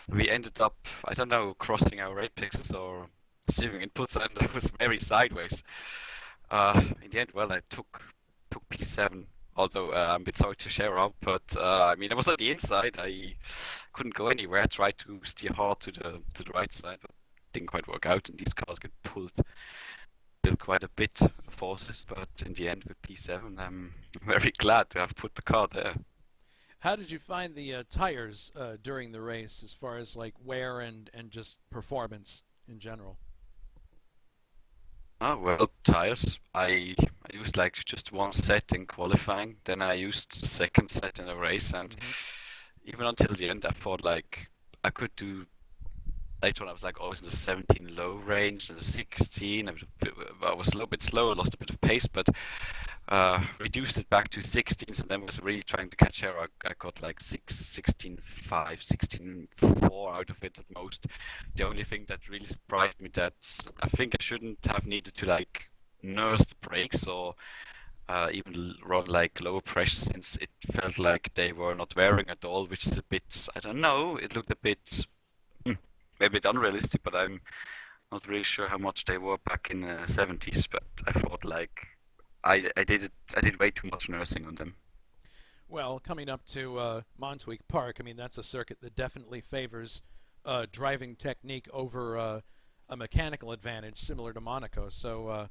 we ended up, I don't know, crossing our apexes or receiving inputs, and I was very sideways. In the end, well, I took P7. Although I'm a bit sorry to share out, but I mean, I was on the inside. I couldn't go anywhere. I tried to steer hard to the right side, but didn't quite work out. And these cars get pulled still quite a bit of forces. But in the end, with P7, I'm very glad to have put the car there. How did you find the tires during the race, as far as like wear and just performance in general? Oh, well, tires. I used like just one set in qualifying. Then I used the second set in the race, and even until the end, I thought like I could do. Later on, I was like always in the 17 low range, and the 16. I was a little bit slow, lost a bit of pace, but reduced it back to 16s, and then was really trying to catch her. I got like 16.5, 16.4 out of it at most. The only thing that really surprised me that I think I shouldn't have needed to like nurse the brakes or even run like lower pressure, since it felt like they were not wearing at all, which is a bit, I don't know, it looked a bit maybe a bit unrealistic, but I'm not really sure how much they were back in the 70s. But I thought like I did way too much nursing on them. Well, coming up to Montweek Park, I mean, that's a circuit that definitely favors driving technique over a mechanical advantage, similar to Monaco. So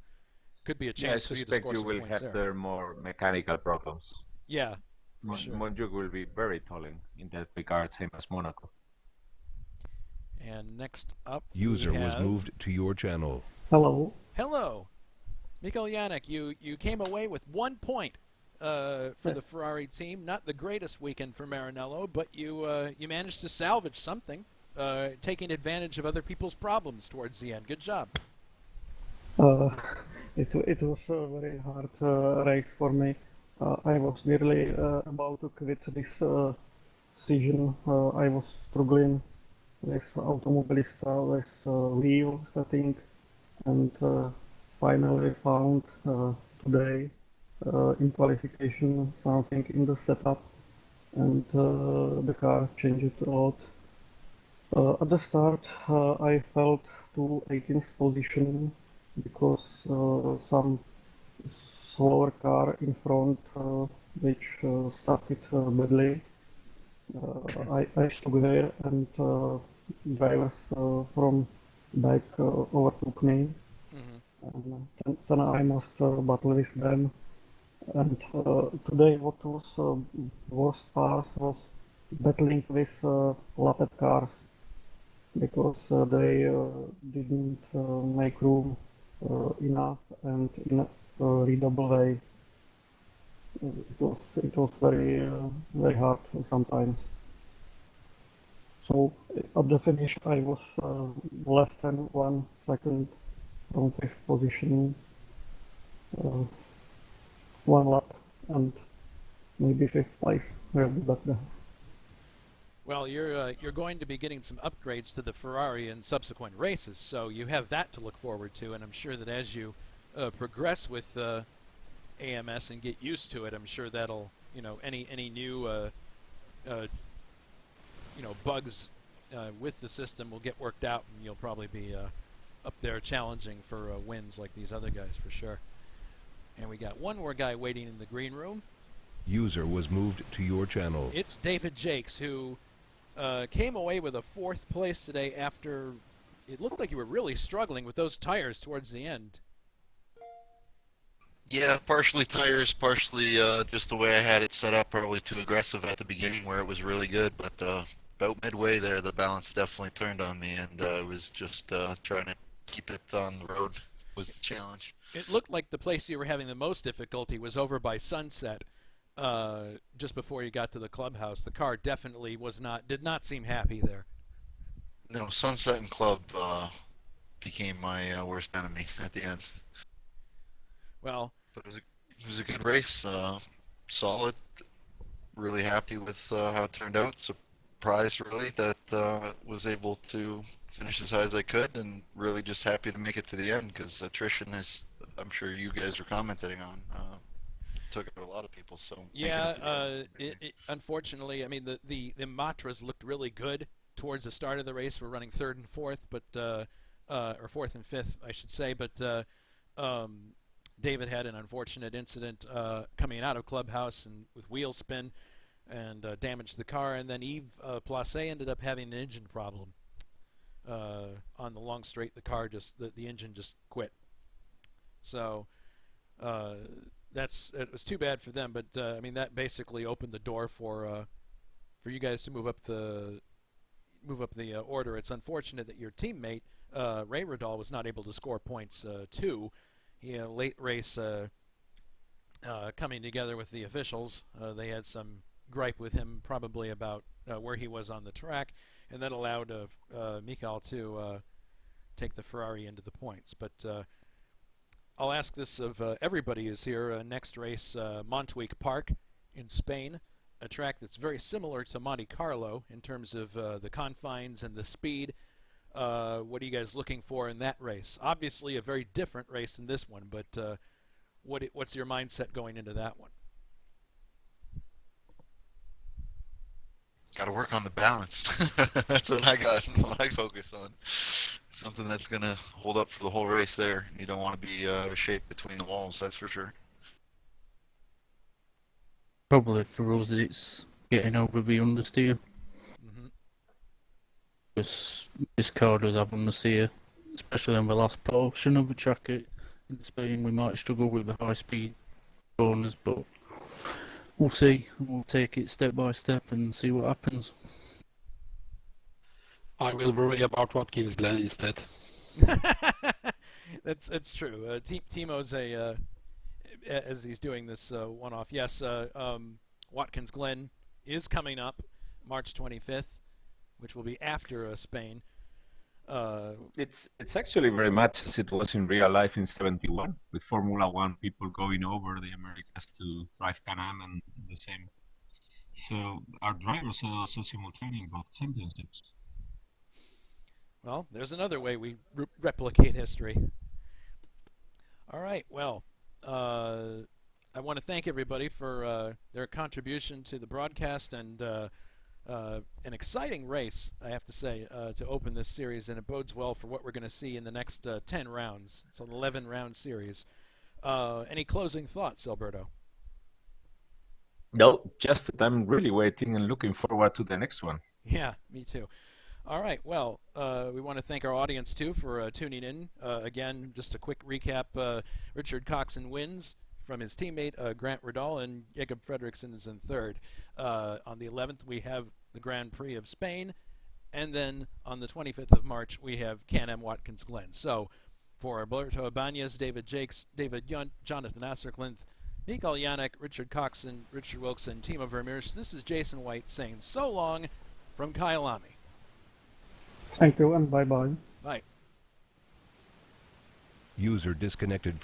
could be a Yeah, I chance for you to suspect score you some will points have there. there more mechanical problems. Yeah, for sure. Montjuic will be very tolling in that regard, same as Monaco. And next up, User we was have... moved to your channel. Hello. Hello, Mikael Janik. You came away with 1 point for the Ferrari team. Not the greatest weekend for Maranello, but you managed to salvage something, taking advantage of other people's problems towards the end. Good job. It was a very hard race for me. I was nearly about to quit this season. I was struggling with Automobilista, with wheel setting, and finally found today in qualification something in the setup, and the car changed a lot. At the start, I felt to 18th position because some slower car in front, which started badly. I stuck there, and drivers from back overtook me. And then I must battle with them. And today, what was worst part was battling with lapped cars, because they didn't make room enough and in a readable way. It was very hard sometimes. So at the finish I was less than 1 second from 5th position, 1 lap, and maybe 5th place. We'll be back there. Well, you're going to be getting some upgrades to the Ferrari in subsequent races, so you have that to look forward to. And I'm sure that as you progress with AMS and get used to it, I'm sure that'll, any new bugs with the system will get worked out, and you'll probably be up there challenging for wins like these other guys for sure. And we got one more guy waiting in the green room. User was moved to your channel. It's David Jakes, who came away with a 4th place today after it looked like you were really struggling with those tires towards the end. Yeah, partially tires, partially just the way I had it set up, probably too aggressive at the beginning where it was really good, but about midway there, the balance definitely turned on me, and it was just trying to keep it on the road was the challenge. It looked like the place you were having the most difficulty was over by Sunset, just before you got to the clubhouse. The car definitely did not seem happy there. No, Sunset and Club became my worst enemy at the end. Well, but it was a good race, solid. Really happy with how it turned out. Surprised really that was able to finish as high as I could, and really just happy to make it to the end because attrition is, I'm sure you guys are commenting on, took out a lot of people. So yeah, unfortunately, I mean the Matras looked really good towards the start of the race. We're running 3rd and 4th, but or 4th and 5th, I should say, but. David had an unfortunate incident coming out of clubhouse and with wheel spin and damaged the car, and then Yves Place ended up having an engine problem on the long straight. The car the engine just quit. So it was too bad for them, but I mean that basically opened the door for you guys to move up the order. It's unfortunate that your teammate Ray Radal was not able to score points too. He had a late race coming together with the officials. They had some gripe with him probably about where he was on the track, and that allowed Mikael to take the Ferrari into the points. But I'll ask this of everybody who's here. Next race, Montjuic Park in Spain, a track that's very similar to Monte Carlo in terms of the confines and the speed. What are you guys looking for in that race? Obviously a very different race than this one, but what's your mindset going into that one? Got to work on the balance. That's what I focus on. Something that's going to hold up for the whole race there. You don't want to be out of shape between the walls, that's for sure. Probably for us it's getting over the understeer. Because this car does have understeer, especially on the last portion of the track in Spain. We might struggle with the high speed corners, but we'll see. We'll take it step by step and see what happens. I will worry about Watkins Glen instead. That's true. Timo's as he's doing this one-off. Yes, Watkins Glen is coming up March 25th. Which will be after Spain. It's actually very much as it was in real life in '71, with Formula One people going over the Americas to drive Can-Am and the same. So our drivers are also simultaneous in both championships. Well, there's another way we replicate history. All right, well, I want to thank everybody for their contribution to the broadcast and an exciting race, I have to say, to open this series, and it bodes well for what we're going to see in the next 10 rounds. It's an 11-round series. Any closing thoughts, Alberto? No, just that I'm really waiting and looking forward to the next one. Yeah, me too. All right, well, we want to thank our audience, too, for tuning in. Again, just a quick recap. Richard Coxon wins from his teammate Grant Radal, and Jakob Fredriksson is in 3rd. On the 11th, we have the Grand Prix of Spain, and then on the 25th of March, we have Can-Am Watkins Glen. So, for Alberto Ibañez, David Jakes, David Yunt, Jonathan Asserklinth, Mikael Janek, Richard Coxon, Richard Wilkson, Timo Vermeers, this is Jason White saying so long from Kyalami. Thank you and bye-bye. Bye. User disconnected.